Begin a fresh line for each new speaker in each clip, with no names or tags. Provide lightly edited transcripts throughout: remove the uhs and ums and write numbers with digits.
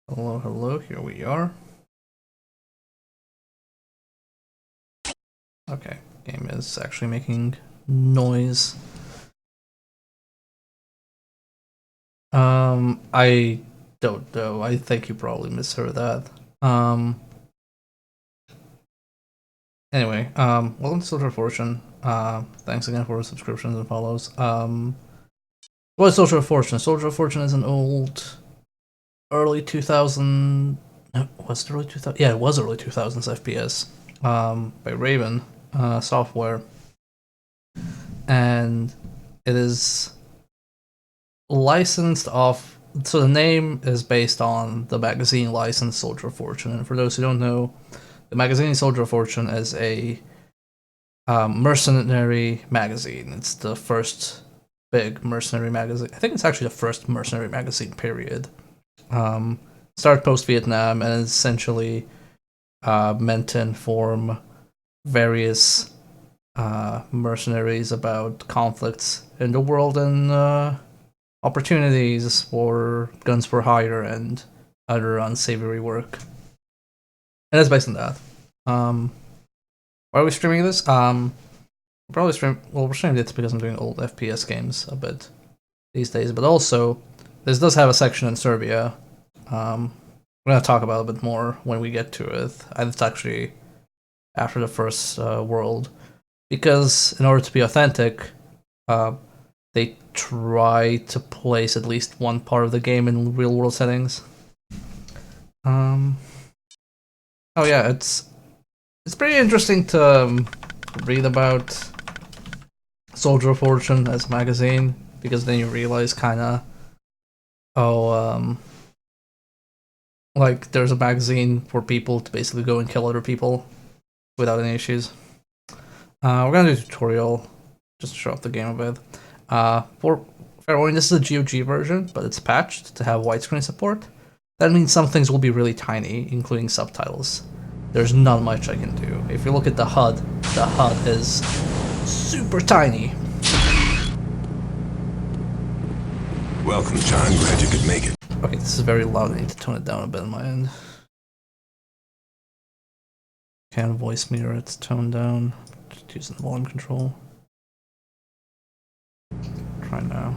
Hello, hello, here we are. Okay, game is actually making noise. I don't know. I think you probably misheard that. Anyway, welcome to Soldier of Fortune. Thanks again for subscriptions and follows. What is Soldier of Fortune? Soldier of Fortune is an old, early 2000. No, was it early 2000? Yeah, it was early 2000s FPS. By Raven Software, and it is licensed off. So the name is based on the magazine licensed Soldier of Fortune. And for those who don't know, the magazine Soldier of Fortune is a mercenary magazine. It's the first big mercenary magazine. I think it's actually the first mercenary magazine. Period. Started post Vietnam and is essentially meant to inform various mercenaries about conflicts in the world and opportunities for guns for hire and other unsavory work. And it's based on that. Why are we streaming this? Probably stream. Well, we're streaming it because I'm doing old FPS games a bit these days, but also this does have a section in Serbia. We're gonna talk about it a bit more when we get to it. And it's actually after the first world, because in order to be authentic, they try to place at least one part of the game in real world settings. Oh yeah, it's pretty interesting to read about Soldier of Fortune as a magazine, because then you realize kind of, like there's a magazine for people to basically go and kill other people without any issues. We're gonna do a tutorial just to show off the game a bit. For fair warning, this is a GOG version, but it's patched to have widescreen support. That means some things will be really tiny, including subtitles. There's not much I can do. If you look at the HUD is super tiny.
Welcome, John. Glad you could make it.
Okay, this is very loud. I need to tone it down a bit on my end. Can voice meter, it's toned down. Just using the volume control. Try now.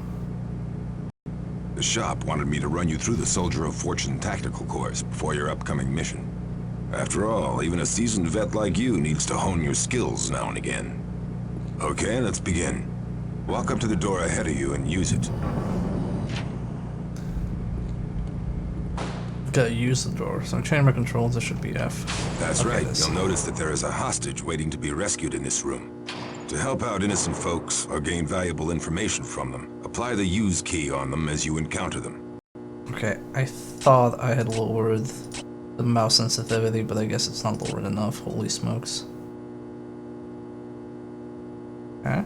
The shop wanted me to run you through the Soldier of Fortune tactical course before your upcoming mission. After all, even a seasoned vet like you needs to hone your skills now and again. Okay, let's begin. Walk up to the door ahead of you and use it.
Gotta use the door. So chamber controls, it should be F.
That's
Okay,
right. You'll notice that there is a hostage waiting to be rescued in this room. To help out innocent folks or gain valuable information from them, apply the use key on them as you encounter them.
Okay, I thought I had lowered the mouse sensitivity, but I guess it's not lowered enough. Holy smokes. Okay.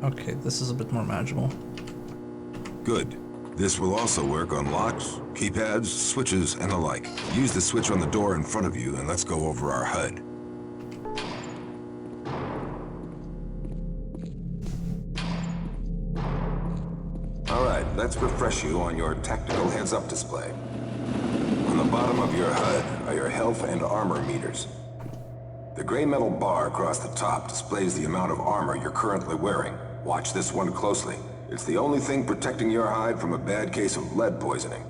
Okay, this is a bit more manageable.
Good. This will also work on locks, keypads, switches, and the like. Use the switch on the door in front of you and let's go over our HUD. Alright, let's refresh you on your tactical heads-up display. On the bottom of your HUD are your health and armor meters. The gray metal bar across the top displays the amount of armor you're currently wearing. Watch this one closely. It's the only thing protecting your hide from a bad case of lead poisoning.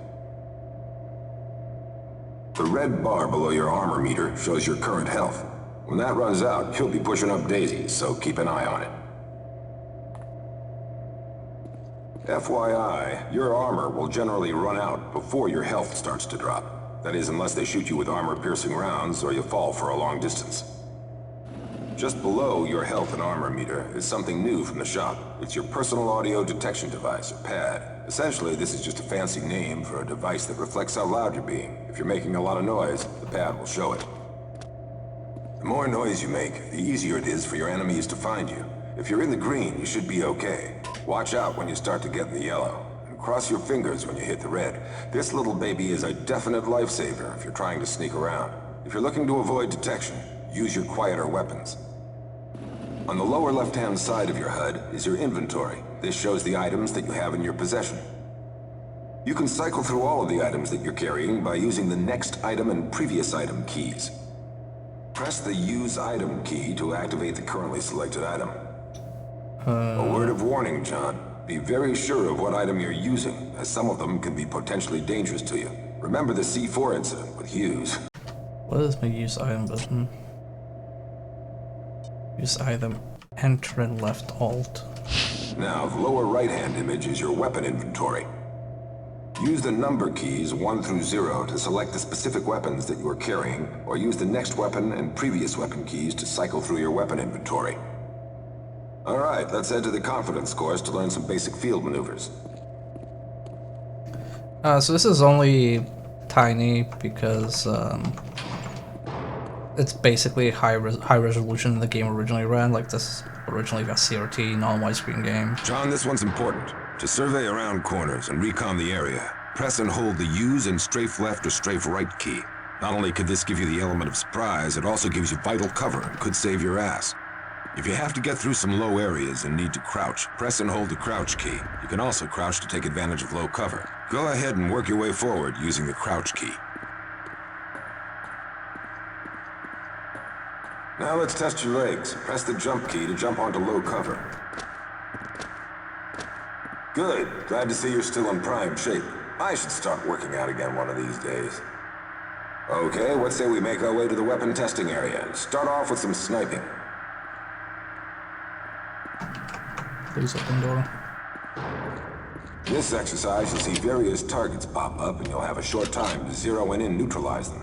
The red bar below your armor meter shows your current health. When that runs out, you'll be pushing up daisies, so keep an eye on it. FYI, your armor will generally run out before your health starts to drop. That is, unless they shoot you with armor-piercing rounds or you fall for a long distance. Just below your health and armor meter is something new from the shop. It's your personal audio detection device, or PAD. Essentially, this is just a fancy name for a device that reflects how loud you're being. If you're making a lot of noise, the pad will show it. The more noise you make, the easier it is for your enemies to find you. If you're in the green, you should be okay. Watch out when you start to get in the yellow. And cross your fingers when you hit the red. This little baby is a definite lifesaver if you're trying to sneak around. If you're looking to avoid detection, use your quieter weapons. On the lower left-hand side of your HUD is your inventory. This shows the items that you have in your possession. You can cycle through all of the items that you're carrying by using the next item and previous item keys. Press the Use Item key to activate the currently selected item. A word of warning, John. Be very sure of what item you're using, as some of them can be potentially dangerous to you. Remember the C4 incident with Hughes.
What is my use item button? Use item, enter and left alt.
Now, the lower right-hand image is your weapon inventory. Use the number keys 1 through 0 to select the specific weapons that you are carrying, or use the next weapon and previous weapon keys to cycle through your weapon inventory. Alright, let's head to the confidence course to learn some basic field maneuvers.
So this is only tiny because it's basically high resolution than the game originally ran. Like this originally got CRT, non-widescreen game.
John, this one's important. To survey around corners and recon the area, press and hold the Use and strafe left or strafe right key. Not only could this give you the element of surprise, it also gives you vital cover and could save your ass. If you have to get through some low areas and need to crouch, press and hold the crouch key. You can also crouch to take advantage of low cover. Go ahead and work your way forward using the crouch key. Now let's test your legs. Press the jump key to jump onto low cover. Good. Glad to see you're still in prime shape. I should start working out again one of these days. Okay, what say we make our way to the weapon testing area? Start off with some sniping.
Please open door.
This exercise, you'll see various targets pop up and you'll have a short time to zero in and neutralize them.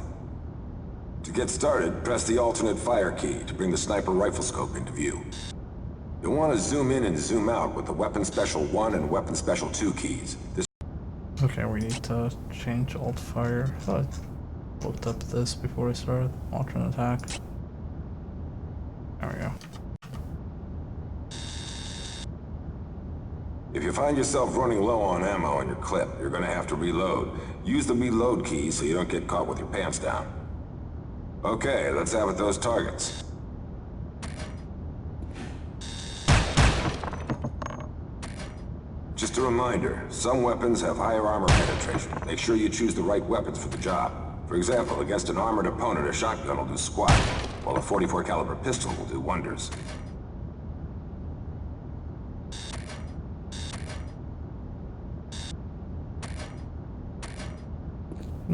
To get started, press the alternate fire key to bring the sniper rifle scope into view. You'll want to zoom in and zoom out with the Weapon Special 1 and Weapon Special 2 keys.
Okay, we need to change alt fire. I thought I looked up this before I started. Alternate attack. There we go.
If you find yourself running low on ammo on your clip, you're going to have to reload. Use the reload key so you don't get caught with your pants down. Okay, let's have at those targets. Just a reminder, some weapons have higher armor penetration. Make sure you choose the right weapons for the job. For example, against an armored opponent, a shotgun will do squat, while a .44 caliber pistol will do wonders.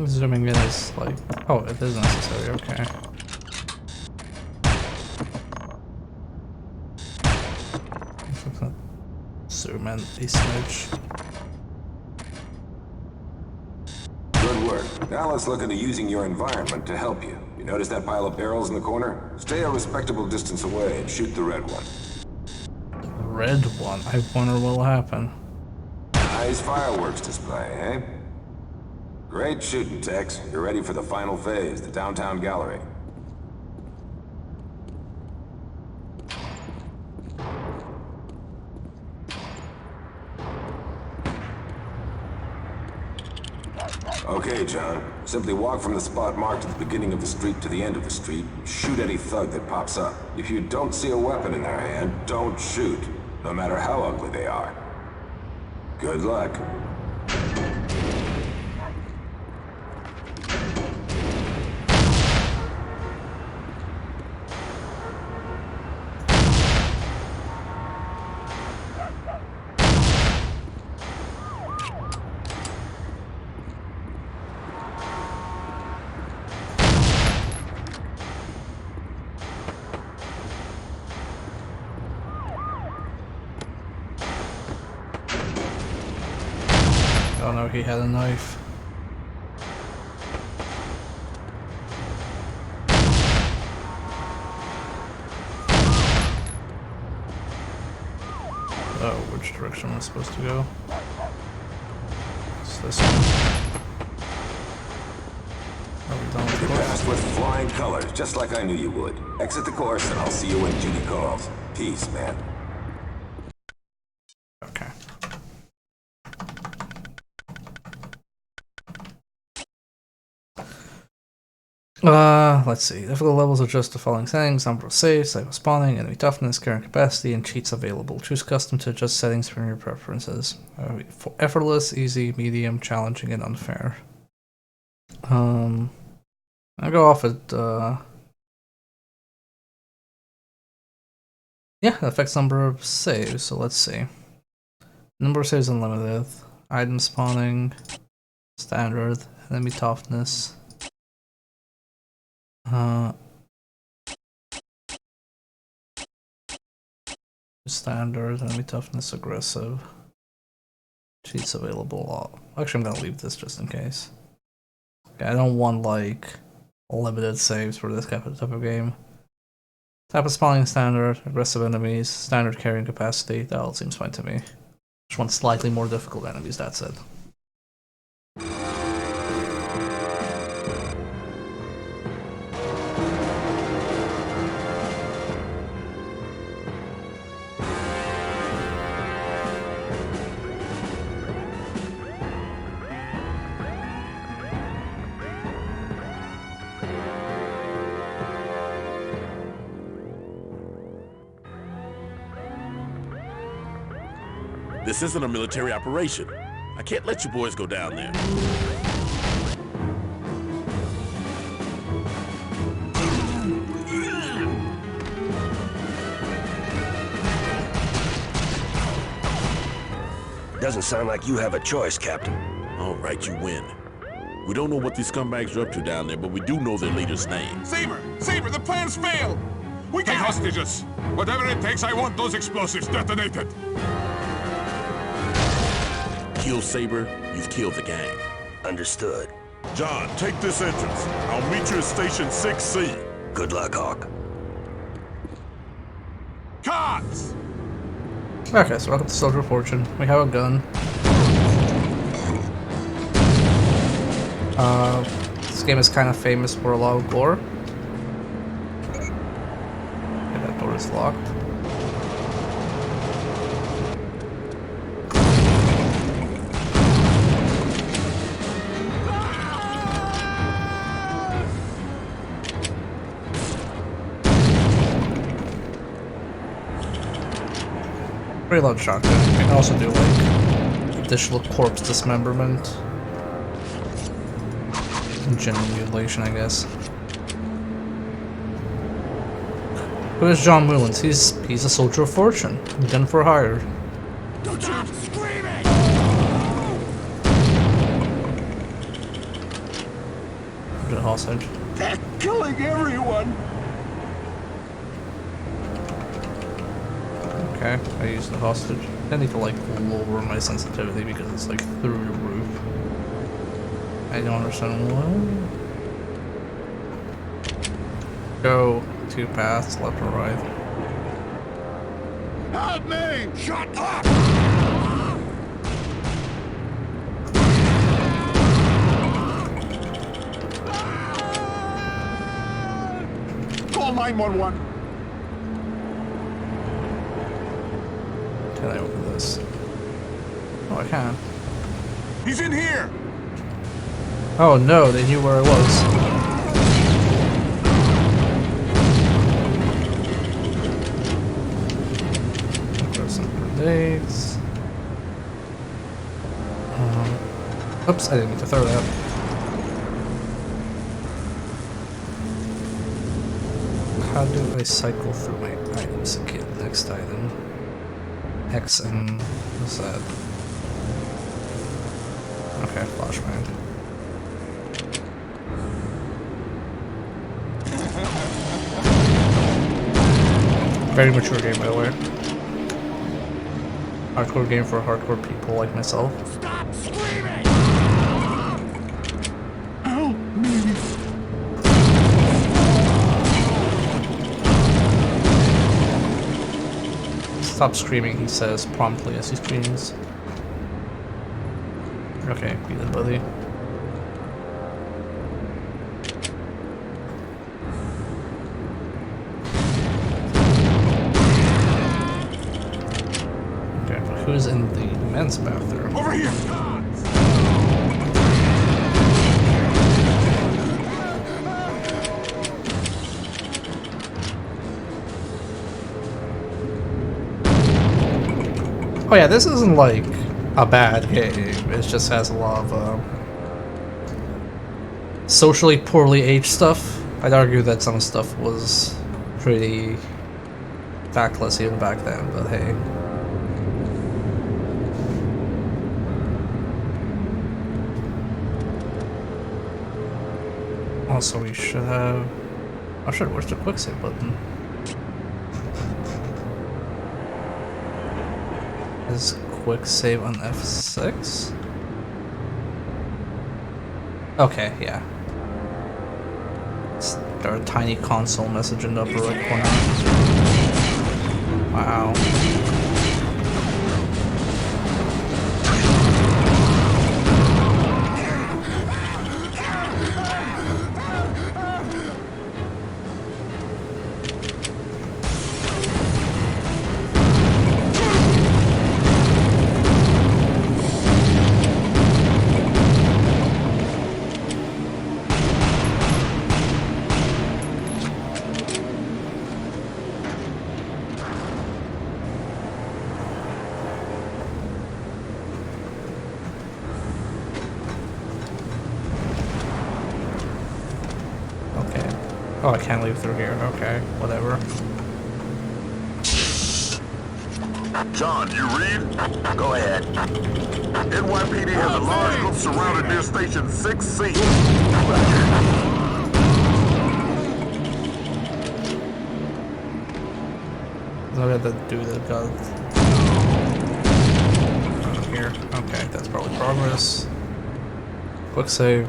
Zooming in is like, oh, it is necessary, okay. Zoom in a smidge.
Good work. Now let's look into using your environment to help you. You notice that pile of barrels in the corner? Stay a respectable distance away and shoot the red one.
The red one? I wonder what'll happen.
Nice fireworks display, eh? Great shooting, Tex. You're ready for the final phase, the downtown gallery. Okay, John. Simply walk from the spot marked at the beginning of the street to the end of the street. Shoot any thug that pops up. If you don't see a weapon in their hand, don't shoot, no matter how ugly they are. Good luck.
Oh no, he had a knife. Oh, which direction am I supposed to go? It's this one. Are we done with the
You
course?
passed with flying colors, just like I knew you would. Exit the course and I'll see you when Judy calls. Peace, man.
Okay. Let's see. Difficult levels adjust the following settings: number of saves, type of spawning, enemy toughness, carrying capacity, and cheats available. Choose custom to adjust settings from your preferences. Effortless, easy, medium, challenging, and unfair. I'll go off at yeah, it affects number of saves, so let's see. Number of saves unlimited. Item spawning, standard, enemy toughness. Standard, enemy toughness, aggressive. Cheats available. Actually, I'm gonna leave this just in case. Okay, I don't want like limited saves for this type of game. Type of spawning standard, aggressive enemies, standard carrying capacity. That all seems fine to me. Just want slightly more difficult enemies. That's it.
This isn't a military operation. I can't let you boys go down there.
Doesn't sound like you have a choice, Captain.
All right, you win. We don't know what these scumbags are up to down there, but we do know their leader's name.
Saber! Saber, the plan's failed! We take hostages! Whatever it takes, I want those explosives detonated!
Kill Saber, you've killed the gang.
Understood.
John, take this entrance. I'll meet you at Station 6C.
Good luck, Hawk.
Cuts!
Okay, so welcome to Soldier of Fortune. We have a gun. This game is kind of famous for a lot of gore. Okay, that door is locked. Pretty loud shotgun. You can also do like additional corpse dismemberment and general mutilation, I guess. Who is John Mullins? He's a soldier of fortune, gun for hire.
Don't stop screaming!
The hostage.
They're killing everyone!
Okay, I use the hostage. I need to like lower my sensitivity because it's like through the roof. I don't understand what. Go 2 paths, left or right.
Help me! Shut up! Call 911!
Can I open this? Oh, I can.
He's in here!
Oh no, they knew where I was. Throw some grenades. Oops, I didn't mean to throw that. How do I cycle through my items to get the next item? X and Z. Okay, flashbang. Very mature game, by the way. Hardcore game for hardcore people like myself.
Stop screaming! Help me!
Stop screaming, he says promptly as he screams. Okay, be the buddy. Okay, but who's in the men's bathroom?
Over here!
Oh yeah, this isn't like a bad game. It just has a lot of socially poorly aged stuff. I'd argue that some stuff was pretty tactless even back then, but hey. Also, we should have... Oh shit, where's the quick save button? Is quick save on F6? Okay, yeah. There a tiny console message in the upper right corner. Wow. Oh, I can't leave through here. Okay, whatever.
John, you read?
Go ahead.
NYPD has a large group surrounded near Station 6C.
Look at the dude that got here. Okay, that's probably progress. Quick save.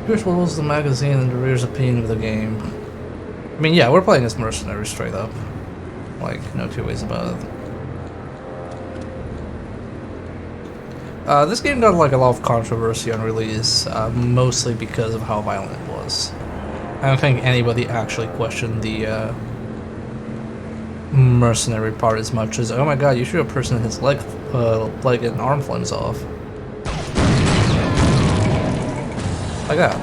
Here's what was the magazine and the reader's opinion of the game. I mean, yeah, we're playing as mercenaries straight up. Like, no two ways about it. This game got like a lot of controversy on release, mostly because of how violent it was. I don't think anybody actually questioned the mercenary part as much as, oh my god, you shoot a person and his leg and arm flames off. Like that.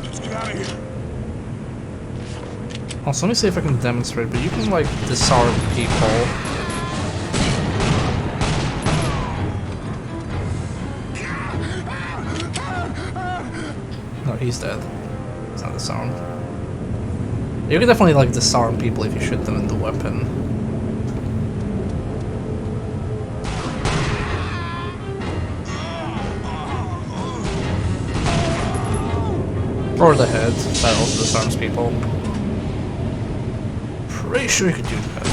Let's get out of here.
Also, let me see if I can demonstrate, but you can like disarm people. No, he's dead. He's not disarmed. You can definitely like disarm people if you shoot them in the weapon. Or the head, that also disarms people. Pretty sure you could do that.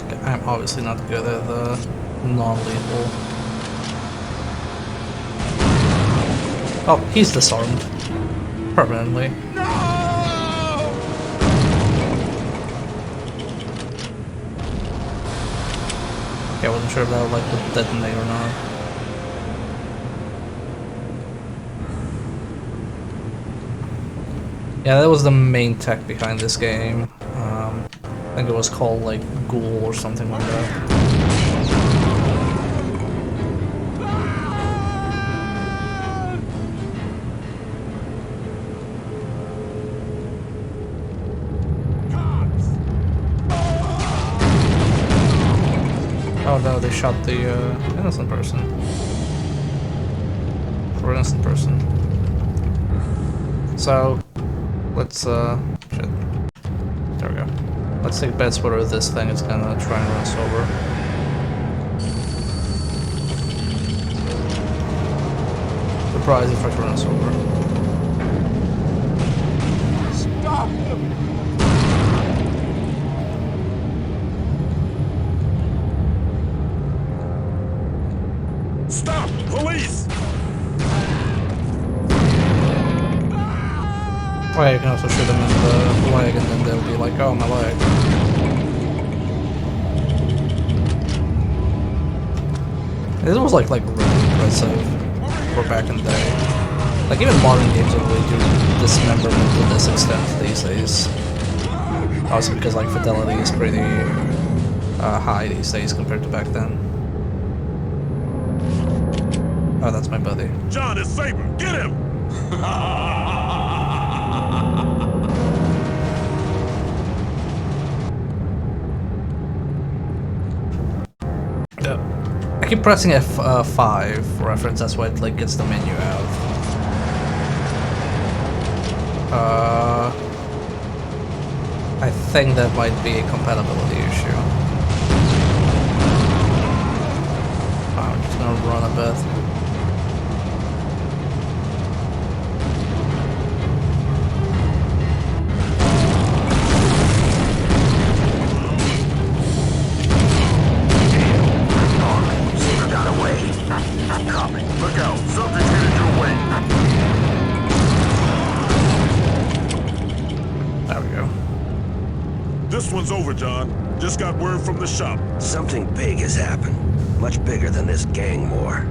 Okay, I'm obviously not good at the non-lethal. Oh, he's disarmed. Permanently.
No!
Okay, I wasn't sure if that would like would detonate or not. Yeah, that was the main tech behind this game. I think it was called like Ghoul or something like that. Oh no, they shot the innocent person. For innocent person. So, let's shit. There we go. Let's take bets whether this thing is gonna try and run us over. Surprise if I run us over.
Stop him! Stop! Police!
Oh yeah, you can also shoot them in the leg and then they'll be like, oh, my leg. This was like really impressive for back in the day. Like even modern games don't really do dismemberment to this extent these days. Also because like fidelity is pretty high these days compared to back then. Oh, that's my buddy.
John, it's Saber. Get him!
I keep pressing F5 for reference, that's why it like gets the menu out. I think that might be a compatibility issue. I'm just gonna run a bit.
Look out, something's headed your way.
There we go.
This one's over, John. Just got word from the shop.
Something big has happened. Much bigger than this gang war.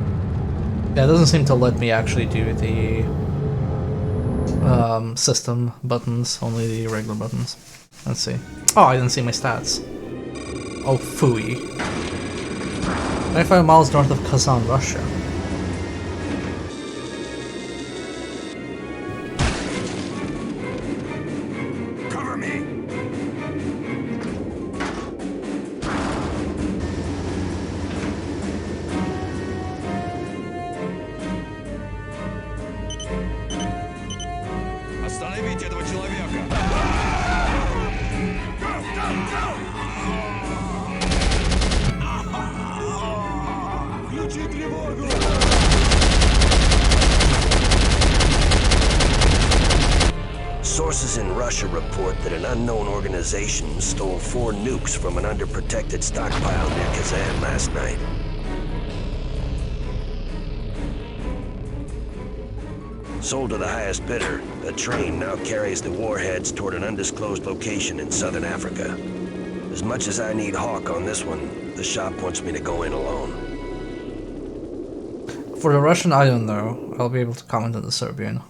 Yeah, it doesn't seem to let me actually do the system buttons, only the regular buttons. Let's see. Oh, I didn't see my stats. Oh, phooey. 25 miles north of Kazan, Russia.
Cover me!
Остановите этого человека! Включи тревогу!
Sources in Russia report that an unknown organization stole 4 nukes from an underprotected stockpile near Kazan last night. Sold to the highest bidder, a train now carries the warheads toward an undisclosed location in southern Africa. As much as I need Hawk on this one, the shop wants me to go in alone.
For the Russian, I don't know. I'll be able to comment on the Serbian.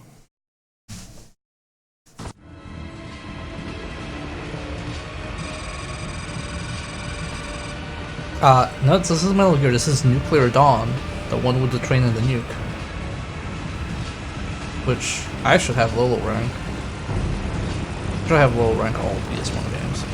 No, this is Metal Gear. This is Nuclear Dawn, the one with the train and the nuke. Which I should have low rank. I should have low rank all PS1 games.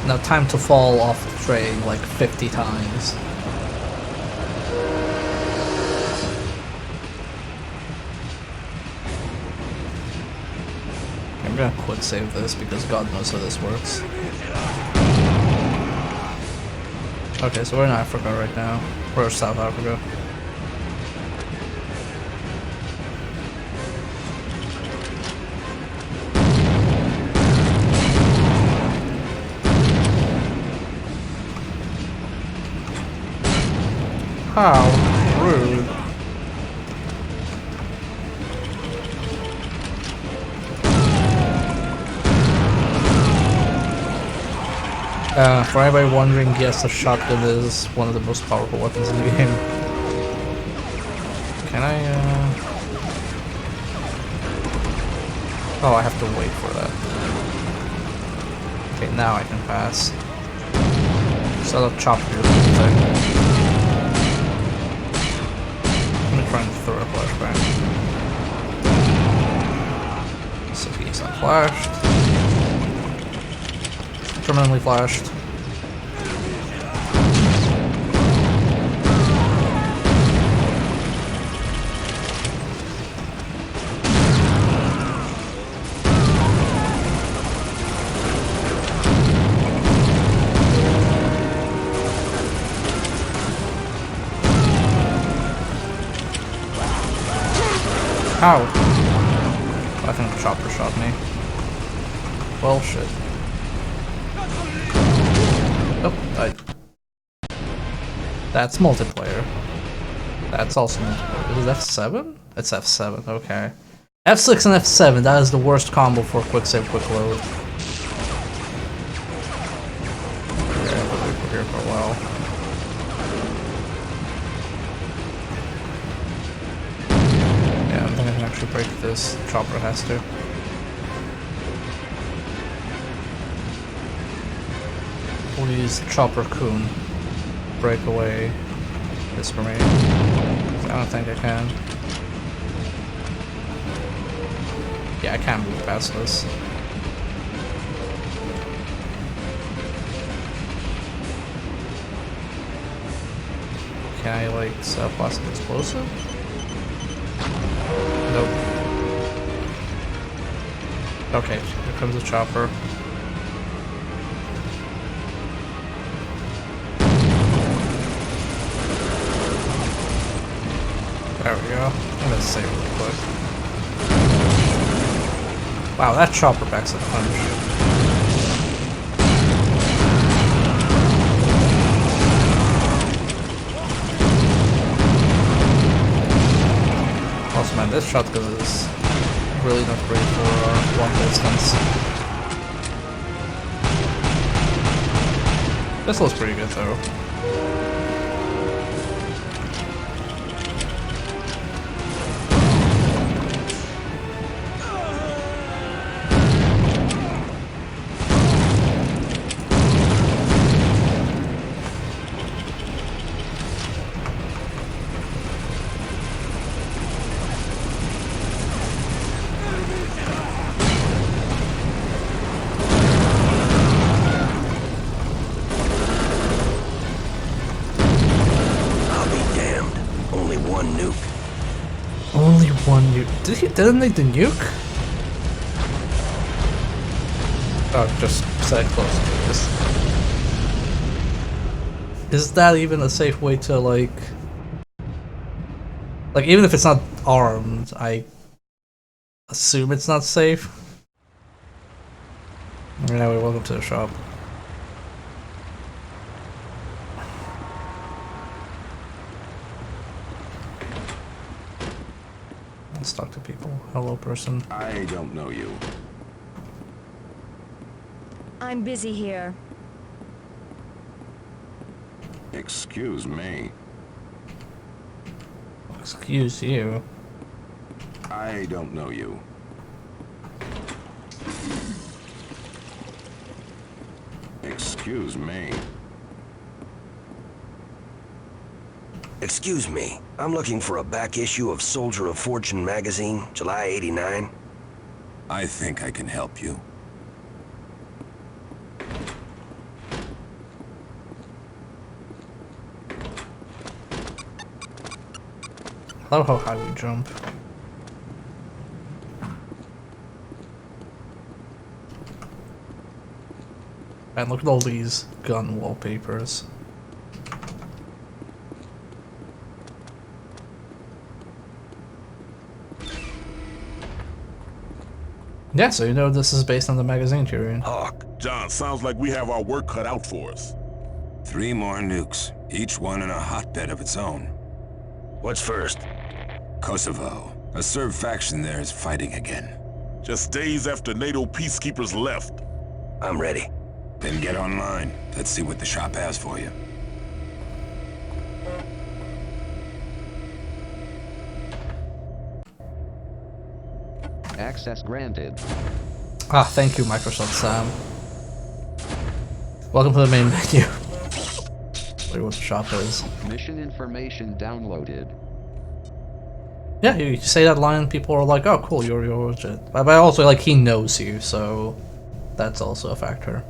Now time to fall off the train like 50 times. I'm gonna quit save this because God knows how this works. Okay, so we're in Africa right now. We're South Africa. How rude. For anybody wondering, yes, the shotgun is one of the most powerful weapons in the game. Can I, Oh, I have to wait for that. Okay, now I can pass. So I'll chop your thing. I'm gonna try and throw a flashbang. So he's not flashed. Terminally flashed. Ow! I think the chopper shot me. Well, shit. That's multiplayer. That's also multiplayer. Is it F7? It's F7, okay. F6 and F7, that is the worst combo for quick save, quick load. Okay, we'll wait here for a while. Yeah, I think I can actually break this. Chopper has to. We'll use Chopper Kun. Break away this for me. I don't think I can. Yeah, I can't move past this. Can I, like, set up plastic explosive? Nope. Okay, here comes the chopper. There we go. I'm gonna save real quick. Wow, that chopper backs a punch. Also, man, this shotgun is really not great for long distance. This looks pretty good though. Only one nuke. Didn't they the nuke? Oh, just stay close to this. Is that even a safe way to, like, even if it's not armed, I assume it's not safe? Anyway, welcome to the shop. Let's talk to people. Hello, person.
I don't know you.
I'm busy here.
Excuse me.
Excuse you.
I don't know you. Excuse me.
Excuse me, I'm looking for a back issue of Soldier of Fortune magazine, July '89.
I think I can help you.
I love how high we jump. And look at all these gun wallpapers. Yeah, so you know this is based on the magazine, Tyrion.
Hawk,
John, sounds like we have our work cut out for us.
3 more nukes, each one in a hotbed of its own.
what's first?
Kosovo. A Serb faction there is fighting again.
Just days after NATO peacekeepers left.
I'm ready.
Then get online. Let's see what the shop has for you.
Access granted.
Ah, thank you, Microsoft Sam. Welcome to the main menu. Wait, what the shop is.
Mission information downloaded.
Yeah, you say that line, people are like, oh cool, you're legit. But also, like, he knows you, so that's also a factor.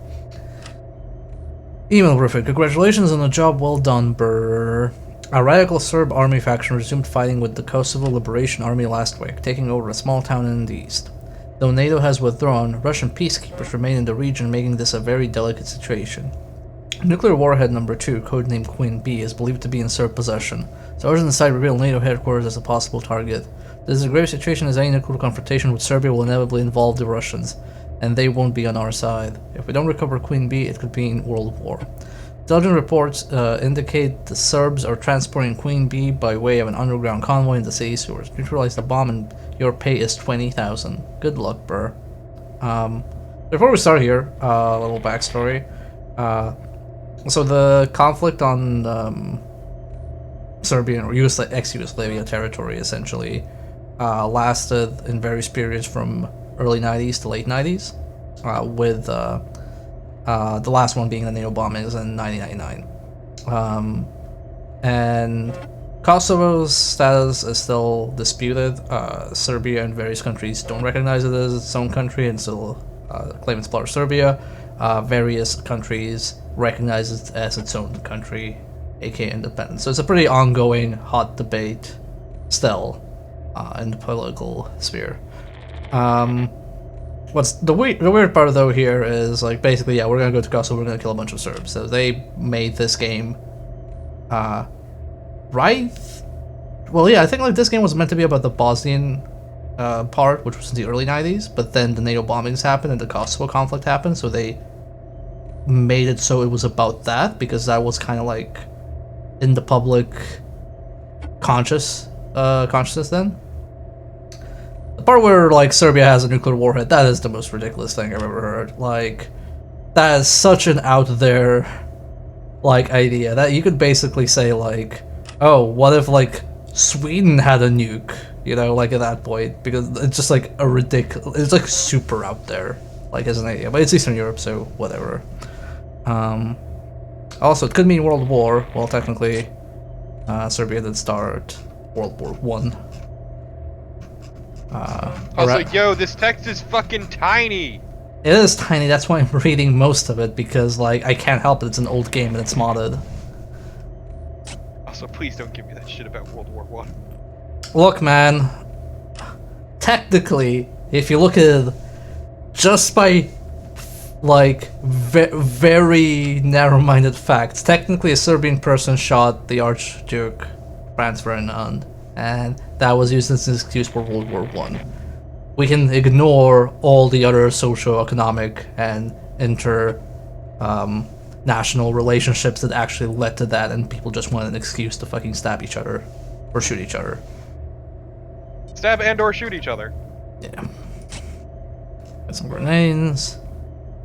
Email Griffin, congratulations on the job well done, brr. A radical Serb army faction resumed fighting with the Kosovo Liberation Army last week, taking over a small town in the east. Though NATO has withdrawn, Russian peacekeepers remain in the region, making this a very delicate situation. Nuclear warhead number 2, codenamed Queen Bee, is believed to be in Serb possession. Sources inside reveal NATO headquarters as a possible target. This is a grave situation as any nuclear confrontation with Serbia will inevitably involve the Russians, and they won't be on our side. If we don't recover Queen Bee, it could mean world war. Intelligence reports indicate the Serbs are transporting Queen Bee by way of an underground convoy in the city sewers. Neutralize the bomb and your pay is 20,000. Good luck, Burr. Before we start here, a little backstory. So the conflict on Serbian or ex-Yugoslavia territory essentially lasted in various periods from early 90s to late 90s, with the last one being the NATO bombings in 1999. And Kosovo's status is still disputed. Serbia and various countries don't recognize it as its own country and still claim it's part of Serbia. Various countries recognize it as its own country, aka independent. So it's a pretty ongoing hot debate still in the political sphere. What's the weird part though here is, like, basically, yeah, we're gonna go to Kosovo, we're gonna kill a bunch of Serbs. So they made this game, right? Well, yeah, I think like this game was meant to be about the Bosnian part, which was in the early 90s, but then the NATO bombings happened and the Kosovo conflict happened, so they made it so it was about that, because that was kind of like in the public consciousness then. The part where, like, Serbia has a nuclear warhead, that is the most ridiculous thing I've ever heard. Like, that is such an out there, like, idea that you could basically say, like, oh, what if, like, Sweden had a nuke, you know, like, at that point, because it's just, like, a ridiculous, it's, like, super out there, like, as an idea, but it's Eastern Europe, so whatever. Also, it could mean World War. Well, technically, Serbia did start World War One.
Also, yo, this text is fucking tiny!
It is tiny, that's why I'm reading most of it, because, like, I can't help it, it's an old game and it's modded.
Also, please don't give me that shit about World War One.
Look, man, technically, if you look at it just by, like, very narrow-minded facts, technically a Serbian person shot the Archduke Franz Ferdinand, and that was used as an excuse for World War One. We can ignore all the other socio-economic and national relationships that actually led to that, and people just wanted an excuse to fucking stab each other or shoot each other.
Stab and or shoot each other.
Yeah. Get some grenades.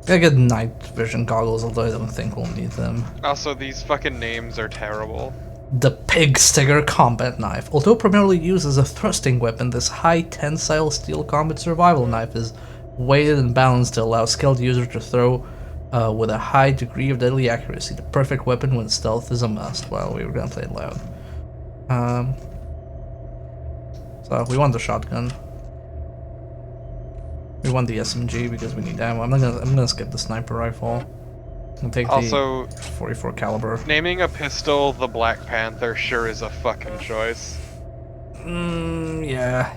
Gotta get night vision goggles, although I don't think we'll need them.
Also, these fucking names are terrible.
The Pig Stinger Combat Knife. Although primarily used as a thrusting weapon, this high tensile steel combat survival knife is weighted and balanced to allow skilled users to throw with a high degree of deadly accuracy. The perfect weapon when stealth is a must. Well, we were gonna play it loud. So we want the shotgun. We want the SMG because we need ammo. I'm gonna skip the sniper rifle. And take
also,
the 44 caliber.
Naming a pistol the Black Panther sure is a fucking choice.
Yeah.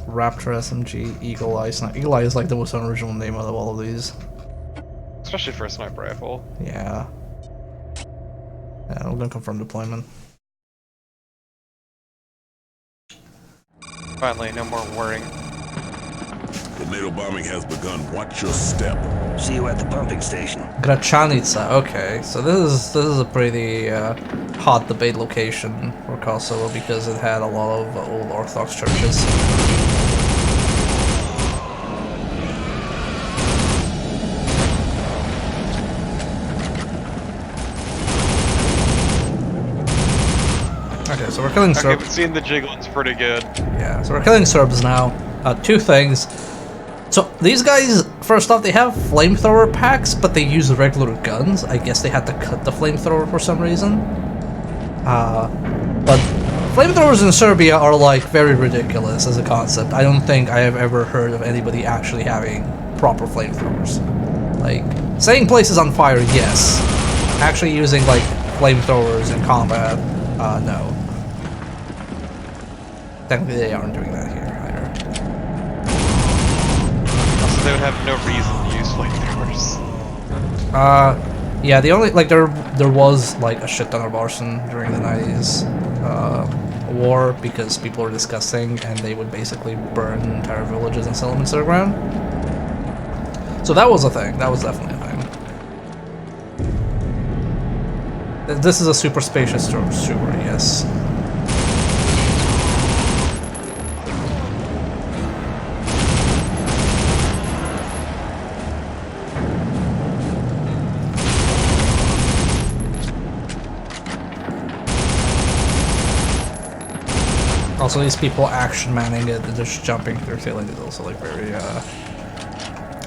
Raptor SMG, Eagle Eye Sniper. Eagle Eye is like the most unoriginal name out of all of these.
Especially for a sniper rifle.
Yeah. Yeah, we're gonna confirm deployment.
Finally, no more worrying.
The NATO bombing has begun. Watch your step.
See you at the pumping station.
Gračanica, okay. So this is a pretty hot debate location for Kosovo because it had a lot of old Orthodox churches. Okay, so we're killing Serbs.
Okay, but seeing the Jigglin's pretty good.
Yeah, so we're killing Serbs now. Two things. So these guys, first off, they have flamethrower packs, but they use regular guns. I guess they had to cut the flamethrower for some reason. But flamethrowers in Serbia are, like, very ridiculous as a concept. I don't think I have ever heard of anybody actually having proper flamethrowers. Like, setting places on fire, yes. Actually using, like, flamethrowers in combat, no. Technically, they aren't doing that here either.
Also, they would have no reason to use flamethrowers.
Yeah, the only, like, there was, like, a shit ton of arson during the 90s war because people were disgusting and they would basically burn entire villages and settlements to the ground. So that was a thing. That was definitely a thing. This is a super spacious sewer, yes. Also, these people action manning it, they're just jumping, they're killing it. Also, like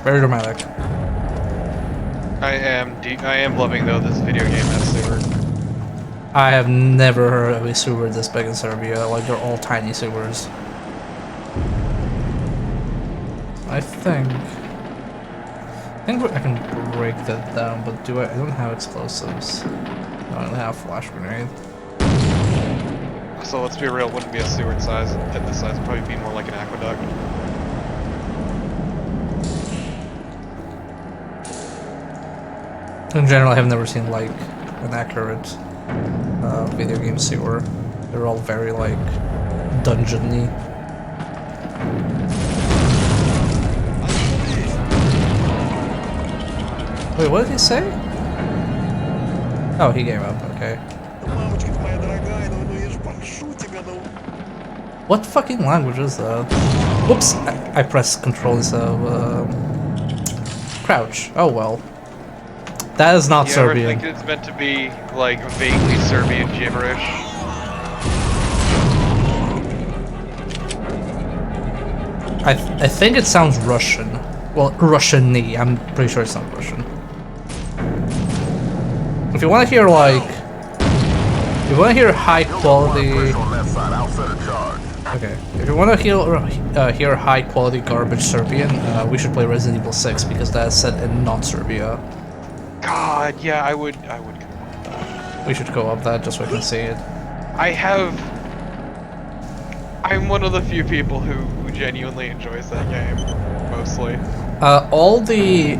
very dramatic.
I am loving though this video game as sewer.
I have never heard of a sewer this big in Serbia. Like they're all tiny sewers. I think I can break that down, but I don't have explosives. I only have flash grenade.
So let's be real, it wouldn't be a sewer size at this size, it'd probably be more like an aqueduct.
In general, I have never seen like an accurate video game sewer. They're all very like dungeon-y. Wait, what did he say? Oh, he gave up. Okay. What fucking language is that? Whoops! I pressed control instead of crouch. Oh well. That is not Serbian.
I think it's meant to be like vaguely Serbian gibberish.
I think it sounds Russian. Well, Russian-y. I'm pretty sure it's not Russian. If you want to hear like, if you want to hear high quality. Okay, if you want to hear high quality garbage Serbian, we should play Resident Evil 6 because that's set in not Serbia.
God, yeah, I would go.
We should go up that just so I can see it.
I'm one of the few people who genuinely enjoys that game, mostly.
All the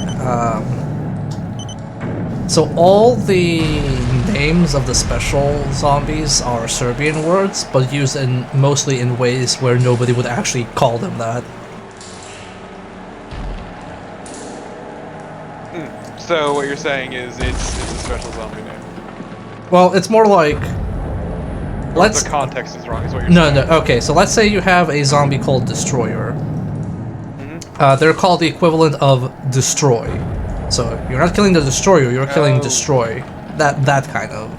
names of the special zombies are Serbian words, but used mostly in ways where nobody would actually call them that.
So what you're saying is it's a special zombie name.
Well, it's more like
The context is wrong, is what you're saying.
No, okay, so let's say you have a zombie called Destroyer. They're called the equivalent of Destroy. So you're not killing the Destroyer, you're killing Destroy. That kind of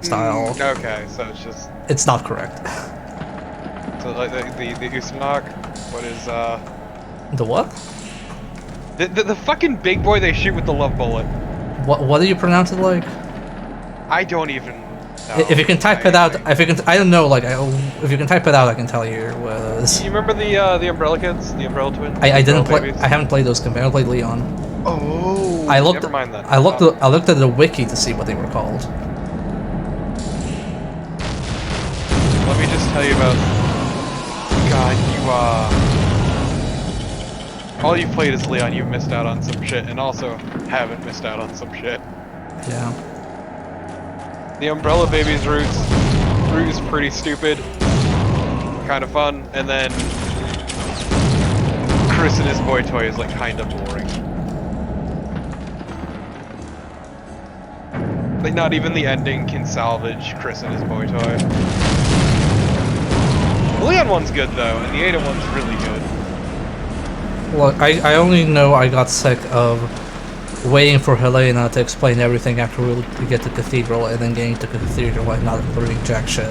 style.
Okay, so it's just...
It's not correct.
So like the Usmanok, what is
The what?
The fucking big boy they shoot with the love bullet.
What do you pronounce it like?
I don't even know.
If you can type it out, I don't know, like, if you can type it out, I can tell you what it is.
You remember the Umbrella kids? The Umbrella twins?
I didn't play,
babies?
I haven't played those campaigns, I played Leon.
Oh, never mind that.
I looked at the wiki to see what they were called.
Let me just tell you about... God, all you've played is Leon, you've missed out on some shit, and also haven't missed out on some shit.
Yeah.
The Umbrella Babies route is pretty stupid, kind of fun, and then Chris and his boy toy is like kind of boring. Like not even the ending can salvage Chris and his boy toy. The Leon one's good though, and the Ada one's really good.
Well, I only know I got sick of waiting for Helena to explain everything after we get to Cathedral, and then getting to Cathedral and not learning jack shit.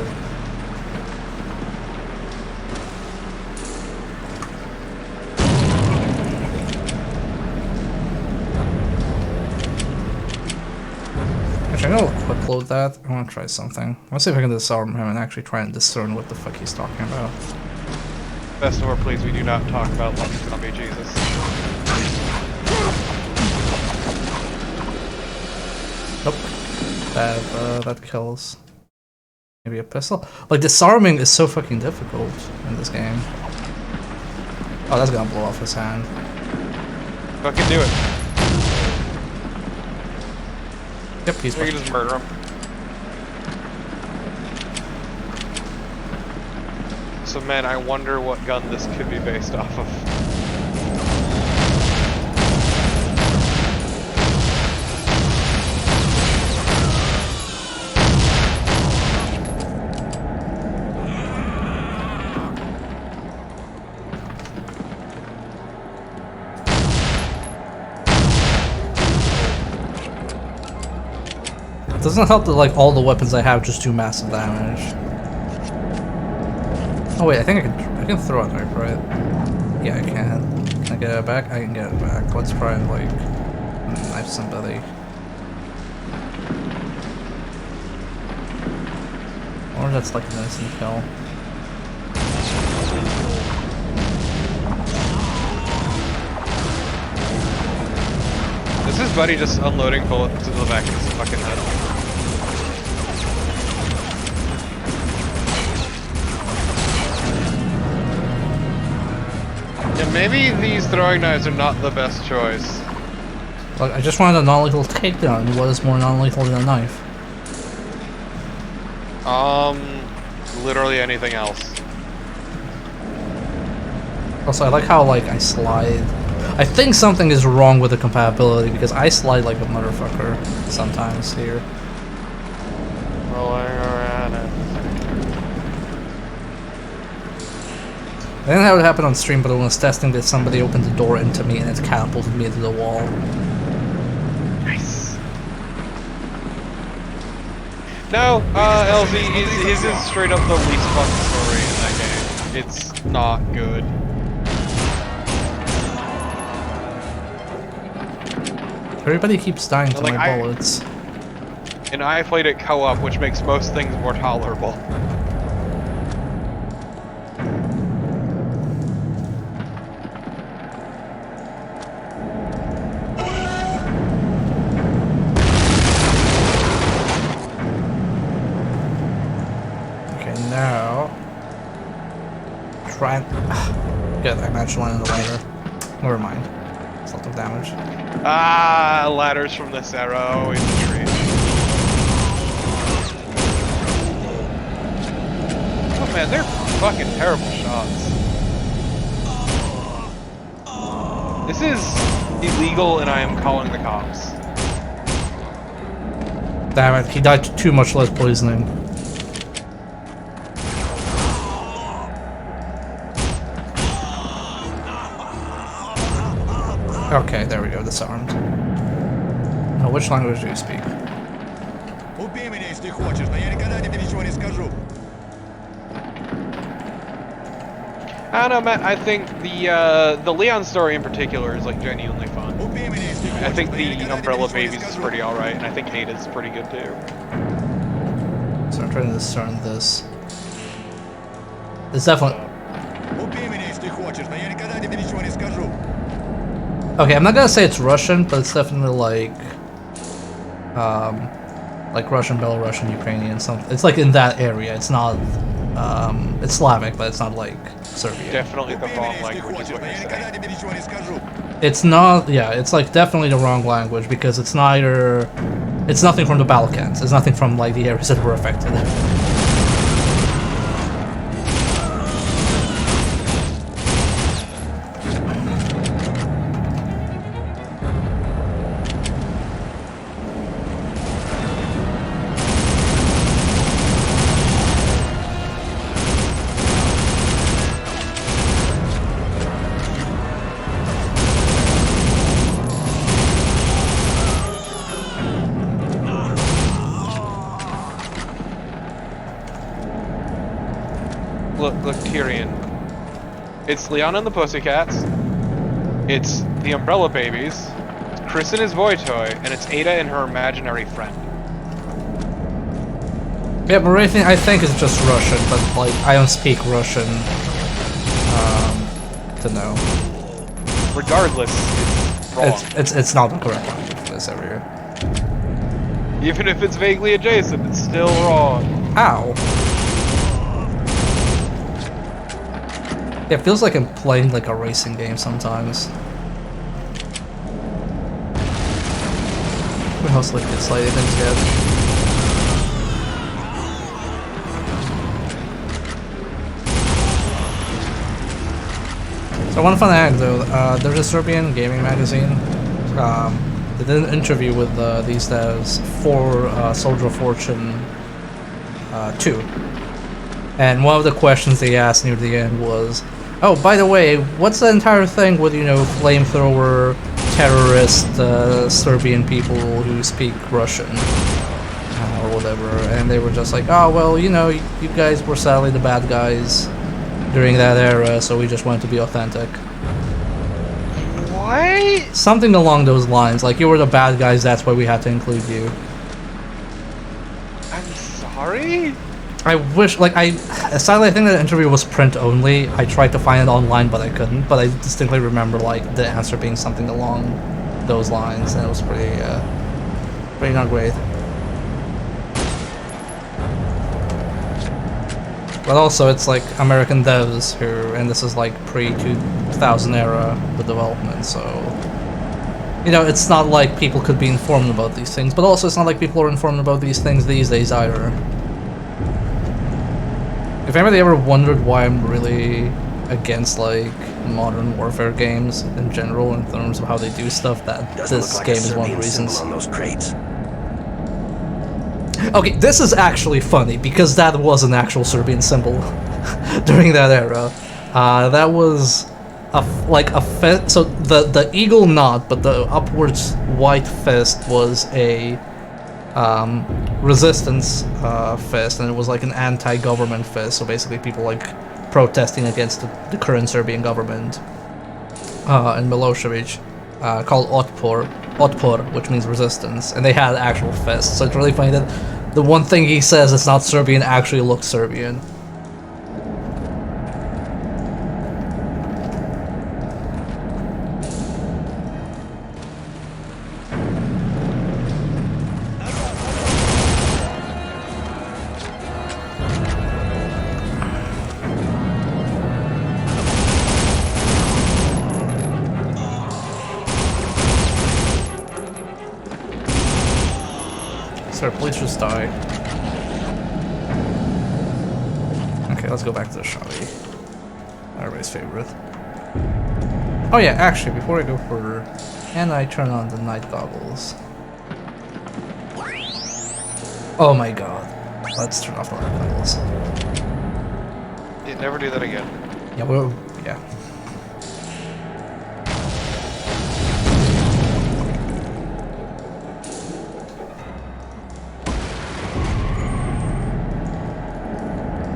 Actually, I'm gonna upload that. I wanna try something. Let's see if I can disarm him and actually try and discern what the fuck he's talking about.
Festival, please, we do not talk about Lucky Zombie Jesus.
Nope. That kills. Maybe a pistol? Like, disarming is so fucking difficult in this game. Oh, that's gonna blow off his hand.
Fucking do it.
Yep, he's
We can just murder him. So man, I wonder what gun this could be based off of.
doesn't help that like all the weapons I have just do massive damage. Oh wait, I think I can throw a knife, right? Yeah, I can. Can I get it back? I can get it back. Let's try and like knife somebody. Or that's like an innocent kill.
This is Buddy just unloading bullets to the back of his fucking head. Yeah, maybe these throwing knives are not the best choice.
Like, I just wanted a non-lethal takedown. What is more non-lethal than a knife?
Literally anything else.
Also, I like how, like, I slide. I think something is wrong with the compatibility because I slide like a motherfucker sometimes here.
Rolling around it.
I didn't have it happen on stream, but when I was testing this, somebody opened the door into me and it catapulted me into the wall.
Nice. No, LZ, his is straight up the least fun story in that game. It's not good.
Everybody keeps dying to
Like,
my bullets.
And I played it co-op, which makes most things more tolerable.
Okay, now... Try and... Good, I managed to land in the ladder. Never mind. It's a lot of damage.
Ah, ladders from this era, always a treat. Oh man, they're fucking terrible shots. This is illegal and I am calling the cops.
Damn it, he died to too much lead poisoning. Okay, there we go, disarmed. Now, which language do you speak?
Убей меня, если хочешь, но я никогда тебе ничего не скажу.
I don't know, Matt, I think the Leon story in particular is like genuinely fun.
Убей меня, если хочешь,
I think
но я
the
никогда тебе
Umbrella
ничего не
Babies is
скажу.
pretty alright, and I think Ada's pretty good too.
So I'm trying to discern this. It's definitely...
Убей меня, если хочешь, но я никогда тебе ничего не скажу.
Okay, I'm not gonna say it's Russian, but it's definitely like Russian, Belarusian, Ukrainian, something. It's like in that area. It's not, it's Slavic, but it's not like Serbian.
Definitely the
Убей
wrong
меня, если
language is
хочешь,
what
но
you're
я никогда
saying.
тебе ничего не скажу.
It's not, yeah, it's like definitely the wrong language because it's neither, it's nothing from the Balkans. It's nothing from like the areas that were affected.
Look, Tyrion. It's Leon and the Pussycats. It's the Umbrella Babies. It's Chris and his boy toy, and it's Ada and her imaginary friend.
Yeah, but I think it's just Russian, but like I don't speak Russian to know.
Regardless, it's wrong.
It's not the correct language for this area.
Even if it's vaguely adjacent, it's still wrong.
Ow. Yeah, it feels like I'm playing like a racing game sometimes. We mostly get slightly things yet. So one fun anecdote, there's a Serbian gaming magazine. They did an interview with these guys for Soldier of Fortune 2. And one of the questions they asked near the end was, oh, by the way, what's the entire thing with, you know, flamethrower, terrorist, Serbian people who speak Russian? whatever, and they were just like, oh, well, you know, you guys were sadly the bad guys during that era, so we just wanted to be authentic.
What?
Something along those lines, like, you were the bad guys, that's why we had to include you.
I'm sorry?
I wish, like, sadly, I think that interview was print only. I tried to find it online, but I couldn't. But I distinctly remember, like, the answer being something along those lines, and it was pretty not great. But also, it's like American devs who, and this is like pre-2000 era, the development, so... You know, it's not like people could be informed about these things, but also it's not like people are informed about these things these days either. If anybody ever wondered why I'm really against, like, modern warfare games in general in terms of how they do stuff, that this game is one of the reasons.
On those crates.
Okay, this is actually funny, because that was an actual Serbian symbol during that era. That was a fist, so the eagle not, but the upwards white fist was a resistance fist, and it was like an anti-government fist, so basically people like protesting against the current Serbian government in Milosevic, called Otpor, which means resistance, and they had actual fists, so it's really funny that the one thing he says that's not Serbian actually looks Serbian. Sir, please just die. Okay, let's go back to the Shawi. Everybody's favorite. Oh yeah, actually, before I go further, and I turn on the night goggles. Oh my god. Let's turn off the night goggles.
You never do that again.
Yeah, well, yeah.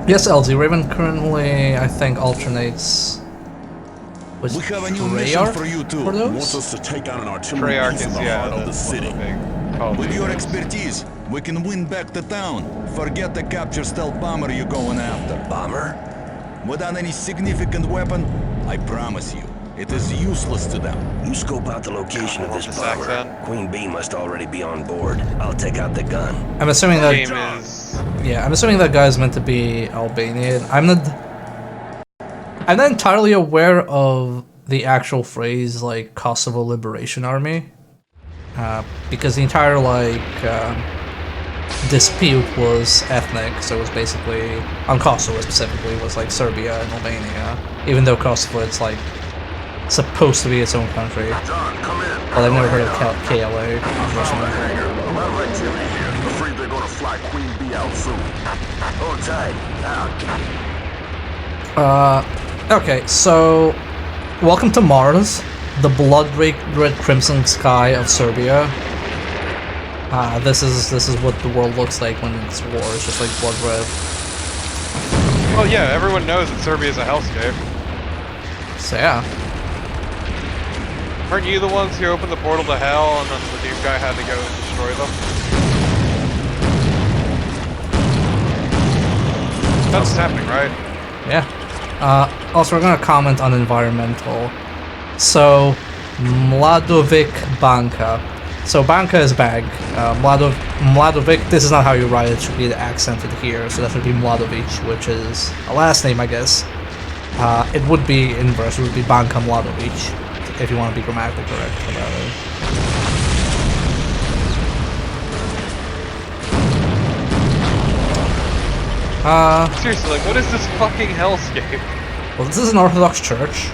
Yes, LZ Raven currently, I think, alternates with
We have a new mission
Treyarch
for you too.
for
He wants
those?
us to take out an artillery
Treyarch
piece in
is,
the heart of the
that's
city.
one of the big Call of
With
Duty
your
games.
expertise, we can win back the town. Forget the capture stealth bomber you're going after.
Bomber?
Without any significant weapon, I promise you, it is useless to them.
You scope out the location of this
This
bomber.
accent.
Queen Bee must already be on board. I'll take out the gun.
I'm assuming
The
that
game is...
yeah, I'm assuming that guy's meant to be Albanian. I'm not entirely aware of the actual phrase like Kosovo Liberation Army, because the entire like dispute was ethnic. So it was basically on Kosovo specifically was like Serbia and Albania, even though Kosovo it's like supposed to be its own country.
John, come in.
But I've never heard of KLA. Unfortunately.
A lot of activity here. Afraid they're gonna fly Queen Bee out soon.
Hold tight. Out.
Okay, so welcome to Mars, the blood-red crimson sky of Serbia. This is what the world looks like when it's war. It's just like blood red.
Well, yeah, everyone knows that Serbia is a hellscape.
So yeah.
Aren't you the ones who opened the portal to hell and then the new guy had to go and destroy them? That's what's happening, right?
Yeah. Also, we're gonna comment on environmental. So, Mladovic Banka. So Banka is bag. Mladovic, this is not how you write it, should be accented here, so that should be Mladovic, which is a last name, I guess. It would be inverse, it would be Banka Mladovic, if you want to be grammatically correct about it.
Seriously, like, what is this fucking hellscape?
Well, this is an Orthodox church.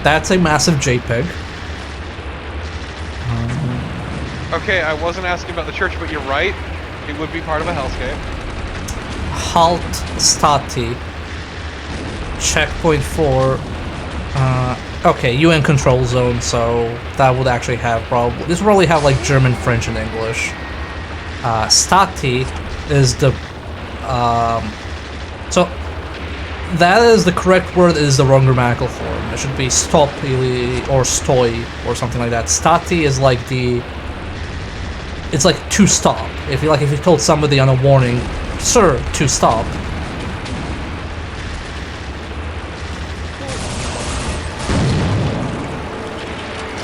That's a massive JPEG.
Okay, I wasn't asking about the church, but you're right. It would be part of a hellscape.
Halt Stati. Checkpoint 4. Okay, UN control zone, so that would actually have probably... This would probably have like German, French, and English. Stati is the so that is the correct word. It is the wrong grammatical form. It should be stopi or stoi or something like that. Stati is like the, it's like to stop. If you told somebody on a warning, sir, to stop.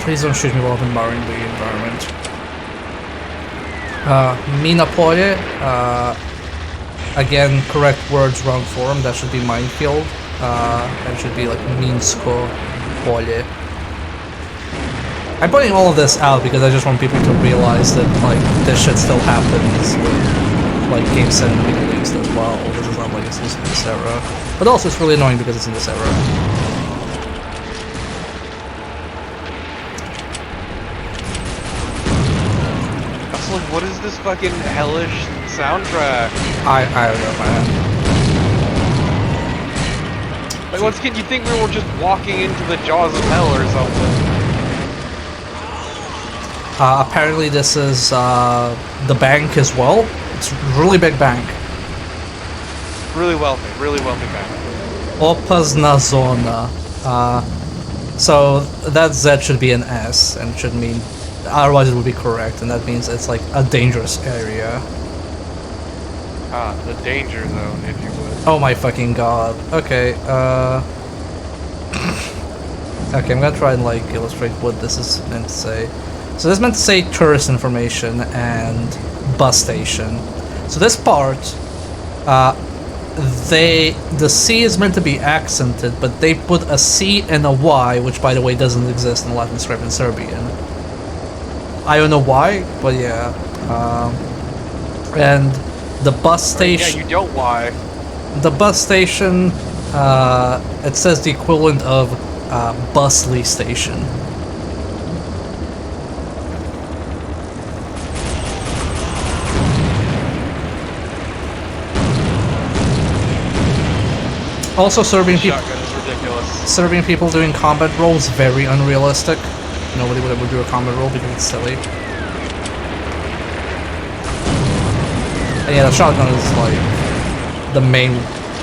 Please don't shoot me while I'm admiring the environment. Minapoye, again, correct words, wrong form. That should be minefield. That should be like Minsko Polye. I'm putting all of this out because I just want people to realize that like this shit still happens with like game set in the Middle East as well. This is not like it's in this era. But also it's really annoying because it's in this era.
Like, what is this fucking hellish soundtrack?
I don't know, man.
Like, once again, you think we were just walking into the jaws of hell or something?
Apparently this is the bank as well. It's a really big bank.
Really wealthy bank.
Opazna zona. So that Z should be an S and should mean, otherwise it would be correct, and that means it's like a dangerous area.
The danger zone, if you would.
Oh my fucking god. Okay, okay, I'm gonna try and like illustrate what this is meant to say. So this is meant to say tourist information and bus station. So this part, the C is meant to be accented, but they put a C and a Y, which by the way doesn't exist in Latin script and Serbian. I don't know why, but yeah. And the bus station...
Yeah, you don't why.
The bus station, it says the equivalent of Busley Station. Also, Serbian people doing combat roles very unrealistic. Nobody would ever do a combat role because it's silly. And yeah, the shotgun is like the main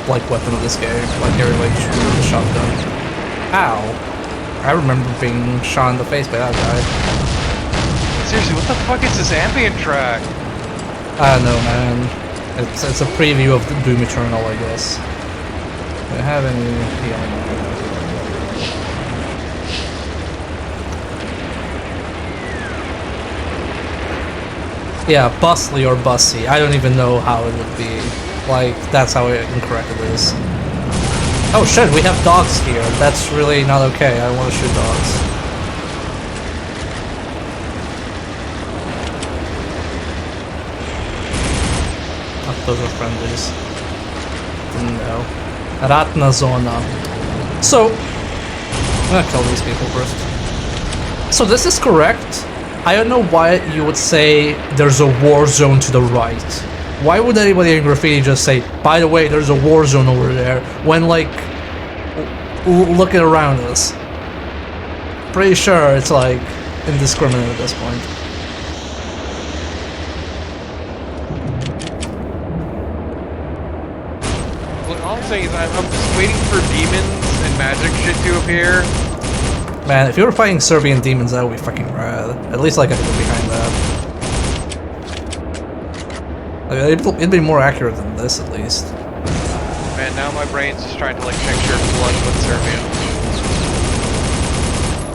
like weapon of this game. Like everybody shoots with the shotgun. Ow! I remember being shot in the face by that guy.
Seriously, what the fuck is this ambient track?
I don't know, man. It's a preview of Doom Eternal, I guess. Do I have any healing? Yeah, Busley or Bussy. I don't even know how it would be. Like, that's how incorrect it is. Oh shit, we have dogs here. That's really not okay. I don't want to shoot dogs. Oh, those are friendlies. Didn't know. Ratna Zona. So, I'm gonna kill these people first. So this is correct. I don't know why you would say there's a war zone to the right. Why would anybody in graffiti just say, by the way, there's a war zone over there, when like, looking around us. Pretty sure it's like indiscriminate at this point.
All I'm saying is I'm just waiting for demons and magic shit to appear.
Man, if you were fighting Serbian demons, that would be fucking rad. At least like I could get behind that. Like, it'd be more accurate than this, at least.
Man, now my brain's just trying to like picture blood with Serbian.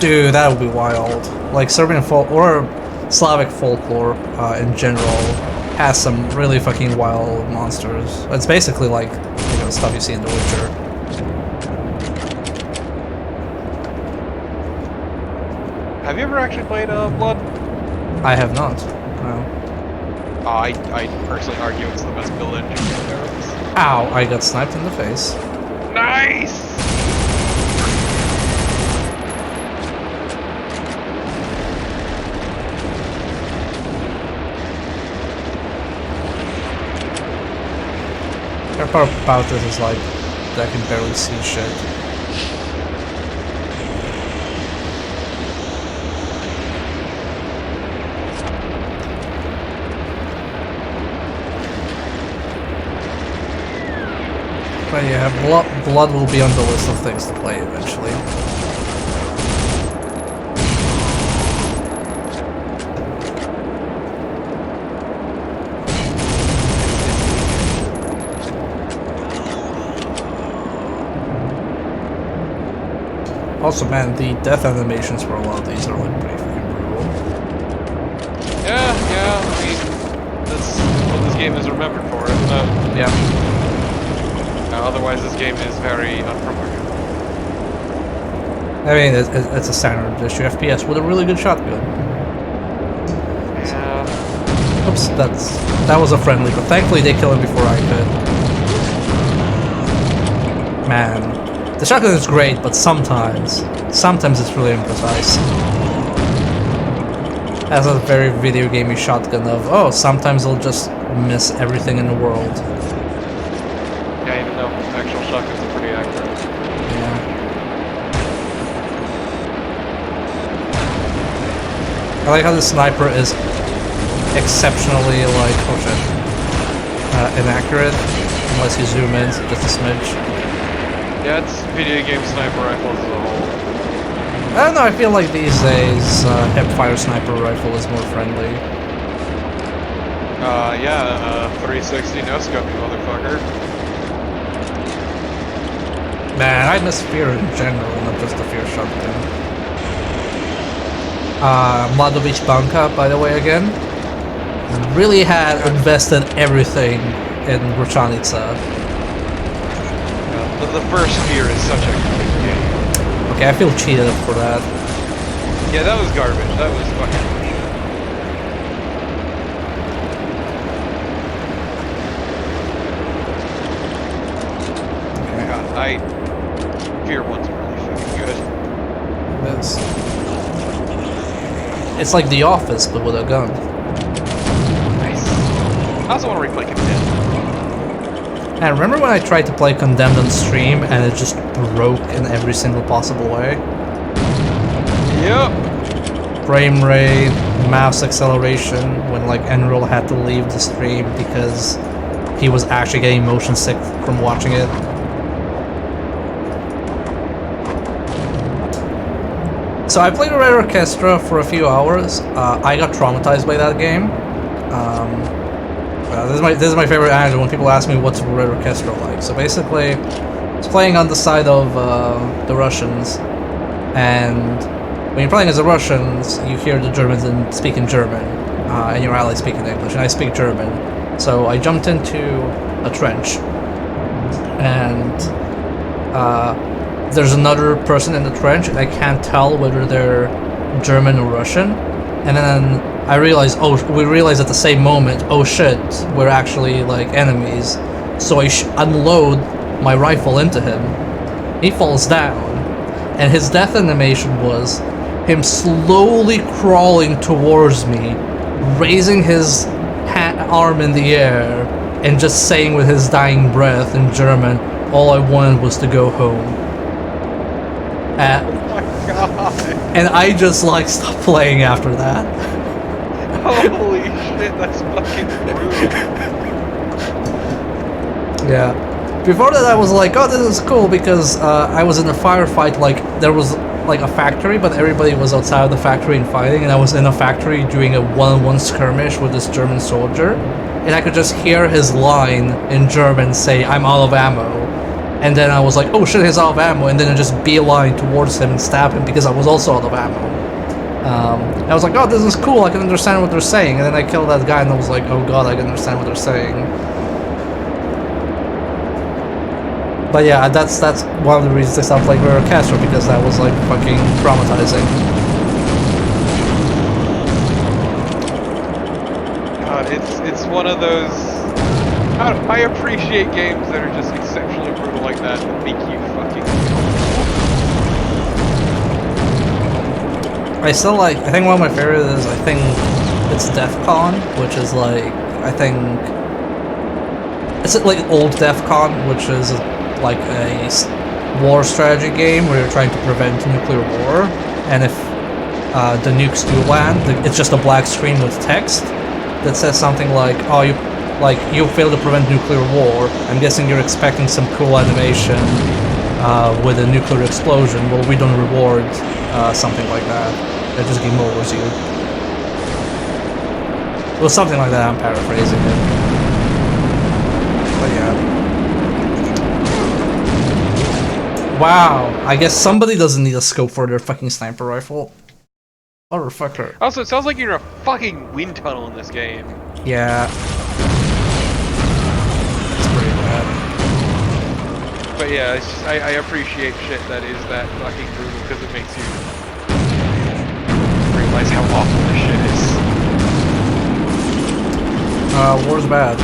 Dude, that would be wild. Like Serbian folk or Slavic folklore in general has some really fucking wild monsters. It's basically like, you know, stuff you see in The Witcher.
Have you ever actually played Blood?
I have not. No.
I personally argue it's the best build engine there is.
Ow! I got sniped in the face.
Nice!
The part about this is like that I can barely see shit. But yeah, blood will be on the list of things to play eventually. Also, man, the death animations for a lot of these are like pretty fucking brutal.
Yeah, I mean, that's what this game is remembered for, isn't it?
Yeah.
Otherwise, this game is very unforgiving.
I mean, it's a standard issue FPS with a really good shotgun.
Yeah.
Oops, that was a friendly, but thankfully they killed him before I could. Man, the shotgun is great, but sometimes it's really imprecise. Has a very video gamey shotgun of, oh, sometimes it'll just miss everything in the world.
Yeah, even though actual shotguns are pretty accurate.
Yeah. I like how the sniper is exceptionally like, oh shit, inaccurate, unless you zoom in just a smidge.
Yeah, it's video game sniper rifles as a whole.
I don't know, I feel like these days hipfire sniper rifle is more friendly.
Yeah, 360 no scope, you motherfucker.
Man, I miss Fear in general, not just the Fear shotgun. Mladovic Banka, by the way, again. Really had invested everything in Ruchanica.
The first Fear is such a good game.
Okay, I feel cheated for that.
Yeah, that was garbage. That was fucking bullshit.
Okay.
God, Fear 1's really fucking good.
It's like The Office, but with a gun.
Nice. I also want to replay Condemned.
And remember when I tried to play Condemned on stream and it just broke in every single possible way?
Yep.
Frame rate, mouse acceleration, when like Enroll had to leave the stream because he was actually getting motion sick from watching it. So I played Red Orchestra for a few hours. I got traumatized by that game. This is my favorite anecdote when people ask me what's Red Orchestra like. So basically, it's playing on the side of the Russians, and when you're playing as the Russians, you hear the Germans speak in German, and your allies speak in English, and I speak German. So I jumped into a trench, and there's another person in the trench, and I can't tell whether they're German or Russian. And then I realized, we realized at the same moment, oh shit, we're actually like enemies. So I unload my rifle into him. He falls down, and his death animation was him slowly crawling towards me, raising his arm in the air, and just saying with his dying breath in German, all I wanted was to go home.
Oh my god.
And I just like stopped playing after that.
Holy shit, that's fucking brutal.
Yeah. Before that I was like, oh, this is cool, because I was in a firefight, like, there was like a factory, but everybody was outside of the factory and fighting, and I was in a factory doing a one-on-one skirmish with this German soldier, and I could just hear his line in German say, I'm out of ammo. And then I was like, oh shit, he's out of ammo, and then I just beeline towards him and stab him because I was also out of ammo. I was like, oh, this is cool, I can understand what they're saying, and then I killed that guy and I was like, oh god, I can understand what they're saying. But yeah, that's one of the reasons I stopped playing Red Orchestra, because that was like fucking traumatizing.
God, it's one of those... I appreciate games that are just exceptionally brutal like that make you fucking...
I think one of my favorites is, I think it's DEF CON, which is like, I think... It's like old DEF CON, which is like a war strategy game where you're trying to prevent nuclear war, and if the nukes do land, it's just a black screen with text that says something like, oh, like, you fail to prevent nuclear war. I'm guessing you're expecting some cool animation with a nuclear explosion. Well, we don't reward something like that. That just game overs you. Well, something like that, I'm paraphrasing it. But yeah. Wow, I guess somebody doesn't need a scope for their fucking sniper rifle. Motherfucker.
Also, it sounds like you're in a fucking wind tunnel in this game.
Yeah. It's pretty bad.
But yeah, it's just, I appreciate shit that is that fucking brutal because it makes you realize how awful this shit is.
War's bad.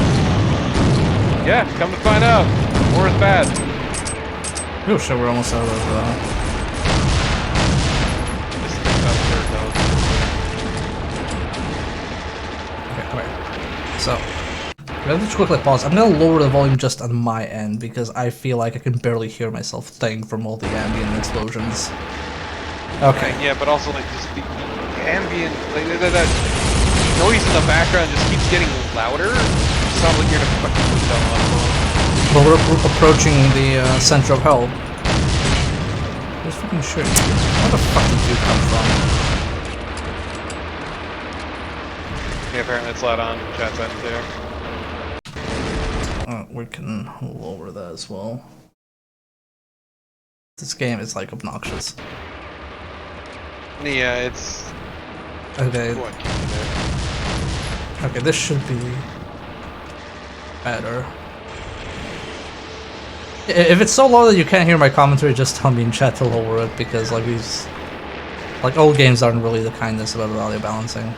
Yeah, come to find out, war is bad.
Oh shit, we're almost out of
This is about third
Okay. So, we have to quickly pause. I'm gonna lower the volume just on my end because I feel like I can barely hear myself think from all the ambient explosions. Okay.
Yeah, but also like just the ambient, like that noise in the background just keeps getting louder. It sounds like you're in a fucking hotel.
Well, we're approaching the center of hell. Where's fucking shit? Where the fuck did you come from?
Yeah, apparently it's loud on chat side too.
We can lower that as well. This game is like obnoxious.
Yeah, it's...
Okay.
What can you do?
Okay, this should be better. If it's so low that you can't hear my commentary, just tell me in chat to lower it, because like these, like old games aren't really the kindness about audio balancing.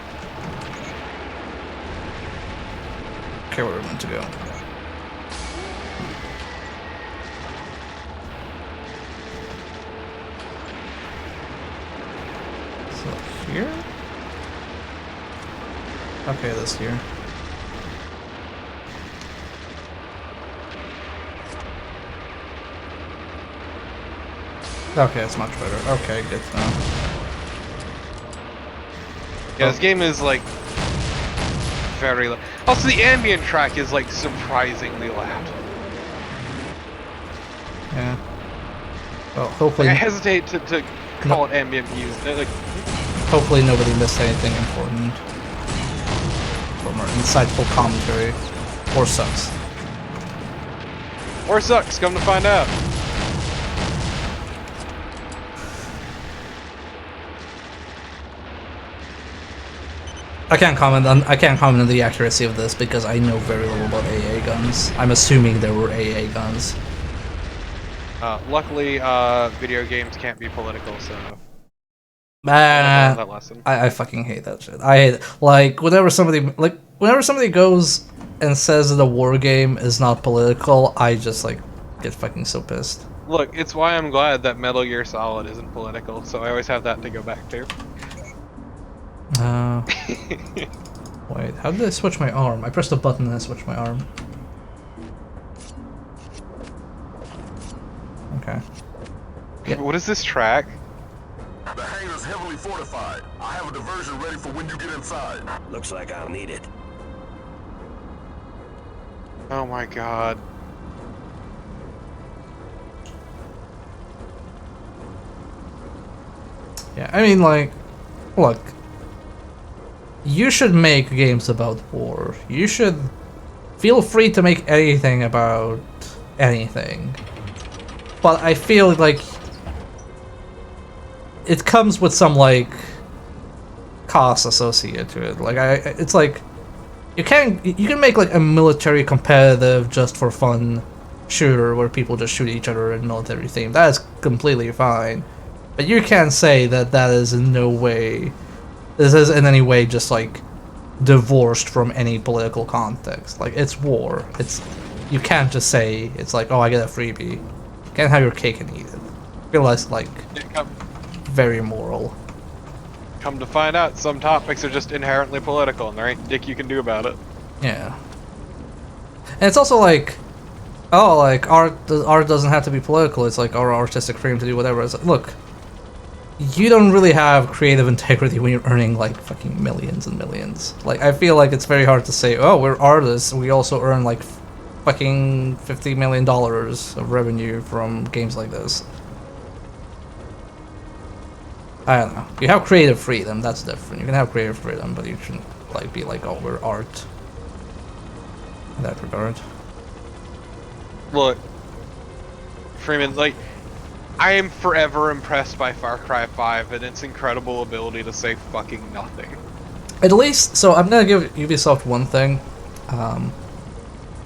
Okay, where we're meant to go. So here? Okay, this here. Okay, it's much better. Okay, good to know.
Yeah, this game is like very loud. Also, the ambient track is like surprisingly loud.
Yeah. Well, hopefully.
Like, I hesitate to call it ambient music. Like,
hopefully nobody missed anything important from our insightful commentary. Or sucks.
or sucks. Come to find out.
I can't comment on the accuracy of this because I know very little about AA guns. I'm assuming there were AA guns.
Luckily, video games can't be political, so.
That
lesson.
I fucking hate that shit. I hate it. Like whenever somebody goes and says that a war game is not political, I just like get fucking so pissed.
Look, it's why I'm glad that Metal Gear Solid isn't political, so I always have that to go back to.
Wait, how did I switch my arm? I pressed a button and I switched my arm. Okay.
Yeah. What is this track?
The hangar's heavily fortified. I have a diversion ready for when you get inside.
Looks like I'll need it.
Oh my god.
Yeah, I mean, like, look. You should make games about war. You should feel free to make anything about anything. But I feel like it comes with some like cost associated to it. Like it's like you can make like a military competitive just for fun shooter where people just shoot each other in military theme. That is completely fine. But you can't say that that is in no way, this is in any way just like divorced from any political context. Like it's war. You can't just say it's like, oh, I get a freebie. You can't have your cake and eat it. I feel like very immoral.
Come to find out, some topics are just inherently political, and there ain't dick you can do about it.
Yeah. And it's also like, oh, like art doesn't have to be political. It's like our artistic freedom to do whatever. It's like, look, you don't really have creative integrity when you're earning like fucking millions and millions. Like I feel like it's very hard to say, oh, we're artists, we also earn like fucking $50 million of revenue from games like this. I don't know. You have creative freedom, that's different. You can have creative freedom, but you shouldn't like be like, oh, we're art. In that regard.
Look, Freeman, like, I am forever impressed by Far Cry 5 and its incredible ability to say fucking nothing.
At least, so I'm gonna give Ubisoft one thing.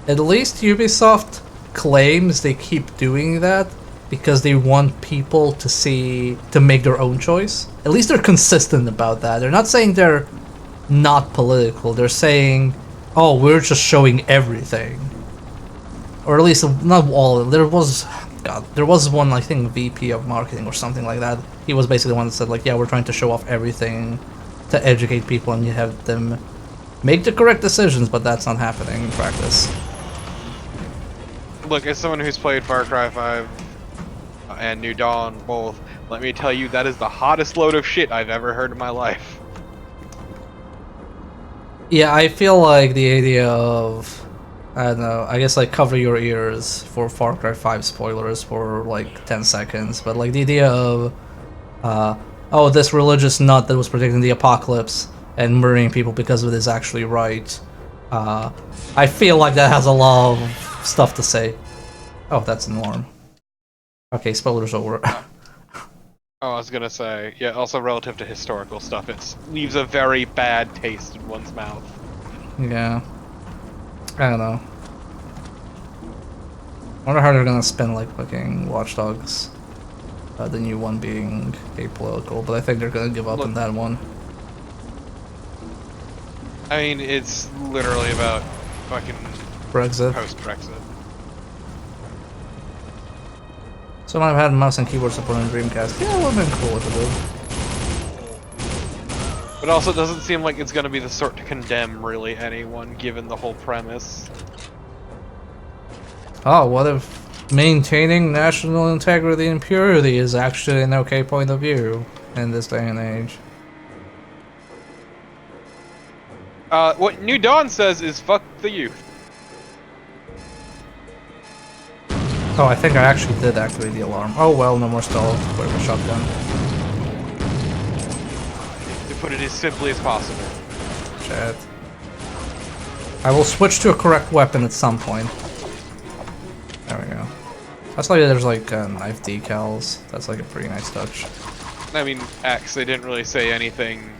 At least Ubisoft claims they keep doing that because they want people to make their own choice. At least they're consistent about that. They're not saying they're not political. They're saying, oh, we're just showing everything. Or at least not all. There was one, I think, VP of marketing or something like that. He was basically the one that said like, yeah, we're trying to show off everything to educate people and you have them make the correct decisions, but that's not happening in practice.
Look, as someone who's played Far Cry 5 and New Dawn both, let me tell you, that is the hottest load of shit I've ever heard in my life.
Yeah, I feel like the idea of, I don't know, I guess like cover your ears for Far Cry 5 spoilers for like 10 seconds, but like the idea of, oh, this religious nut that was predicting the apocalypse and murdering people because of it is actually right. I feel like that has a lot of stuff to say. Oh, that's an alarm. Okay, spoilers over.
Oh, I was gonna say, yeah, also relative to historical stuff, it leaves a very bad taste in one's mouth.
Yeah. I don't know. I wonder how they're gonna spin like fucking Watch Dogs. The new one being apolitical, but I think they're gonna give up on that one.
I mean, it's literally about fucking
Brexit.
Post-Brexit.
So I've had mouse and keyboard support on Dreamcast. Yeah, it would've been cool if it did.
But also, it doesn't seem like it's gonna be the sort to condemn really anyone, given the whole premise.
Oh, what if maintaining national integrity and purity is actually an okay point of view in this day and age?
What New Dawn says is fuck the youth.
Oh, I think I actually did activate the alarm. Oh well, no more stall. Wait, a shotgun.
To put it as simply as possible.
Shit. I will switch to a correct weapon at some point. There we go. That's like there's like knife decals. That's like a pretty nice touch.
I mean, X, they didn't really say anything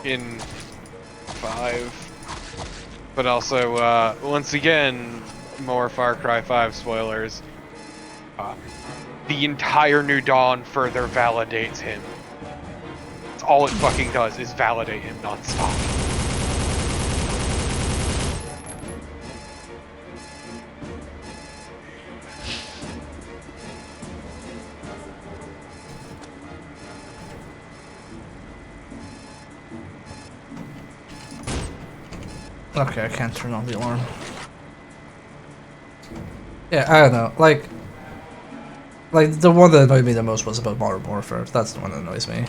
in 5. But also, once again, more Far Cry 5 spoilers. The entire New Dawn further validates him. That's all it fucking does is validate him non-stop.
Okay, I can't turn on the alarm. Yeah, I don't know. Like the one that annoyed me the most was about Modern Warfare. That's the one that annoys me.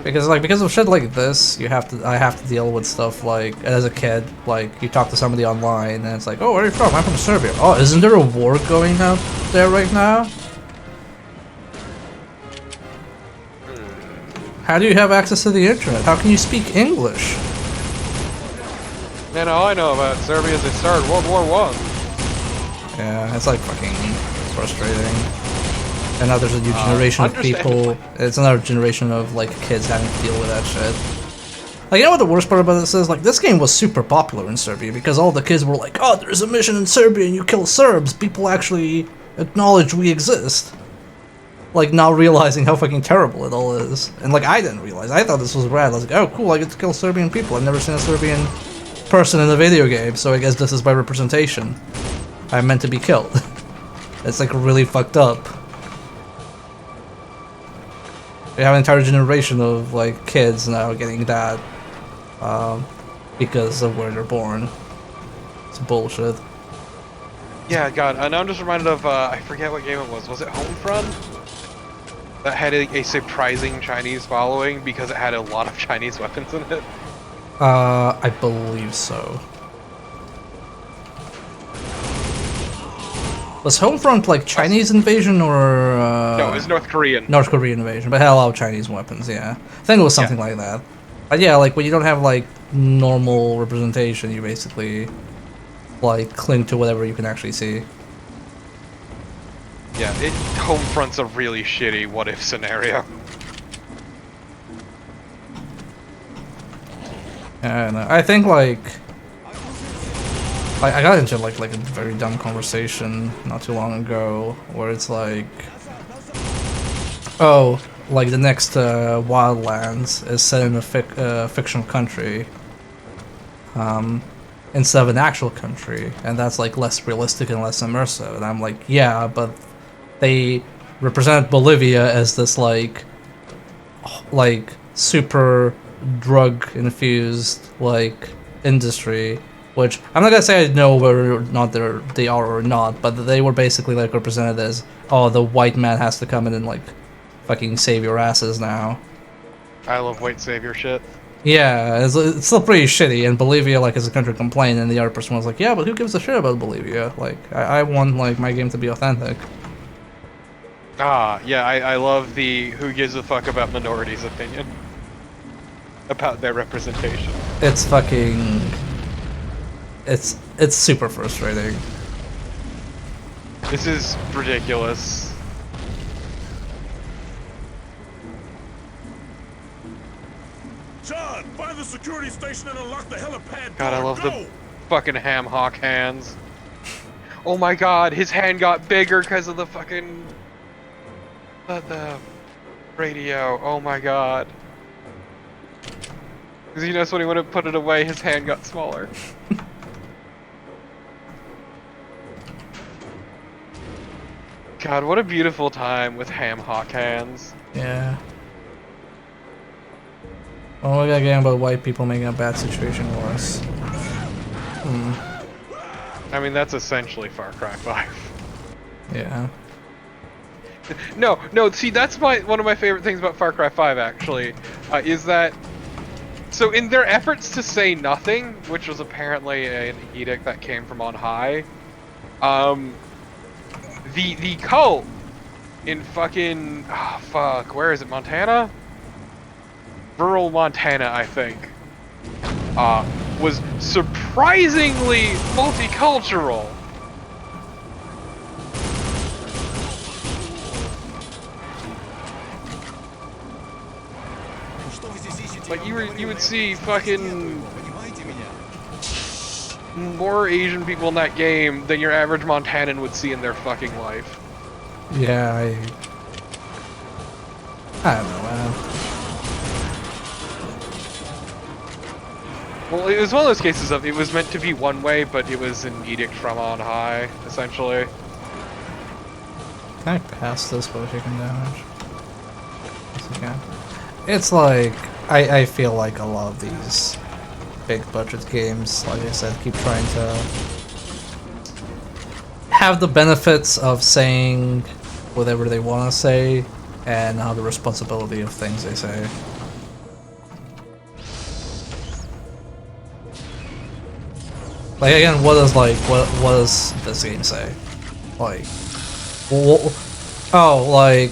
Because of shit like this, I have to deal with stuff like, as a kid, like you talk to somebody online and it's like, oh, where are you from? I'm from Serbia. Oh, isn't there a war going on there right now? How do you have access to the internet? How can you speak English?
Man, all I know about Serbia is they started World War I.
Yeah, it's like fucking frustrating. And now there's a new generation of people. It's another generation of like kids having to deal with that shit. Like, you know what the worst part about this is? Like, this game was super popular in Serbia because all the kids were like, oh, there's a mission in Serbia and you kill Serbs. People actually acknowledge we exist. Like, not realizing how fucking terrible it all is. And like, I didn't realize. I thought this was rad. I was like, oh, cool, I get to kill Serbian people. I've never seen a Serbian person in a video game, so I guess this is by representation. I'm meant to be killed. It's like really fucked up. We have an entire generation of like kids now getting that because of where they're born. It's bullshit.
Yeah, God, and I'm just reminded of, I forget what game it was. Was it Homefront? that had a surprising Chinese following because it had a lot of Chinese weapons in it?
I believe so. Was Homefront like Chinese invasion or
No, it was North Korean.
North Korean invasion, but it had a lot of Chinese weapons, yeah. I think it was something like that. But yeah, like when you don't have like normal representation, you basically like cling to whatever you can actually see.
Yeah, Homefront's a really shitty what-if scenario.
And I think like I got into like a very dumb conversation not too long ago where it's like, oh, like the next Wildlands is set in a fictional country, instead of an actual country, and that's like less realistic and less immersive. And I'm like, yeah, but they represent Bolivia as this like super drug infused like industry, which I'm not gonna say I know whether or not they are or not, but they were basically like represented as, oh, the white man has to come in and like fucking save your asses now.
I love white savior shit.
Yeah, it's still pretty shitty, and Bolivia like as a country complained, and the other person was like, yeah, but who gives a shit about Bolivia? Like, I want like my game to be authentic.
Ah, yeah, I love the who gives a fuck about minorities opinion. About their representation.
It's fucking... It's super frustrating.
This is ridiculous.
John, find the security station and unlock the helipad.
God, I love the fucking ham hock hands. Oh my god, his hand got bigger because of the fucking... the radio. Oh my god. Because you notice when he went to put it away, his hand got smaller. God, what a beautiful time with ham hock hands.
Yeah. Oh, we got a game about white people making a bad situation worse.
I mean, that's essentially Far Cry 5.
Yeah.
No, see, that's one of my favorite things about Far Cry 5, actually, is that... So in their efforts to say nothing, which was apparently an edict that came from on high, the cult in fucking... where is it, Montana? Rural Montana, I think, was surprisingly multicultural. Like you would see fucking more Asian people in that game than your average Montanan would see in their fucking life.
Yeah, I don't know, man.
Well, it was one of those cases of it was meant to be one way, but it was an edict from on high, essentially.
Can I pass this without taking damage? Yes, I can. It's like, I feel like a lot of these big budget games, like I said, keep trying to have the benefits of saying whatever they want to say and not the responsibility of things they say. Like again, what does this game say? Like, oh, like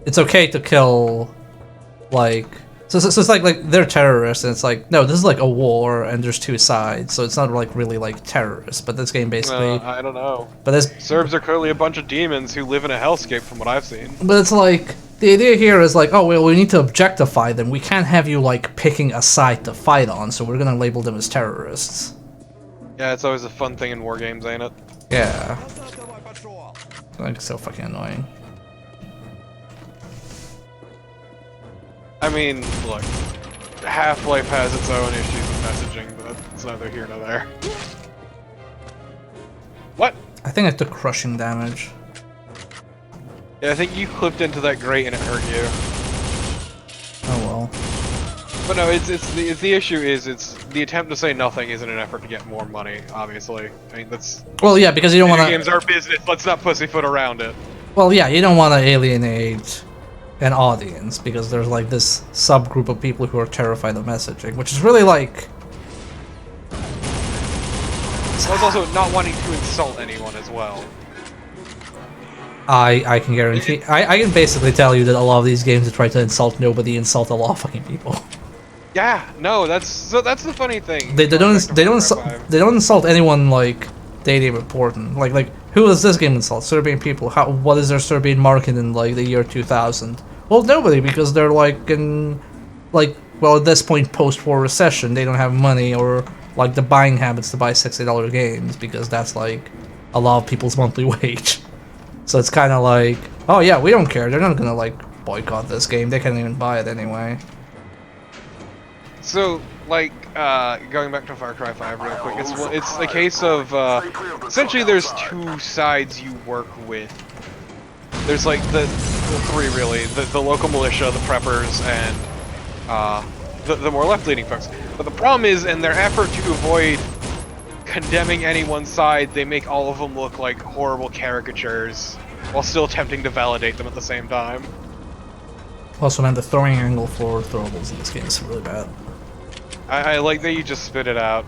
it's okay to kill, like, so it's like they're terrorists, and it's like, no, this is like a war, and there's two sides, so it's not like really like terrorists, but this game basically...
I don't know.
But this...
Serbs are clearly a bunch of demons who live in a hellscape from what I've seen.
But it's like, the idea here is like, oh, well, we need to objectify them, we can't have you like picking a side to fight on, so we're gonna label them as terrorists.
Yeah, it's always a fun thing in war games, ain't it?
Yeah. Like, so fucking annoying.
I mean, look, Half-Life has its own issues with messaging, but it's neither here nor there. What?
I think I took crushing damage.
Yeah, I think you clipped into that grate and it hurt you.
Oh well.
But no, it's the issue is it's the attempt to say nothing isn't an effort to get more money. Obviously, I mean that's.
Well, yeah, because you don't want to.
Games are business. Let's not pussyfoot around it.
Well, yeah, you don't want to alienate an audience because there's like this subgroup of people who are terrified of messaging, which is really like.
Well, it's also not wanting to insult anyone as well.
I can guarantee. I can basically tell you that a lot of these games that try to insult nobody insult a lot of fucking people.
Yeah, no, that's the funny thing.
They don't insult anyone like they deem important. Like who does this game insult? Serbian people. What is their Serbian market in like the year 2000? Well, nobody, because they're like in well, at this point post-war recession, they don't have money or like the buying habits to buy $60 games because that's like a lot of people's monthly wage. So it's kind of like, oh yeah, we don't care. They're not gonna like boycott this game. They can't even buy it anyway.
So, like, going back to Far Cry 5 real quick, it's a case of, essentially there's two sides you work with. There's like the three really, the local militia, the preppers, and the more left-leaning folks. But the problem is, in their effort to avoid condemning any one side, they make all of them look like horrible caricatures, while still attempting to validate them at the same time.
Also, man, the throwing angle for throwables in this game is really bad.
I like that you just spit it out.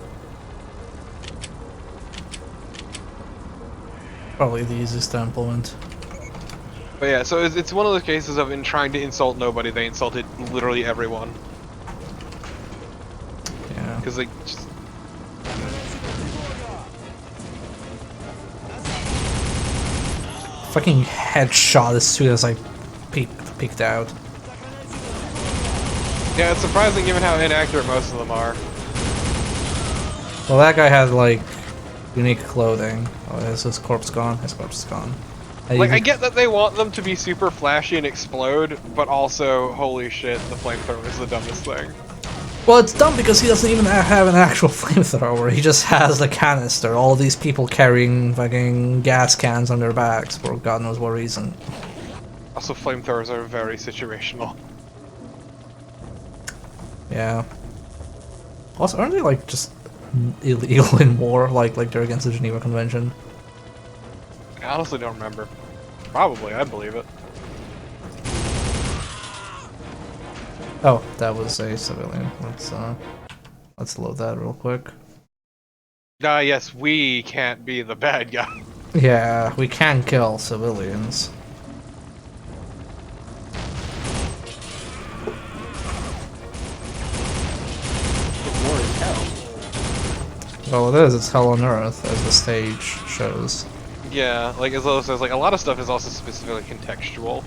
Probably the easiest to implement.
But yeah, so it's one of those cases of in trying to insult nobody, they insulted literally everyone.
Yeah.
Because they just...
Fucking headshot as soon as I peeked out.
Yeah, it's surprising given how inaccurate most of them are.
Well, that guy had like unique clothing. Oh, is his corpse gone? His corpse is gone.
Like, I get that they want them to be super flashy and explode, but also, holy shit, the flamethrower is the dumbest thing.
Well, it's dumb because he doesn't even have an actual flamethrower. He just has the canister. All these people carrying fucking gas cans on their backs for God knows what reason.
Also, flamethrowers are very situational.
Yeah. Also, aren't they like just illegal in war? Like they're against the Geneva Convention?
I honestly don't remember. Probably, I believe it.
Oh, that was a civilian. Let's load that real quick.
Yes, we can't be the bad guy.
Yeah, we can kill civilians.
War is hell.
Well, it is. It's hell on earth, as the stage shows.
Yeah, like as Lola says, like a lot of stuff is also specifically contextual.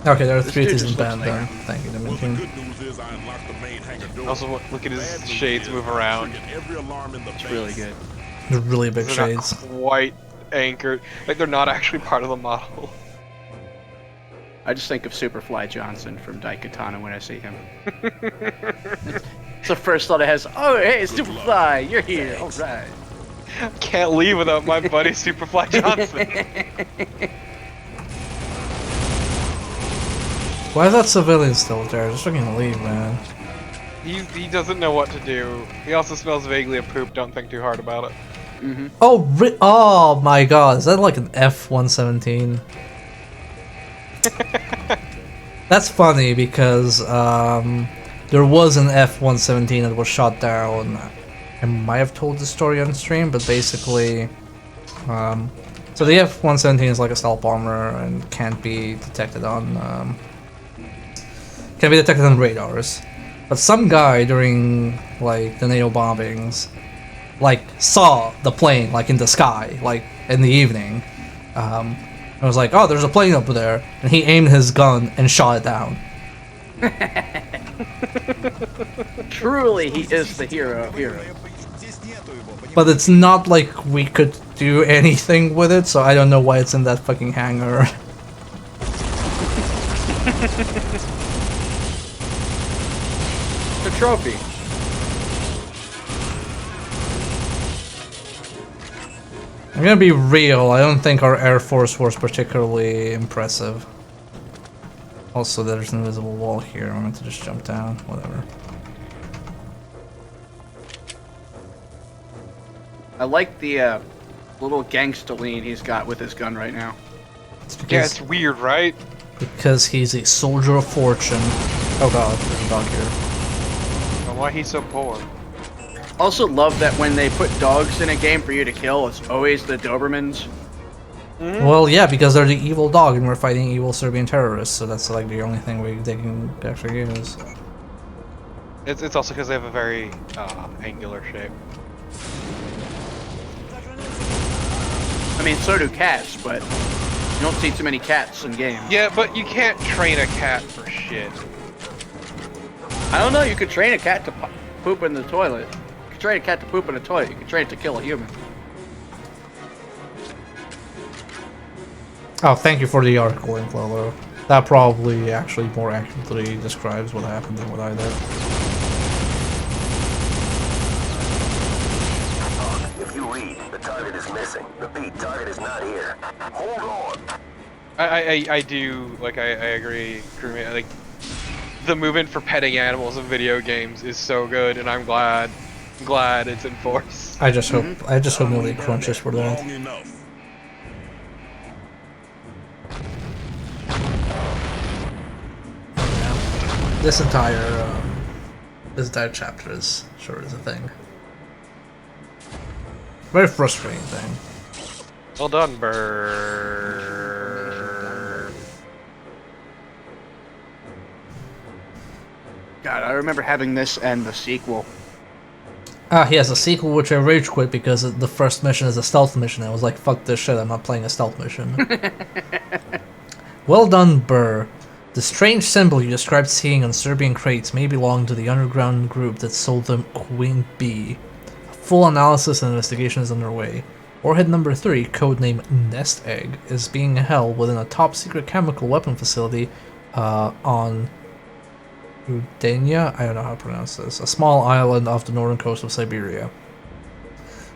Okay, there are
This
three
dude
decent
just looks
band
like-
then. Thank you,
Well, the
Dimension.
good news is I unlocked the main hangar door.
Also, look at his shades move around.
Every alarm in the
It's really good.
They're really big
They're
shades.
not quite anchored. Like they're not actually part of the model.
I just think of Superfly Johnson from Daikatana when I see him. It's the first thought it has. Oh, hey, Superfly, you're here. All right.
Can't leave without my buddy Superfly Johnson.
Why is that civilian still there? Just fucking leave, man.
He doesn't know what to do. He also smells vaguely of poop. Don't think too hard about it.
Oh, oh my god, is that like an F-117? That's funny because there was an F-117 that was shot down. I might have told the story on stream, but basically, so the F-117 is like a stealth bomber and can't be detected on radars. But some guy during like the NATO bombings, like saw the plane like in the sky, like in the evening. I was like, oh, there's a plane up there, and he aimed his gun and shot it down.
Truly, he is the hero of heroes.
But it's not like we could do anything with it, so I don't know why it's in that fucking hangar.
The trophy.
I'm gonna be real, I don't think our Air Force was particularly impressive. Also, there's an invisible wall here, I'm going to just jump down, whatever.
I like the little gangsta lean he's got with his gun right now.
Yeah, it's weird, right?
Because he's a soldier of fortune. Oh god, there's a dog here.
And why he's so poor?
Also love that when they put dogs in a game for you to kill, it's always the Dobermans.
Well, yeah, because they're the evil dog and we're fighting evil Serbian terrorists, so that's like the only thing they can actually use.
It's also because they have a very angular shape.
I mean, so do cats, but you don't see too many cats in games.
Yeah, but you can't train a cat for shit.
I don't know, you could train a cat to poop in the toilet. You could train a cat to poop in a toilet, you could train it to kill a human.
Oh, thank you for the article, Lolo. That probably actually more accurately describes what happened than what I did.
If you read, the target is missing. Repeat, target is not here. Hold on.
I do, like, I agree, crewmate. Like, the movement for petting animals in video games is so good, and I'm glad it's enforced.
I just hope nobody crunches for that.
Long enough.
This entire chapter is sure is a thing. Very frustrating thing.
Well done, Burr.
God, I remember having this and the sequel.
Ah, he has a sequel which I rage quit because the first mission is a stealth mission. I was like, fuck this shit, I'm not playing a stealth mission. Well done, Burr. The strange symbol you described seeing on Serbian crates may belong to the underground group that sold them Queen Bee. A full analysis and investigation is underway. Warhead number 3, codename Nest Egg, is being held within a top-secret chemical weapon facility on Rudenia, I don't know how to pronounce this, a small island off the northern coast of Siberia.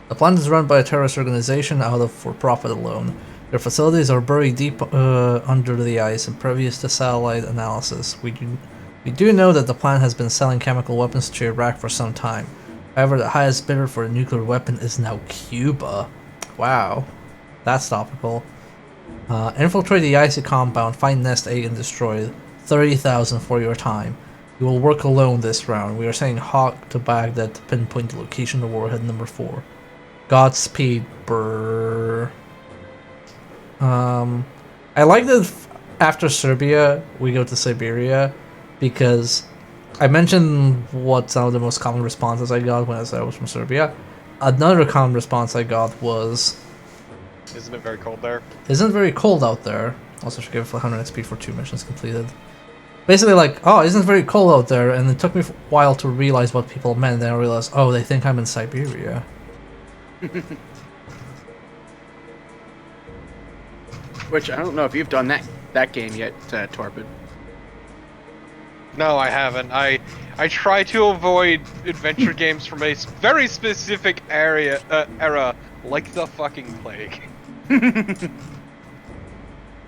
The plant is run by a terrorist organization out of for-profit alone. Their facilities are buried deep under the ice and previous to satellite analysis. We do know that the plant has been selling chemical weapons to Iraq for some time. However, the highest bidder for a nuclear weapon is now Cuba. Wow, that's topical. Infiltrate the icy compound, find Nest Egg and destroy it. 30,000 for your time. You will work alone this round. We are sending Hawk to Baghdad to pinpoint the location of Warhead number 4. Godspeed, Brrr. I like that after Serbia, we go to Siberia, because I mentioned what some of the most common responses I got when I said I was from Serbia. Another common response I got was,
Isn't it very cold there?
isn't it very cold out there? Also should give it 100 XP for 2 missions completed. Basically like, oh, isn't it very cold out there? And it took me a while to realize what people meant, then I realized, oh, they think I'm in Siberia.
Which, I don't know if you've done that game yet, Torpid.
No, I haven't. I try to avoid adventure games from a very specific era, like the fucking plague.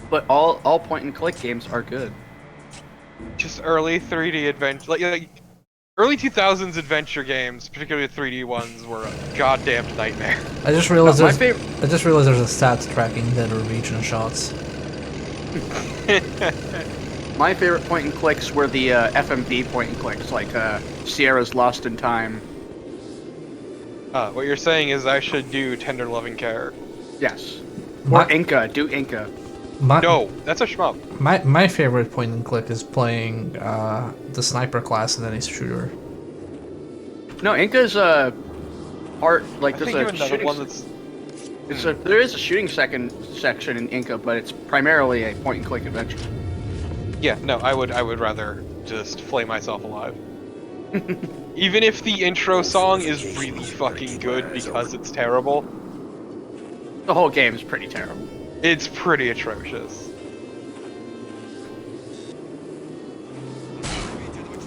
But all point-and-click games are good.
Just early 3D adventure, like early 2000s adventure games, particularly the 3D ones, were a goddamn nightmare.
I just realized
My
there's a stats tracking that are region shots.
My favorite point-and-clicks were the FMV point-and-clicks, like Sierra's Lost in Time.
What you're saying is I should do Tender Loving Care.
Yes.
My-
Or Inca, do Inca.
No, that's a shmup.
My favorite point and click is playing the sniper class in any shooter.
No, Inca's part, like,
I
there's
think
a
you have another
shooting...
one that's...
There is a shooting section in Inca, but it's primarily a point-and-click adventure.
Yeah, no, I would rather just flay myself alive. Even if the intro song is really fucking good because it's terrible,
The whole game is pretty terrible.
it's pretty atrocious.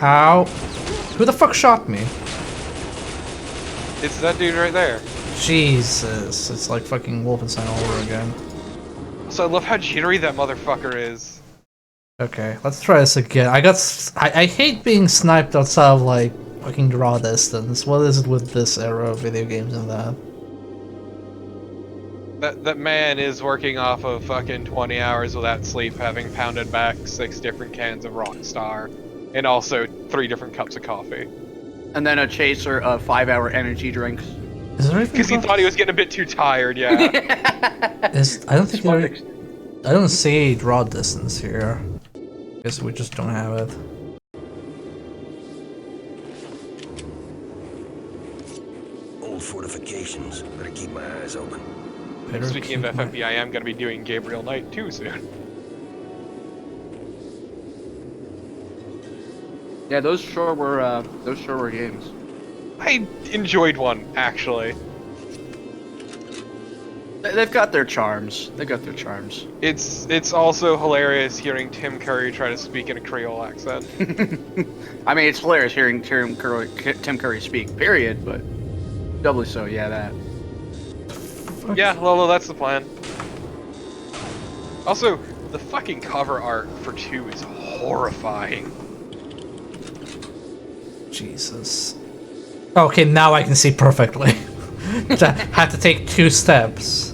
Ow. Who the fuck shot me?
It's that dude right there.
Jesus, it's like fucking Wolfenstein all over again.
So I love how jittery that motherfucker is.
Okay, let's try this again. I hate being sniped outside of like fucking draw distance. What is it with this era of video games and that?
That man is working off of fucking 20 hours without sleep, having pounded back 6 different cans of Rockstar, and also 3 different cups of coffee.
And then a chaser of 5-hour energy drinks.
Is there anything?
Because he thought he was getting a bit too tired, yeah.
I don't think I don't see draw distance here. Guess we just don't have it.
Old fortifications. Better keep my eyes open.
Speaking of FFB, I am going to be doing Gabriel Knight 2 soon.
Yeah, those sure were games.
I enjoyed one, actually.
They've got their charms. They've got their charms.
It's also hilarious hearing Tim Curry try to speak in a Creole accent.
I mean, it's hilarious hearing Tim Curry speak, period, but doubly so, yeah, that.
Yeah, Lolo, that's the plan. Also, the fucking cover art for 2 is horrifying.
Jesus. Okay, now I can see perfectly. Had to take 2 steps.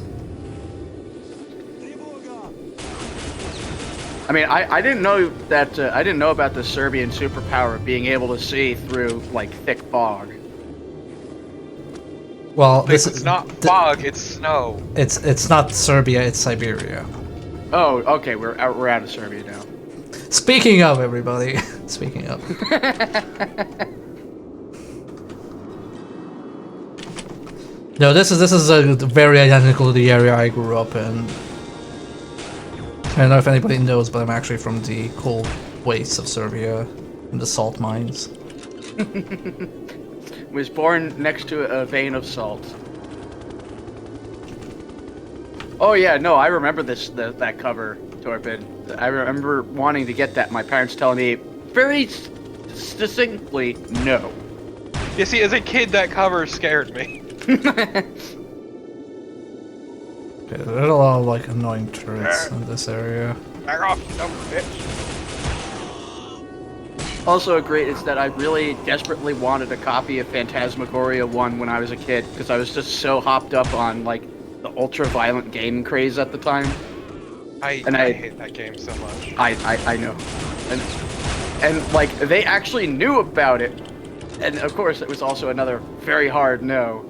I mean, I didn't know that I didn't know about the Serbian superpower of being able to see through like thick fog.
Well, this
It's
is
not fog, it's snow.
it's not Serbia, it's Siberia.
Oh, okay, we're out of Serbia now.
Speaking of, everybody. Speaking of. No, this is a very identical to the area I grew up in. I don't know if anybody knows, but I'm actually from the cold wastes of Serbia, in the salt mines.
Was born next to a vein of salt. Oh yeah, no, I remember that cover, Torpid. I remember wanting to get that. My parents telling me very succinctly, no.
You see, as a kid, that cover scared me.
Okay, there's a lot of like annoying turrets in this area.
Back off, you dumb bitch.
Also great is that I really desperately wanted a copy of Phantasmagoria 1 when I was a kid, because I was just so hopped up on like the ultra-violent game craze at the time.
I hate that game so much.
I know. And like, they actually knew about it. And of course, it was also another very hard no.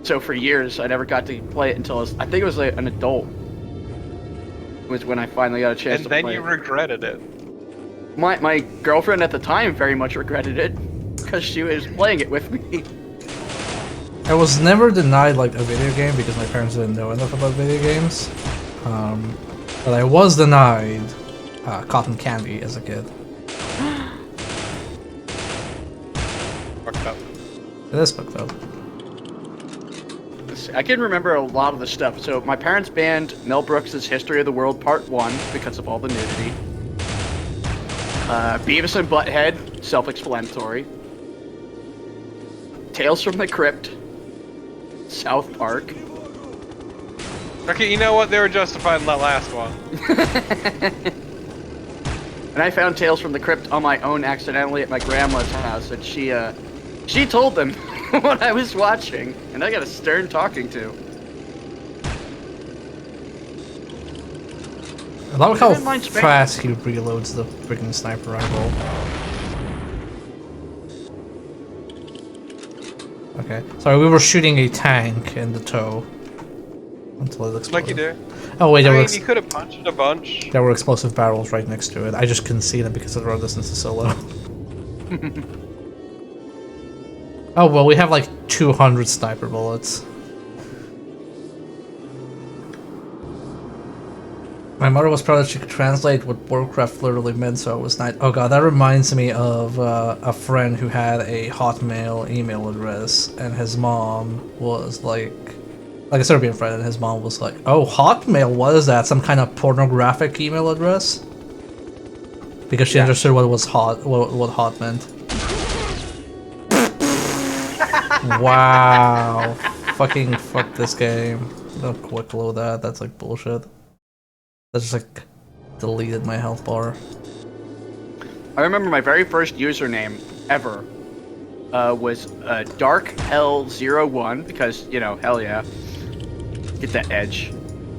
So for years, I never got to play it until I think it was like an adult. Was when I finally got a chance to play it.
And then you regretted it.
My girlfriend at the time very much regretted it, because she was playing it with me.
I was never denied like a video game because my parents didn't know enough about video games. But I was denied cotton candy as a kid.
Fucked up.
It is fucked up.
I can remember a lot of the stuff. So my parents banned Mel Brooks' History of the World Part 1 because of all the nudity. Beavis and Butthead, self-explanatory. Tales from the Crypt. South Park.
Okay, you know what? They were justified in that last one.
And I found Tales from the Crypt on my own accidentally at my grandma's house, and she told them what I was watching, and I got a stern talking to.
I love how fast he reloads the freaking sniper rifle. Okay, sorry, we were shooting a tank in the toe until it exploded.
Like you do.
Oh wait,
I mean, you could have punched a bunch.
There were explosive barrels right next to it. I just couldn't see them because the road distance is so low. Oh well, we have like 200 sniper bullets. My mother was proud that she could translate what Warcraft literally meant, so it was nice. Oh god, that reminds me of a friend who had a Hotmail email address, and his mom was like a Serbian friend, and his mom was like, "Oh, Hotmail, what is that? Some kind of pornographic email address?" Because she understood what was what hot meant. Wow, fucking fuck this game. Don't quick load that. That's like bullshit. That just like deleted my health bar.
I remember my very first username ever was DarkHell01 because, you know, hell yeah. get that edge.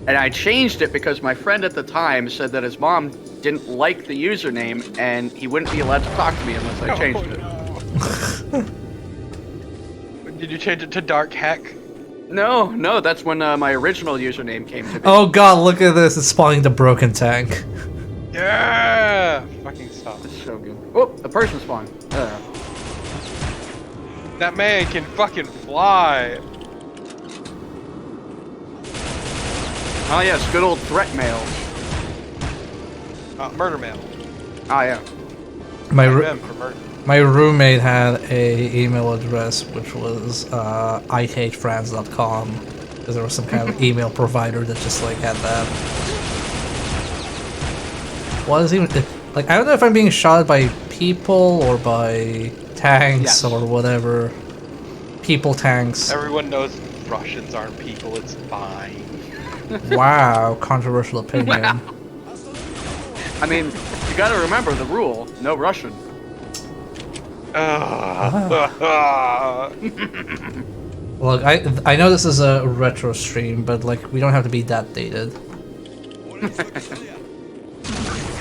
And I changed it because my friend at the time said that his mom didn't like the username and he wouldn't be allowed to talk to me unless I changed it.
Did you change it to Dark Heck?
No, that's when my original username came to be.
Oh god, look at this. It's spawning the broken tank.
Yeah! Fucking stop.
That's so good. Oh, a person spawned.
That man can fucking fly.
Oh yes, good old threat mail.
Murder mail.
Oh yeah.
My roommate had a email address which was IHateFrance.com because there was some kind of email provider that just like had that. What is even like? I don't know if I'm being shot by people or by tanks or whatever. People tanks.
Everyone knows Russians aren't people. It's fine.
Wow, controversial opinion.
Wow. I mean, you gotta remember the rule: no Russian.
Look, I know this is a retro stream, but like we don't have to be that dated.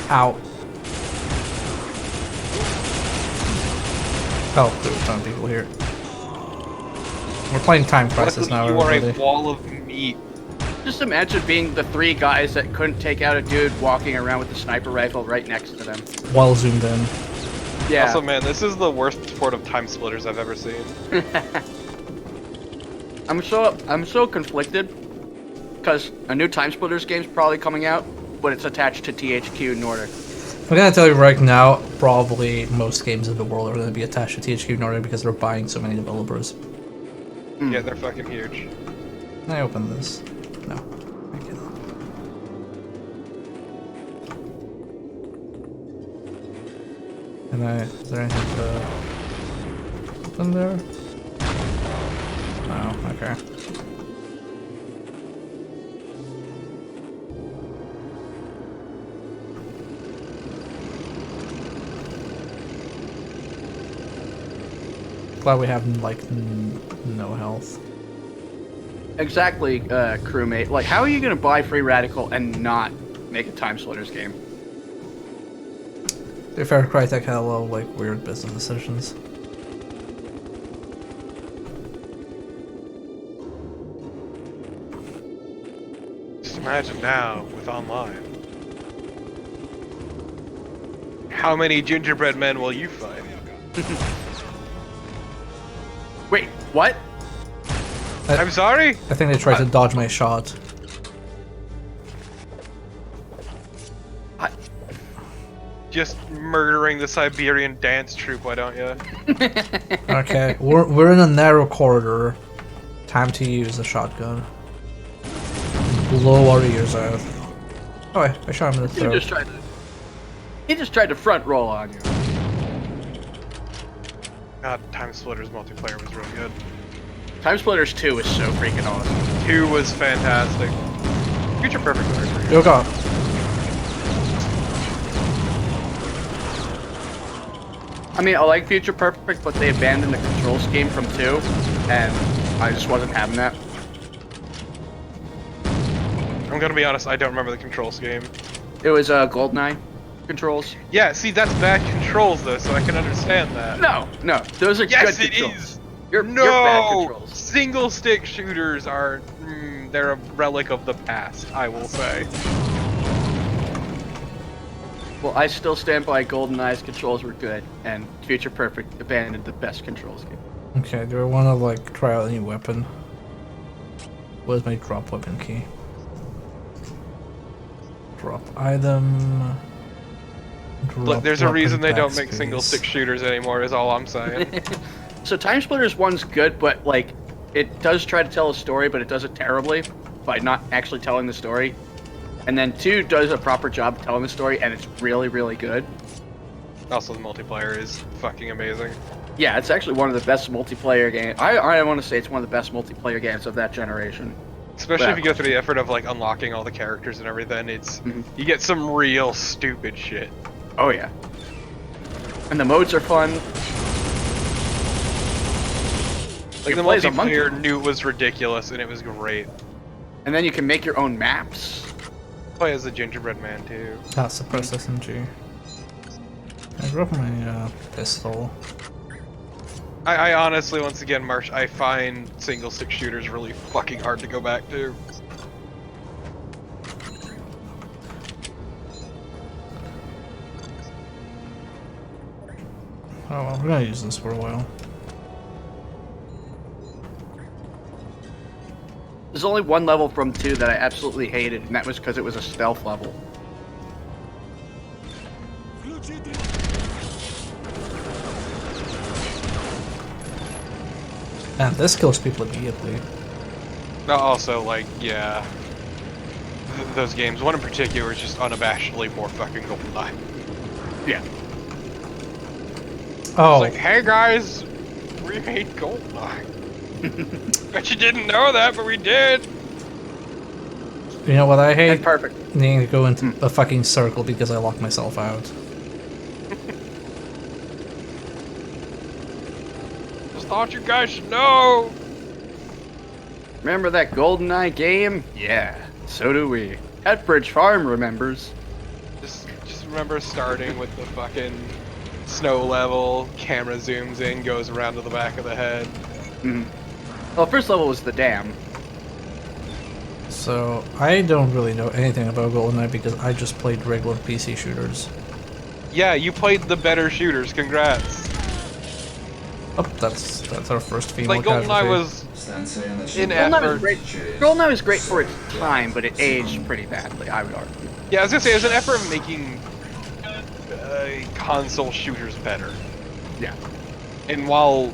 Ow. Oh, there's a ton of people here. We're playing Time Crisis now,
You are
everybody.
a wall of meat.
Just imagine being the 3 guys that couldn't take out a dude walking around with a sniper rifle right next to them.
Well zoomed in.
Yeah.
Also, man, this is the worst sport of Time Splitters I've ever seen.
I'm so conflicted because a new Time Splitters game's probably coming out, but it's attached to THQ Nordic.
I'm gonna tell you right now, probably most games in the world are gonna be attached to THQ Nordic because they're buying so many developers.
Yeah, they're fucking huge.
Can I open this? No. I cannot. Is there anything to open there? Oh, okay. Glad we have like no health.
Exactly, crewmate. Like, how are you gonna buy Free Radical and not make a Time Splitters game?
To be fair, Crytek had a lot of like weird business decisions.
Just imagine now with online. How many gingerbread men will you find?
Wait, what?
I'm sorry?
I think they tried to dodge my shot.
Just murdering the Siberian dance troupe, why don't you?
Okay, we're in a narrow corridor. Time to use the shotgun. Blow our ears out. Oh wait, I shot him in the throat.
He just tried to front roll on you.
God, Time Splitters multiplayer was really good.
Time Splitters 2 is so freaking awesome.
2 was fantastic. Future Perfect was pretty good.
Yo, God.
I mean, I like Future Perfect, but they abandoned the control scheme from 2, and I just wasn't having that.
I'm gonna be honest, I don't remember the control scheme.
It was GoldenEye controls.
Yeah, see, that's bad controls though, so I can understand that.
No, those are
yes,
good
it
controls.
is.
You're
No,
bad controls.
single stick shooters are, they're a relic of the past, I will say.
Well, I still stand by GoldenEye's controls were good, and Future Perfect abandoned the best controls game.
Okay, do I want to like try out a new weapon? Where's my drop weapon key? Drop item.
Look, there's a reason they don't make
backspace.
single stick shooters anymore, is all I'm saying.
So Time Splitters 1's good, but like, it does try to tell a story, but it does it terribly by not actually telling the story. And then 2 does a proper job of telling the story, and it's really, really good.
Also, the multiplayer is fucking amazing.
Yeah, it's actually one of the best multiplayer games. I want to say it's one of the best multiplayer games of that generation.
Especially if you go through the effort of like unlocking all the characters and everything, it's you get some real stupid shit.
Oh yeah. And the modes are fun.
Like the multiplayer knew it was ridiculous and it was great.
And then you can make your own maps.
Play as a gingerbread man too.
Ah, suppressed SMG. I dropped my pistol.
I honestly, once again, Marsh, I find single stick shooters really fucking hard to go back to.
Oh well, we're gonna use this for a while.
There's only one level from 2 that I absolutely hated, and that was because it was a stealth level.
And this kills people immediately.
Also, like, yeah. Those games, one in particular is just unabashedly more fucking GoldenEye.
Yeah.
Oh,
It's like, hey guys, we made GoldenEye. Bet you didn't know that, but we did.
you know what I hate?
And perfect.
Needing to go into a fucking circle because I locked myself out.
Just thought you guys should know.
Remember that GoldenEye game? Yeah, so do we. Etbridge Farm remembers.
Just remember starting with the fucking snow level, camera zooms in, goes around to the back of the head.
Well, first level was the dam.
So, I don't really know anything about GoldenEye because I just played regular PC shooters.
Yeah, you played the better shooters, congrats.
Oh, that's our first female
Like, GoldenEye
casualty.
was in
GoldenEye was
effort.
great. GoldenEye was great for its time, but it aged pretty badly, I would argue.
Yeah, I was gonna say, it was an effort of making console shooters better.
Yeah.
And while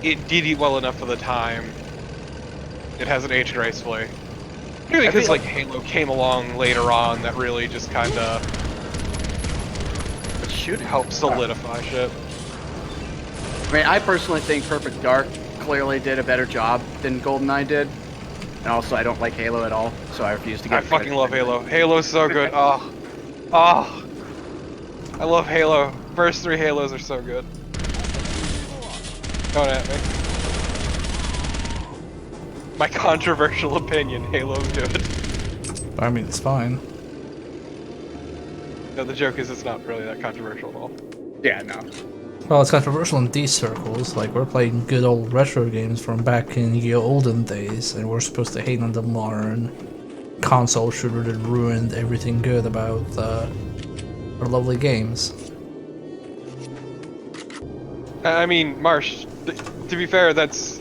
it did it well enough for the time, it hasn't aged gracefully. Really, because like Halo came along later on that really just kind of helped solidify shit.
I mean, I personally think Perfect Dark clearly did a better job than GoldenEye did. And also, I don't like Halo at all, so I refuse to get
I fucking love Halo. Halo's so good. Oh. Oh. I love Halo. First 3 Halos are so good. Going at me. My controversial opinion, Halo's good.
I mean, it's fine.
No, the joke is it's not really that controversial at all.
Yeah, no.
Well, it's controversial in these circles. Like, we're playing good old retro games from back in the olden days, and we're supposed to hate on the modern console shooter that ruined everything good about our lovely games.
I mean, Marsh, to be fair, that's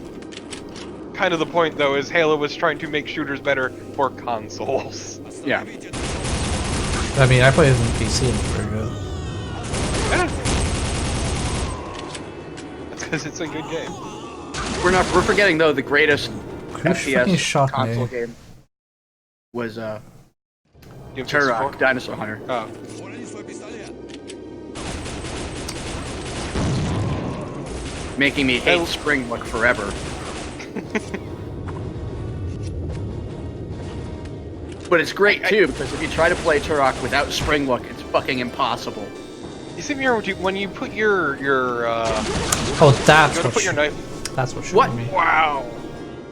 kind of the point, though, is Halo was trying to make shooters better for consoles.
Yeah.
I mean, I played it on PC and it's pretty good.
Yeah. That's because it's a good game.
We're forgetting, though, the greatest
Who fucking
FPS
shot
console
me?
game was,
You have
Turok,
64?
Dinosaur Hunter.
Oh.
Making me hate Springlook forever. But it's great too, because if you try to play Turok without Springlook, it's fucking impossible.
You see, Mira, when you put your
Oh, that's
you
what
put your knife.
That's what shot
What?
me.
Wow.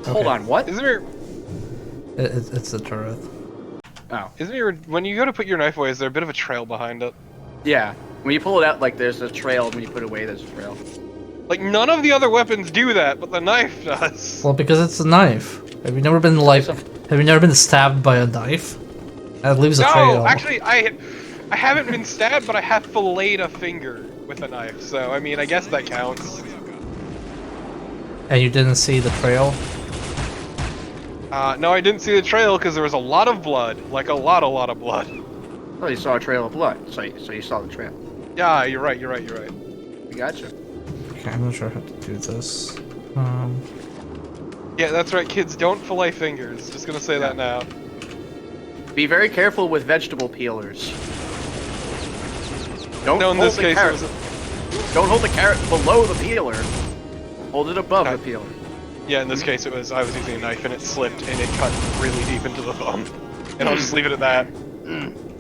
Hold on, what?
Isn't there?
It's the turret.
Oh.
Isn't there? When you go to put your knife away, is there a bit of a trail behind it?
Yeah. When you pull it out, like, there's a trail, and when you put it away, there's a trail.
Like, none of the other weapons do that, but the knife does.
Well, because it's a knife. Have you never been Have you never been stabbed by a knife? That leaves a trail.
No, actually, I haven't been stabbed, but I have filleted a finger with a knife. So, I mean, I guess that counts.
And you didn't see the trail?
No, I didn't see the trail because there was a lot of blood. Like, a lot of blood.
Oh, you saw a trail of blood, so you saw the trail.
Yeah, you're right. I
Gotcha.
Okay, I'm not sure how to do this.
Yeah, that's right, kids. Don't fillet fingers. Just gonna say that now.
Be very careful with vegetable peelers. Don't
No, in
hold
this
the
case,
carrot. Don't hold the carrot below the peeler. Hold it above the peeler.
Yeah, in this case, I was using a knife and it slipped and it cut really deep into the thumb. And I'll just leave it at that.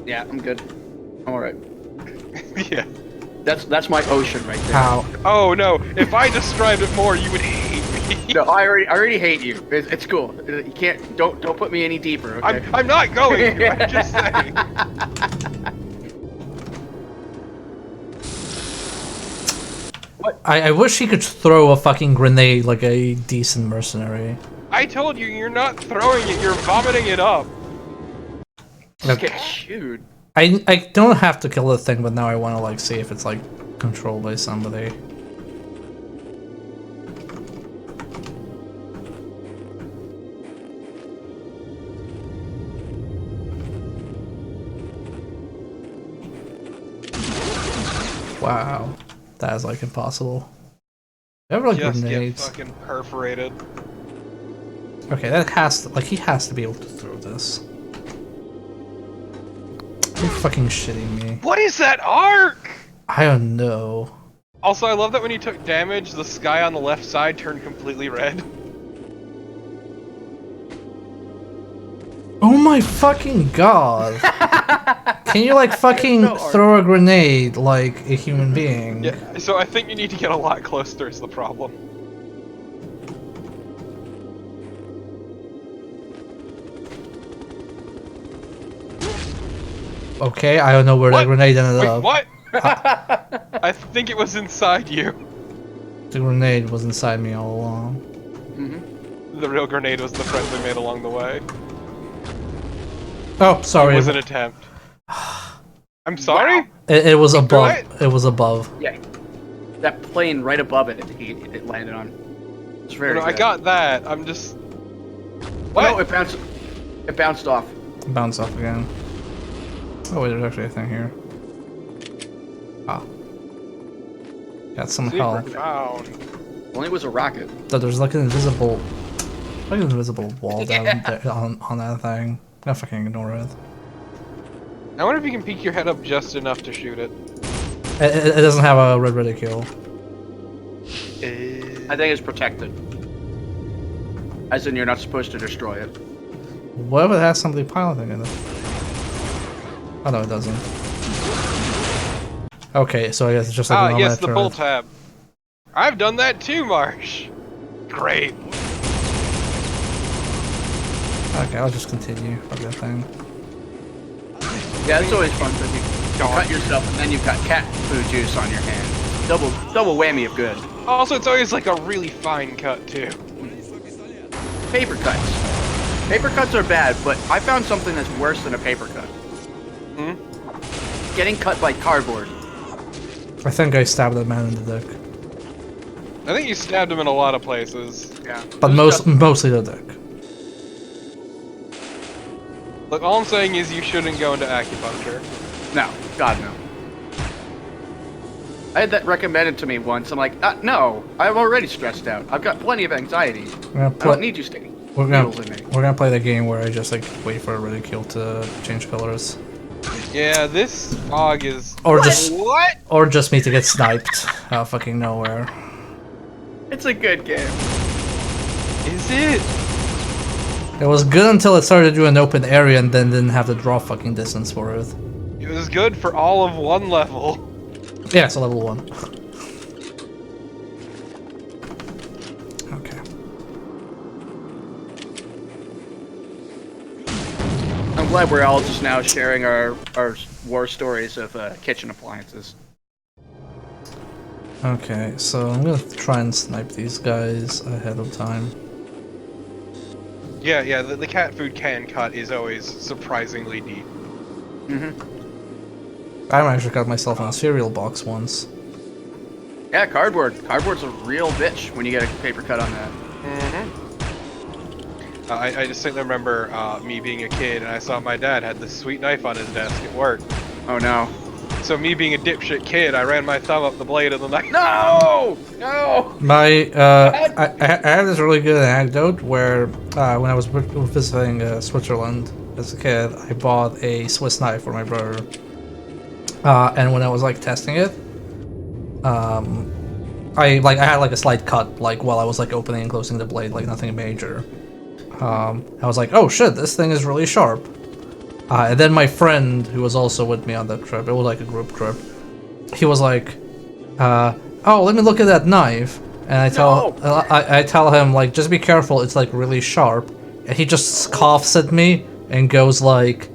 Yeah, I'm good. I'm alright.
Yeah.
That's my ocean right there.
How?
Oh no! If I described it more, you would hate me.
No, I already hate you. It's cool. You can't. Don't put me any deeper. Okay?
I'm not going to. I'm just saying.
I wish he could throw a fucking grenade like a decent mercenary.
I told you, you're not throwing it. You're vomiting it up.
Just get chewed.
I don't have to kill the thing, but now I want to like see if it's like controlled by somebody. Wow, that is like impossible. You have like
Just
grenades.
get fucking perforated.
Okay, that has to, like, he has to be able to throw this. You're fucking shitting me.
What is that arc?
I don't know.
Also, I love that when you took damage, the sky on the left side turned completely red.
Oh my fucking god! Can you like fucking throw a grenade like a human being?
Yeah, so I think you need to get a lot closer is the problem.
Okay, I don't know where that grenade ended
Wait,
up.
what? I think it was inside you.
The grenade was inside me all along.
The real grenade was the friend we made along the way.
Oh, sorry.
It was an attempt. I'm sorry?
Wow.
It was above.
it?
It was above.
Yeah. That plane right above it, it landed on. It's very.
No, I
good.
got that. I'm just. What?
No, it bounced. It bounced off.
Bounce off again. Oh wait, there's actually a thing here. Ah. Got some help.
Found.
Only was a rocket.
So there's like an invisible wall down there on that thing. I'm gonna fucking ignore it.
I wonder if you can peek your head up just enough to shoot it.
It doesn't have a red reticule.
I think it's protected. As in, you're not supposed to destroy it.
What if it has somebody piloting in it? Oh no, it doesn't. Okay, so I guess it's just like a
yes, the
normal
pull tab. I've done that too, Marsh. Great.
Okay, I'll just continue. Fuck that thing.
Yeah, it's always fun because you cut yourself and then you've got cat food juice on your hand. Double whammy of good.
Also, it's always like a really fine cut too.
Paper cuts. Paper cuts are bad, but I found something that's worse than a paper cut. Getting cut by cardboard.
I think I stabbed that man in the dick.
I think you stabbed him in a lot of places.
Yeah.
But mostly the dick.
Look, all I'm saying is you shouldn't go into acupuncture.
No, God no. I had that recommended to me once. I'm like, no, I'm already stressed out. I've got plenty of anxiety. I don't need you sticking needles in me.
We're gonna play the game where I just like wait for a ridicule to change colors.
Yeah, this fog is.
Or
what?
Or just me to get sniped out of fucking nowhere.
It's a good game.
Is it?
It was good until it started to do an open area and then didn't have the draw fucking distance for it.
It was good for all of one level.
Yeah, it's a level 1. Okay.
I'm glad we're all just now sharing our war stories of kitchen appliances.
Okay, so I'm gonna try and snipe these guys ahead of time.
Yeah, the cat food can cut is always surprisingly neat.
I actually got myself on a cereal box once.
Yeah, cardboard. Cardboard's a real bitch when you get a paper cut on that.
I distinctly remember me being a kid and I saw my dad had this sweet knife on his desk at work.
Oh no.
So me being a dipshit kid, I ran my thumb up the blade of the knife.
No! No!
My I have this really good anecdote where when I was visiting Switzerland as a kid, I bought a Swiss knife for my brother. And when I was like testing it, I had like a slight cut like while I was like opening and closing the blade, like nothing major. I was like, oh shit, this thing is really sharp. And then my friend, who was also with me on that trip, it was like a group trip, he was like, oh, let me look at that knife. and I tell him like, just be careful, it's like really sharp, and he just scoffs at me and goes like,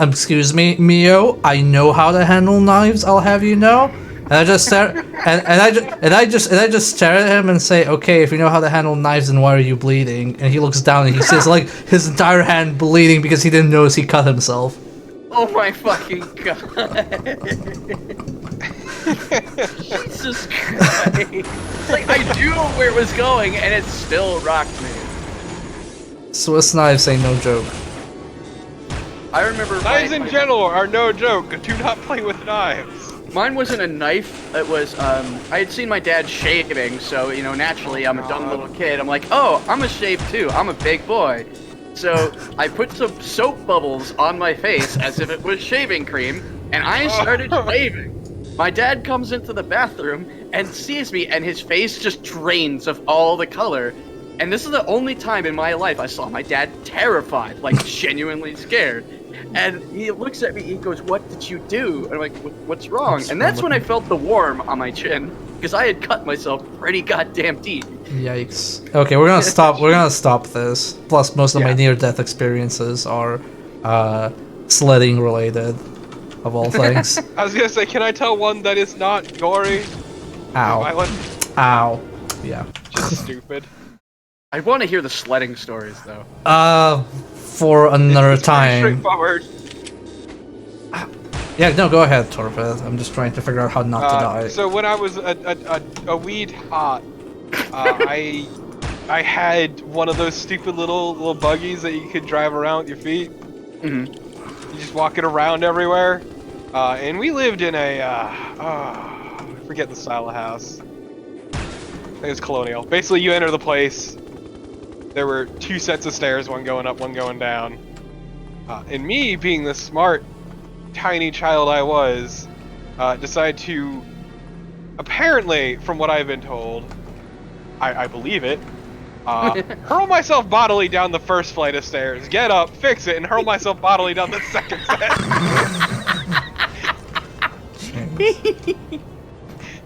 excuse me, Mio, I know how to handle knives, I'll have you know. And I just stare, and I just stare at him and say, okay, if you know how to handle knives, then why are you bleeding? And he looks down and he sees like his entire hand bleeding because he didn't notice he cut himself.
Oh my fucking god. Jesus Christ. Like, I knew where it was going and it still rocked me.
Swiss knives ain't no joke.
I remember
knives in general are no joke. Do not play with knives.
Mine wasn't a knife. It was, I had seen my dad shaving, so, you know, naturally, I'm a dumb little kid. I'm like, oh, I'm a shave too. I'm a big boy. So I put some soap bubbles on my face as if it was shaving cream, and I started shaving. My dad comes into the bathroom and sees me, and his face just drains of all the color. And this is the only time in my life I saw my dad terrified, like genuinely scared. And he looks at me, he goes, what did you do? And I'm like, what's wrong? And that's when I felt the worm on my chin, because I had cut myself pretty goddamn deep.
Yikes. Okay, we're gonna stop this. Plus, most of my near-death experiences are sledding related, of all things.
I was gonna say, can I tell one that is not gory?
Ow.
Violent?
Ow. Yeah.
Just stupid.
I want to hear the sledding stories, though.
For another
it's
time.
Straightforward.
Yeah, no, go ahead, Torped. I'm just trying to figure out how not to die.
So when I was a wee tot, I had one of those stupid little buggies that you could drive around with your feet.
Mm-hmm.
You just walk it around everywhere. And we lived in a I forget the style of house. I think it's colonial. Basically, you enter the place. There were 2 sets of stairs, one going up, one going down. And me, being the smart, tiny child I was, decided to, apparently, from what I've been told, I believe it, hurl myself bodily down the first flight of stairs, get up, fix it, and hurl myself bodily down the second set.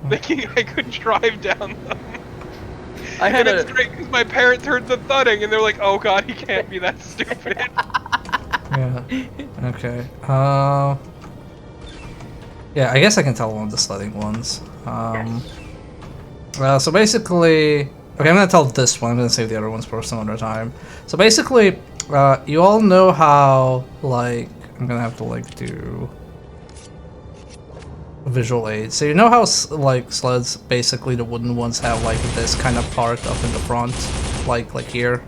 Thinking I could drive down them. And it's great because my parents heard the thudding and they're like, oh god, he can't be that stupid.
Yeah. Okay. Yeah, I guess I can tell one of the sledding ones. So basically, okay, I'm gonna tell this one. I'm gonna save the other ones for some other time. So basically, you all know how, like, I'm gonna have to like do visual aid. So you know how like sleds, basically the wooden ones, have like this kind of part up in the front, like here.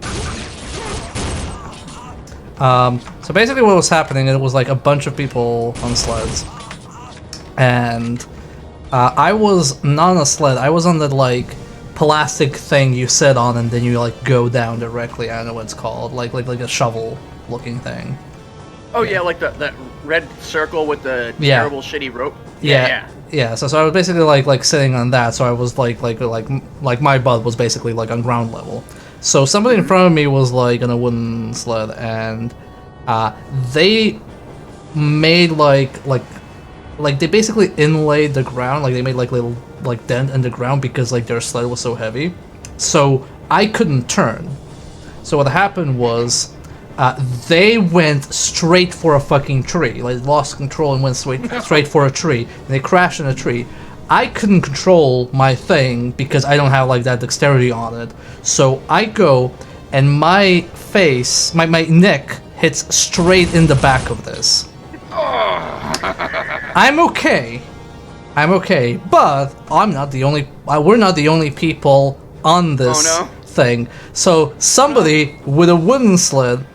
So basically what was happening, it was like a bunch of people on sleds, and I was not on a sled. I was on the like plastic thing you sit on and then you like go down directly. I don't know what it's called, like a shovel looking thing.
Oh yeah, like that red circle with the terrible shitty rope.
Yeah. So I was basically like sitting on that. So I was like my butt was basically like on ground level. So somebody in front of me was like on a wooden sled, and they made like they basically inlaid the ground, like they made like little like dent in the ground because like their sled was so heavy. So I couldn't turn. So what happened was, they went straight for a fucking tree. Like, lost control and went straight for a tree. And they crashed in a tree. I couldn't control my thing because I don't have like that dexterity on it. So I go, and my face, my neck hits straight in the back of this. I'm okay, but I'm not the only. We're not the only people on this thing. So somebody with a wooden sled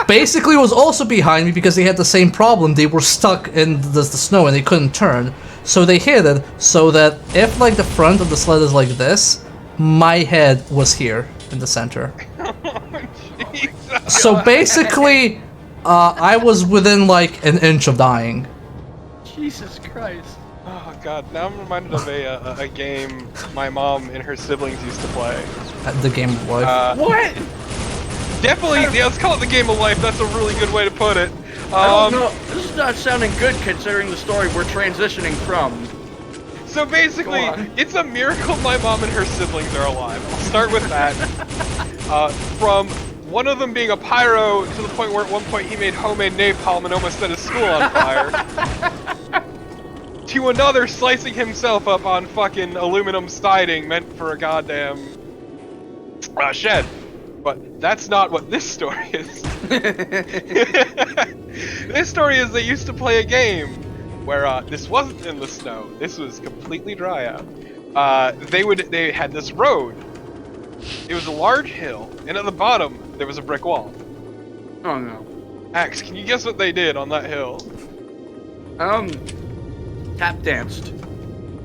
basically was also behind me because they had the same problem. They were stuck in the snow and they couldn't turn. So they hit it so that if like the front of the sled is like this, my head was here in the center. So basically, I was within like an inch of dying.
Jesus Christ.
Oh god, now I'm reminded of a game my mom and her siblings used to play.
The Game of Life.
What? Definitely, yeah, let's call it the Game of Life. That's a really good way to put it.
I don't know. This is not sounding good considering the story we're transitioning from.
So basically,
Go on.
it's a miracle my mom and her siblings are alive. I'll start with that. From one of them being a pyro to the point where at one point he made homemade napalm and almost set his school on fire. To another slicing himself up on fucking aluminum siding meant for a goddamn shed. But that's not what this story is. This story is they used to play a game where this wasn't in the snow. This was completely dry out. They had this road. It was a large hill, and at the bottom there was a brick wall.
Oh no.
Axe, can you guess what they did on that hill?
Tap danced.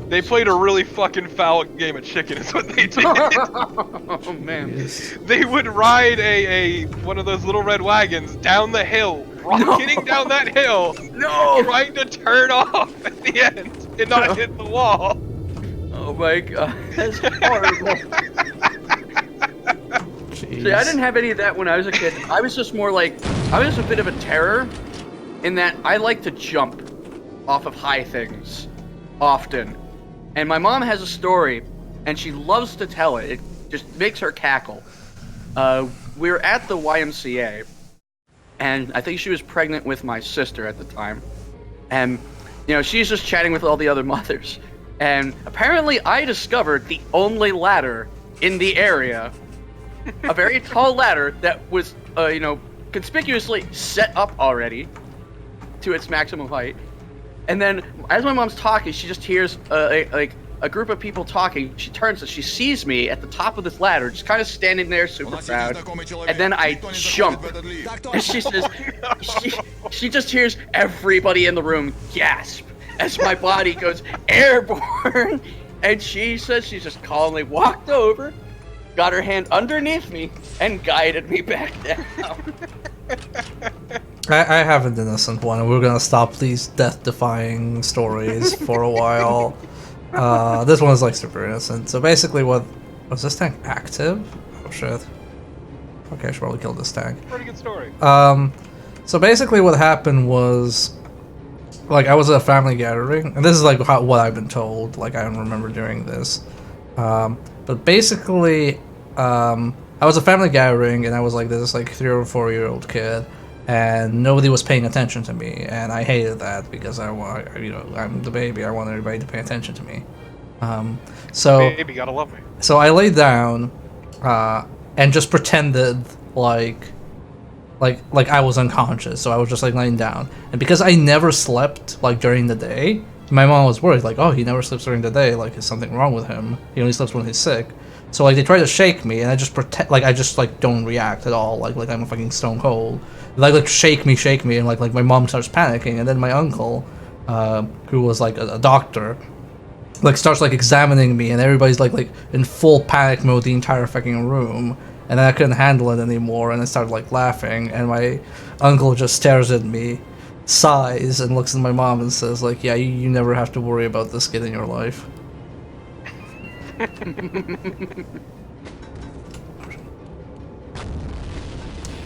They played a really fucking foul game of chicken is what they did.
Oh man.
They would ride a one of those little red wagons down the hill, rocketing down that hill, trying to turn off at the end and not hit the wall.
Oh my god, that's horrible. See, I didn't have any of that when I was a kid. I was just more like, I was a bit of a terror in that I like to jump off of high things often. And my mom has a story, and she loves to tell it. It just makes her cackle. We were at the YMCA, and I think she was pregnant with my sister at the time. And, you know, she's just chatting with all the other mothers. And apparently I discovered the only ladder in the area, a very tall ladder that was, you know, conspicuously set up already to its maximum height. And then, as my mom's talking, she just hears a group of people talking. She turns and she sees me at the top of this ladder, just kind of standing there, super proud. And then I jump, and she says, she just hears everybody in the room gasp as my body goes airborne. And she says she just calmly walked over, got her hand underneath me, and guided me back down.
I have an innocent one, and we're gonna stop these death-defying stories for a while. This one is like super innocent. So basically, was this tank active? Oh shit. Okay, I should probably kill this tank.
Pretty good story.
So basically, what happened was, like, I was at a family gathering, and this is like what I've been told. Like, I don't remember doing this, but basically, I was at a family gathering, and I was like this like 3 or 4 year old kid. And nobody was paying attention to me, and I hated that because I'm the baby. I want everybody to pay attention to me. So
baby, gotta love me.
So I laid down, and just pretended like I was unconscious. So I was just like laying down, and because I never slept like during the day, my mom was worried like, oh, he never sleeps during the day. Like, is something wrong with him? He only sleeps when he's sick. So like they try to shake me, and I just pretend like I just like don't react at all, like I'm a fucking stone cold. Like shake me, and like my mom starts panicking, and then my uncle, who was like a doctor, like starts like examining me, and everybody's like in full panic mode, the entire fucking room, and then I couldn't handle it anymore, and I started like laughing, and my uncle just stares at me, sighs, and looks at my mom and says like, yeah, you never have to worry about this kid in your life.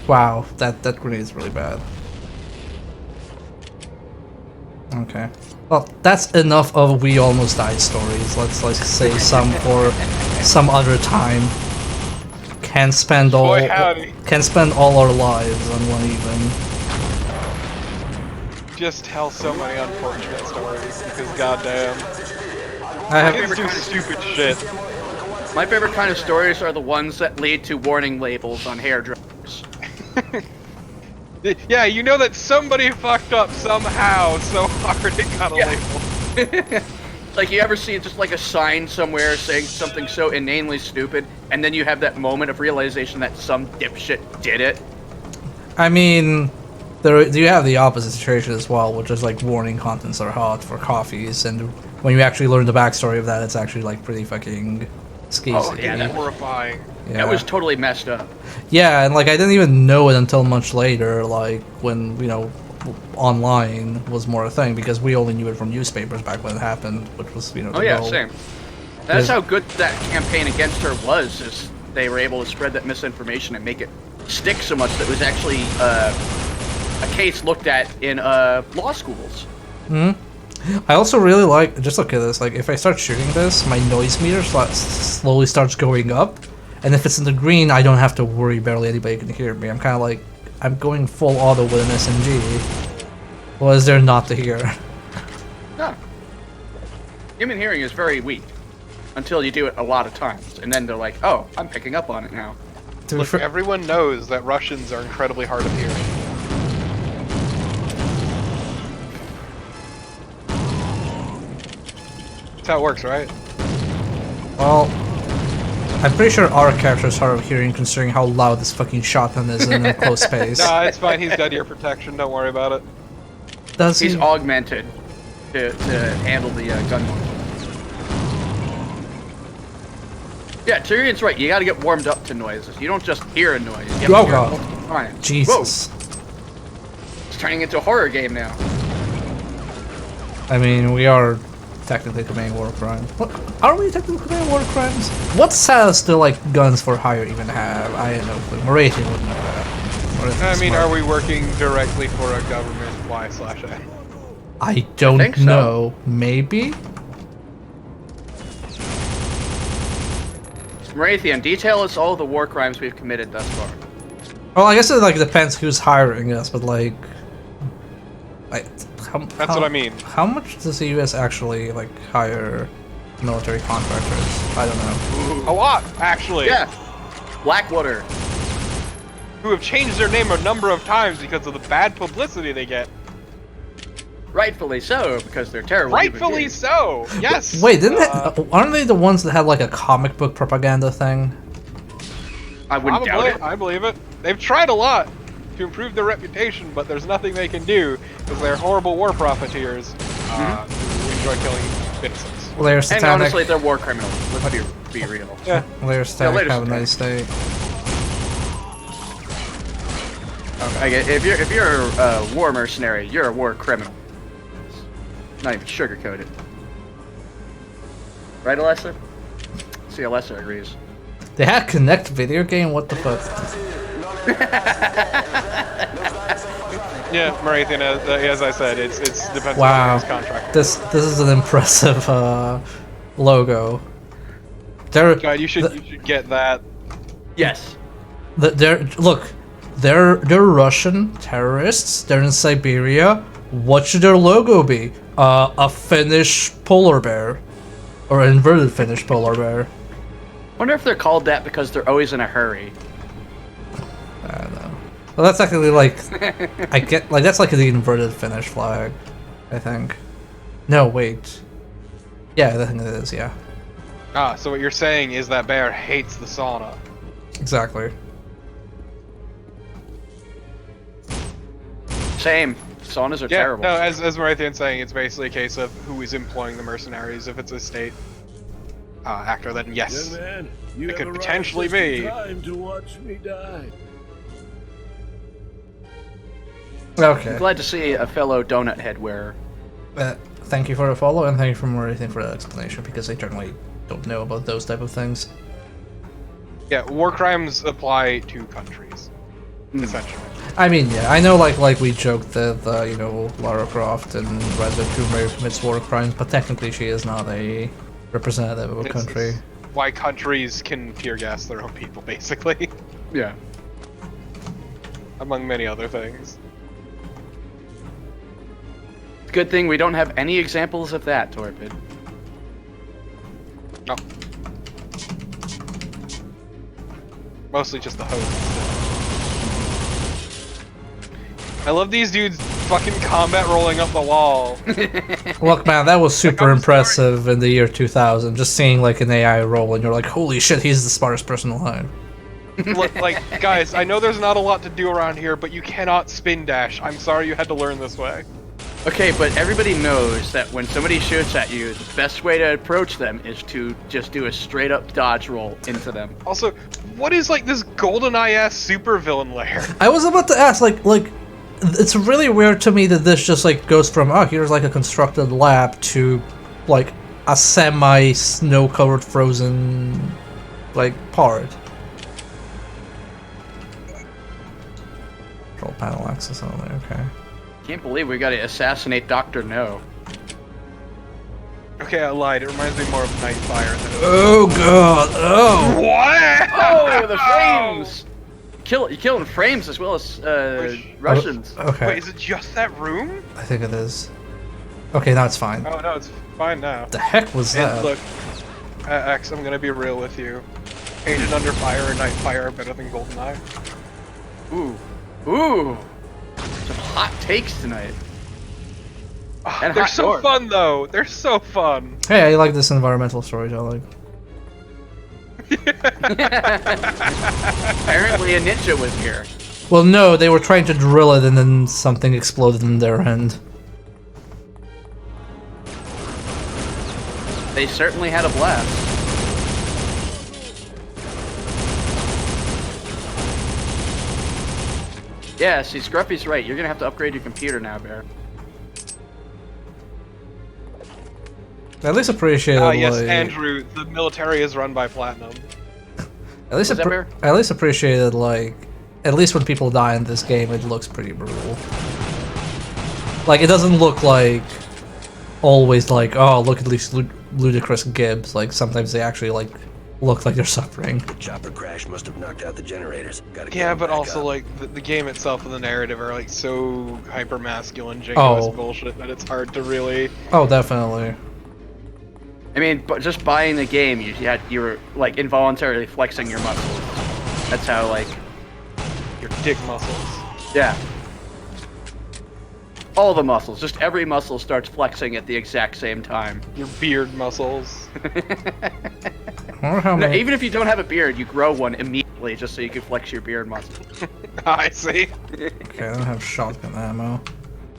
Wow, that grenade is really bad. Okay. Well, that's enough of we almost died stories. Let's save some for some other time. Can't spend all our lives on one even.
Just tell so many unfortunate stories because goddamn,
I have
kids do stupid shit.
My favorite kind of stories are the ones that lead to warning labels on hair dryers.
Yeah, you know that somebody fucked up somehow so hard it got a label.
Like, you ever see just like a sign somewhere saying something so inanely stupid, and then you have that moment of realization that some dipshit did it?
I mean, you have the opposite situation as well, which is like warning contents are hot for coffees, and when you actually learn the backstory of that, it's actually like pretty fucking skeezy.
Oh yeah,
that's horrifying.
Yeah.
That was totally messed up.
Yeah, and like I didn't even know it until much later, like when, you know, online was more a thing, because we only knew it from newspapers back when it happened, which was, you know,
oh yeah, same. That's how good that campaign against her was, is they were able to spread that misinformation and make it stick so much that it was actually a case looked at in law schools.
Hmm. I also really like, just look at this, like if I start shooting this, my noise meter slowly starts going up, and if it's in the green, I don't have to worry, barely anybody can hear me. I'm kind of like, I'm going full auto with an SMG. What is there not to hear?
No. Human hearing is very weak until you do it a lot of times, and then they're like, oh, I'm picking up on it now.
Look, everyone knows that Russians are incredibly hard of hearing. That's how it works, right?
Well, I'm pretty sure our character is hard of hearing considering how loud this fucking shotgun is in a close space.
Nah, it's fine. He's got ear protection. Don't worry about it.
Does
He's
he?
augmented to handle the gun noise. Yeah, Tyrion's right. You gotta get warmed up to noises. You don't just hear a noise. You have to
Oh,
hear it
God.
multiple times.
Jesus.
Whoa. It's turning into a horror game now.
I mean, we are technically committing war crimes. What? Are we technically committing war crimes? What status do, like, guns for hire even have? I have no clue. Morathian wouldn't know that.
I mean, are we working directly for a government? Y/A?
I don't
think so.
know. Maybe?
Morathian, detail us all the war crimes we've committed thus far.
Well, I guess it, like, depends who's hiring us, but, like...
That's what I mean.
How much does the U.S. actually, like, hire military contractors? I don't know.
A lot, actually.
Yeah. Blackwater.
Who have changed their name a number of times because of the bad publicity they get.
Rightfully so, because they're terrible. human
Rightfully
beings.
so. Yes.
Wait, aren't they the ones that had, like, a comic book propaganda thing?
I wouldn't doubt it.
I believe it. They've tried a lot to improve their reputation, but there's nothing they can do because they're horrible war profiteers who enjoy killing citizens.
Well, they're
And
satanic.
honestly, they're war criminals. Let's be real.
Yeah.
Well, they're satanic.
later,
Have a nice day.
Like, if you're a war mercenary, you're a war criminal. Not even sugarcoated. Right, Alessa? See, Alessa agrees.
They had Connect video game? What the fuck?
Yeah, Morathian, as I said, it's depends
Wow.
on his contract.
This is an impressive logo. They're
God, you should get that.
Yes.
They're Russian terrorists. They're in Siberia. What should their logo be? A Finnish polar bear, or an inverted Finnish polar bear.
Wonder if they're called that because they're always in a hurry.
I don't know. Well, that's actually like that's like the inverted Finnish flag, I think. No, wait. Yeah, I think it is. Yeah,
Ah, so what you're saying is that bear hates the sauna.
exactly.
Same. Saunas are
Yeah,
terrible.
no, as Morathian's saying, it's basically a case of who is employing the mercenaries. If it's a state actor, then yes, it could potentially be.
Time to watch me die.
Okay.
I'm glad to see a fellow donut head wearer.
Thank you for the follow, and thank you for Morathian for that explanation, because I generally don't know about those type of things.
Yeah, war crimes apply to countries, essentially.
I mean, yeah, I know, like we joked that, you know, Lara Croft and Red Dead 2 Mary commits war crimes, but technically she is not a representative of a country.
It's why countries can tear gas their own people, basically,
Yeah.
among many other things.
Good thing we don't have any examples of that, Torpid.
No. Mostly just the hosts. I love these dudes fucking combat rolling up the wall.
Look, man, that was super
I'm
impressive in the year 2000. Just seeing like an AI roll, and you're like, holy shit, he's the smartest person alive.
Look, like, guys, I know there's not a lot to do around here, but you cannot spin dash. I'm sorry you had to learn this way.
Okay, but everybody knows that when somebody shoots at you, the best way to approach them is to just do a straight up dodge roll into them.
Also, what is like this GoldenEye-ass supervillain lair?
I was about to ask, like, it's really weird to me that this just like goes from, oh, here's like a constructed lab to like a semi-snow-covered frozen like part. Control panel access only, okay.
Can't believe we gotta assassinate Dr. No.
Okay, I lied. It reminds me more of Nightfire than
Oh god! Oh!
What?
Oh, the frames! You're killing frames as well as Russians.
Okay.
Wait, is it just that room?
I think it is. Okay, now it's fine.
Oh no, it's fine now.
The heck was
And
that?
look, X, I'm gonna be real with you. Agent Under Fire and Nightfire are better than GoldenEye.
Ooh. Ooh. Some hot takes tonight. And
They're
hot
so
doors.
fun though. They're so fun.
Hey, I like this environmental storytelling.
Apparently a ninja was here.
Well, no, they were trying to drill it and then something exploded in their end.
They certainly had a blast. Yeah, see, Scruffy's right. You're gonna have to upgrade your computer now, Bear.
At least appreciate
Yes,
like,
Andrew, the military is run by Platinum.
At least,
Was that fair?
at least appreciated like, at least when people die in this game, it looks pretty brutal. Like it doesn't look like always like, oh, look at these ludicrous gibs. Like sometimes they actually like look like they're suffering.
The chopper crash must have knocked out the generators. Gotta get
Yeah,
them
but
back
also
up.
like the game itself and the narrative are like so hyper masculine, jingoist
Oh.
bullshit that it's hard to really.
Oh, definitely.
I mean, but just buying the game, you were like involuntarily flexing your muscles. That's how like,
Your dick muscles.
yeah. All the muscles, just every muscle starts flexing at the exact same time.
Your beard muscles.
I wonder how
No,
many.
even if you don't have a beard, you grow one immediately just so you can flex your beard muscle.
I see.
Okay, I don't have shotgun ammo.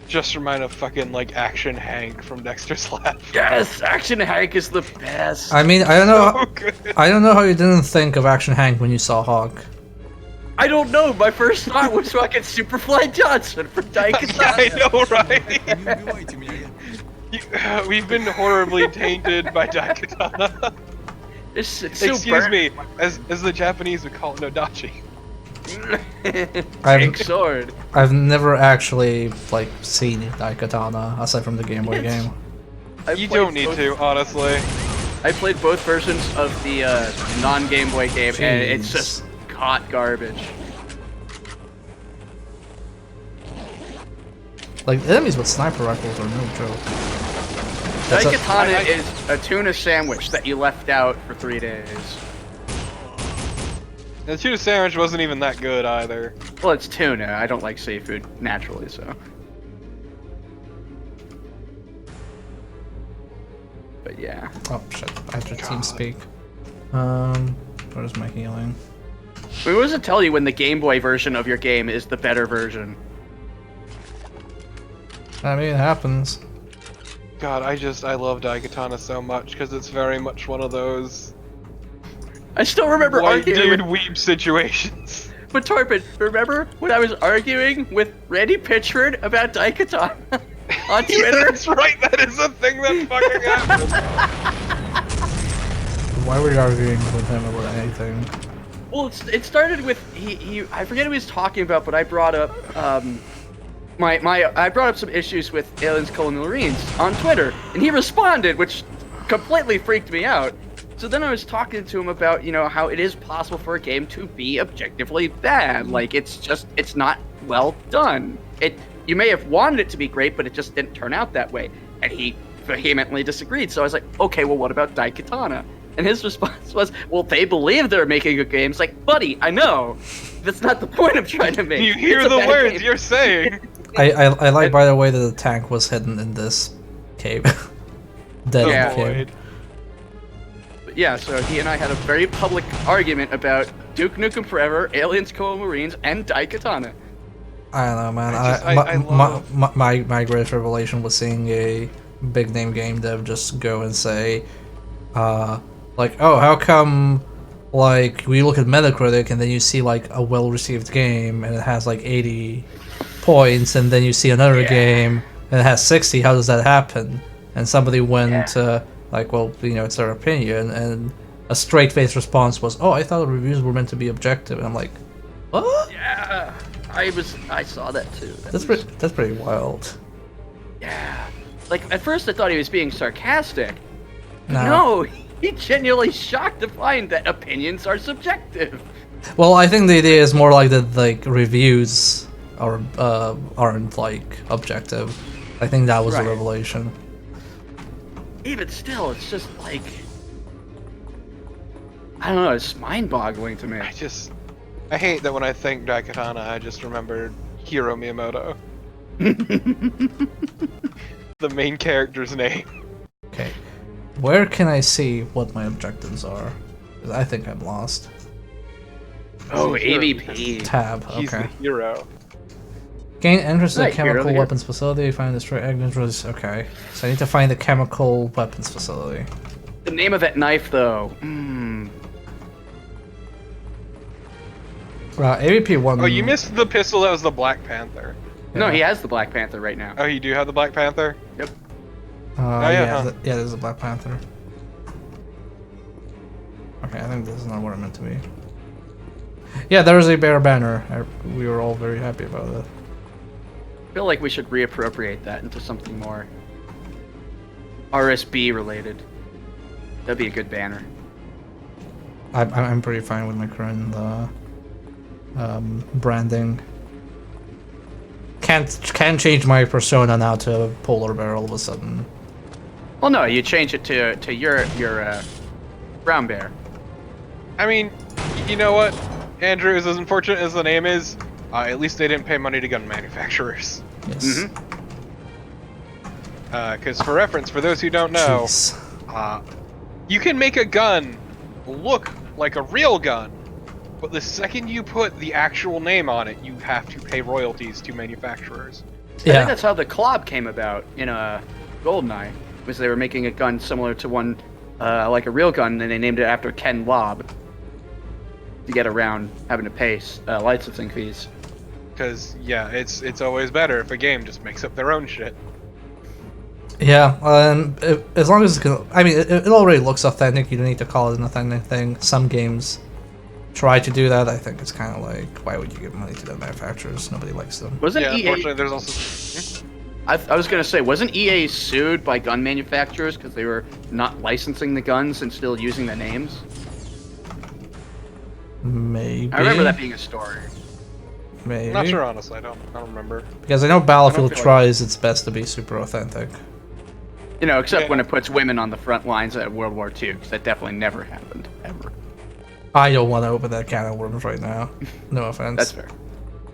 Just remind of fucking like Action Hank from Dexter's Lab.
Yes, Action Hank is the best.
I mean, I don't know.
So good.
I don't know how you didn't think of Action Hank when you saw Hawk.
I don't know. My first thought was fucking Superfly Johnson from Daikatana.
I know, right? We've been horribly tainted by Daikatana.
It's so
Excuse
burnt.
me, as the Japanese would call it, Nodachi.
Big sword.
I've never actually like seen Daikatana aside from the Game Boy game.
You don't need to, honestly.
I played both versions of the non-Game Boy game, and it's
Jeez.
just hot garbage.
Like enemies with sniper rifles are no joke. That's a-
Daikatana is a tuna sandwich that you left out for 3 days.
The tuna sandwich wasn't even that good either.
Well, it's tuna. I don't like seafood naturally, so. But yeah.
Oh shit! I have to TeamSpeak. Where's my healing?
I mean, what does it tell you when the Game Boy version of your game is the better version?
I mean, it happens.
God, I love Daikatana so much because it's very much one of those
I still remember
white
arguing
dude weeb situations.
But Torpid, remember when I was arguing with Randy Pitchford about Daikatana on
Yeah,
Twitter?
that's right, that is a thing that fucking happened.
Why were you arguing with him about anything?
Well, it started with he I forget who he was talking about, but I brought up I brought up some issues with Aliens Colonial Marines on Twitter, and he responded, which completely freaked me out. So then I was talking to him about, how it is possible for a game to be objectively bad. Like, it's not well done. You may have wanted it to be great, but it just didn't turn out that way. And he vehemently disagreed. So I was like, okay, well, what about Daikatana? And his response was, well, they believe they're making a game. It's like, buddy, I know. That's not the point I'm trying to make.
You hear
It's a
the
bad
words
game.
you're saying.
I like, by the way, that the tank was hidden in this cave. Dead
Yeah.
in the cave.
But yeah, so he and I had a very public argument about Duke Nukem Forever, Aliens Colonial Marines, and Daikatana.
I don't know, man.
I love-
My greatest revelation was seeing a big name game dev just go and say, like, oh, how come, like, we look at Metacritic and then you see like a well-received game and it has like 80 points, and then you see another game and it has 60. How does that happen? And somebody went, like, well, it's their opinion, and a straight-faced response was, oh, I thought the reviews were meant to be objective. And I'm like, what?
Yeah, I saw that too.
That's pretty wild.
Yeah. Like, at first I thought he was being sarcastic, No, he genuinely shocked to find that opinions are subjective.
Well, I think the idea is more like that, like reviews aren't like objective. I think that was the
Right.
revelation.
Even still, it's just like, I don't know, it's mind-boggling to me.
I hate that when I think Daikatana, I just remembered Hiro Miyamoto. The main character's name.
Okay, where can I see what my objectives are? 'Cause I think I'm lost.
Oh,
He's the
AVP.
Tab.
He's
Okay.
the hero.
Gain entrance to the
Right, hero
chemical
here.
weapons facility. Find and destroy Agnes. Okay, so I need to find the chemical weapons facility.
The name of that knife, though. Hmm.
AVP one.
Oh, you missed the pistol that was the Black Panther.
No,
Yeah.
he has the Black Panther right now.
Oh, you do have the Black Panther?
Yep.
yeah,
Yeah,
huh.
yeah. There's a Black Panther. Okay, I think this is not where I'm meant to be. Yeah, there is a bear banner. We were all very happy about it.
I feel like we should reappropriate that into something more RSB related. That'd be a good banner.
I'm pretty fine with my current branding. Can't change my persona now to polar bear all of a sudden.
Well, no, you change it to your brown bear.
I mean, you know what, Andrew, as unfortunate as the name is, at least they didn't pay money to gun manufacturers.
Yes.
Because for reference, for those who don't know,
Jeez.
you can make a gun look like a real gun, but the second you put the actual name on it, you have to pay royalties to manufacturers.
I think
Yeah.
that's how the Klob came about in GoldenEye, was they were making a gun similar to one, like a real gun, and they named it after Ken Lobb to get around having to pay licensing fees.
Because, yeah, it's always better if a game just makes up their own shit.
Yeah, as long as it already looks authentic. You don't need to call it an authentic thing. Some games try to do that. I think it's kind of like, why would you give money to the manufacturers? Nobody likes them.
Wasn't
Yeah,
EA?
unfortunately, there's also...
I was gonna say, wasn't EA sued by gun manufacturers because they were not licensing the guns and still using the names?
Maybe.
I remember that being a story.
Maybe.
Not sure, honestly. I don't remember.
Because I know Battlefield
feel like-
tries its best to be super authentic.
You know, except
Yeah.
when it puts women on the front lines at World War II, because that definitely never happened, ever.
I don't want to open that can of worms right now. No offense.
That's fair.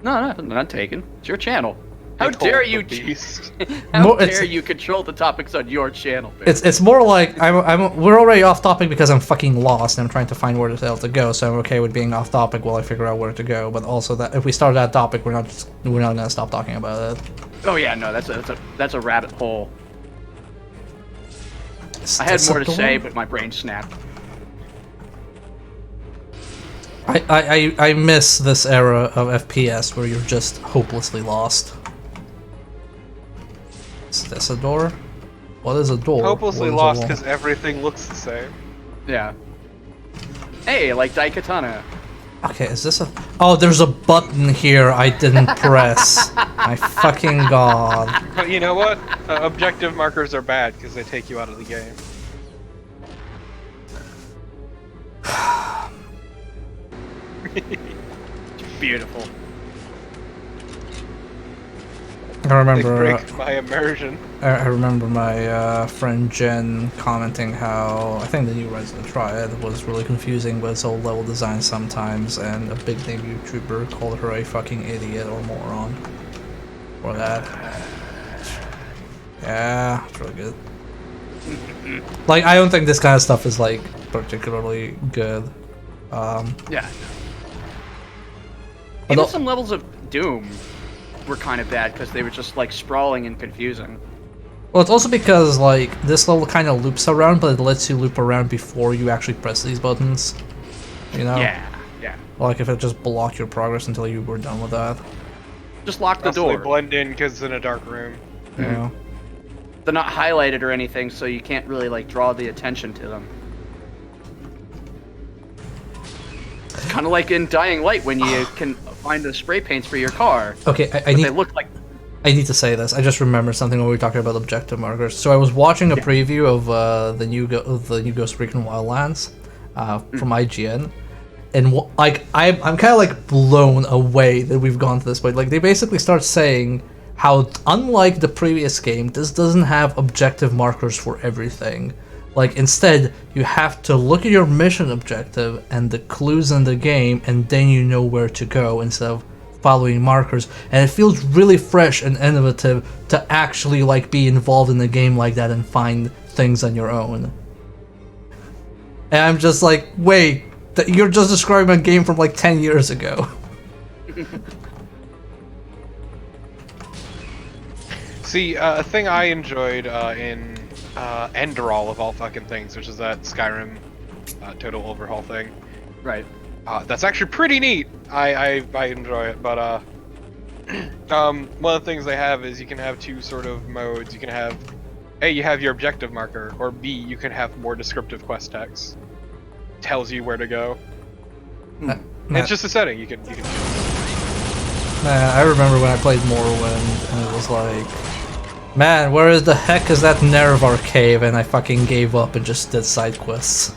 No, not taken. It's your channel. How
Behold
dare
the
you?
beast.
How
More- it's-
dare you control the topics on your channel? Man?
It's more like we're already off topic because I'm fucking lost and I'm trying to find where the hell to go. So I'm okay with being off topic while I figure out where to go. But also that if we start that topic, we're not gonna stop talking about it.
Oh yeah, no, that's a rabbit hole. I had more to say, but my brain snapped.
I miss this era of FPS where you're just hopelessly lost. Is this a door? What is a door?
Hopelessly
What is a
lost
wall?
because everything looks the same.
Yeah. Hey, like Daikatana.
Okay, is this a... Oh, there's a button here I didn't press. My fucking god.
But you know what? Objective markers are bad because they take you out of the game.
Beautiful.
I
They
remember...
break my immersion.
I remember my friend Jen commenting how I think the new Resident Triad was really confusing with its old level design sometimes, and a big name YouTuber called her a fucking idiot or moron for that. Yeah, it's really good. Like, I don't think this kind of stuff is like particularly good.
Yeah.
Although-
Even some levels of Doom were kind of bad because they were just like sprawling and confusing.
Well, it's also because like this level kind of loops around, but it lets you loop around before you actually press these buttons. You know?
Yeah.
Like if it just blocked your progress until you were done with that.
Just lock the
Also, they
door.
blend in because it's in a dark room.
You know?
They're not highlighted or anything, so you can't really like draw the attention to them. It's kind of like in Dying Light when you can find the spray paints for your car.
Okay, I
But
need.
they look like
I need to say this. I just remembered something when we were talking about objective markers. So I was watching a preview of the new Ghost Recon Wildlands from IGN, and like I'm kind of like blown away that we've gone to this point. Like they basically start saying how, unlike the previous game, this doesn't have objective markers for everything. Like instead, you have to look at your mission objective and the clues in the game, and then you know where to go instead of following markers. And it feels really fresh and innovative to actually like be involved in the game like that and find things on your own. And I'm just like, wait, you're just describing a game from like 10 years ago.
See, a thing I enjoyed in Enderal of all fucking things, which is that Skyrim total overhaul thing.
Right.
That's actually pretty neat. I enjoy it, but one of the things they have is you can have two sort of modes. You can have A, you have your objective marker, or B, you can have more descriptive quest text. Tells you where to go. It's just a setting you can choose.
I remember when I played Morrowind and it was like, man, where the heck is that Nerevar cave? And I fucking gave up and just did side quests.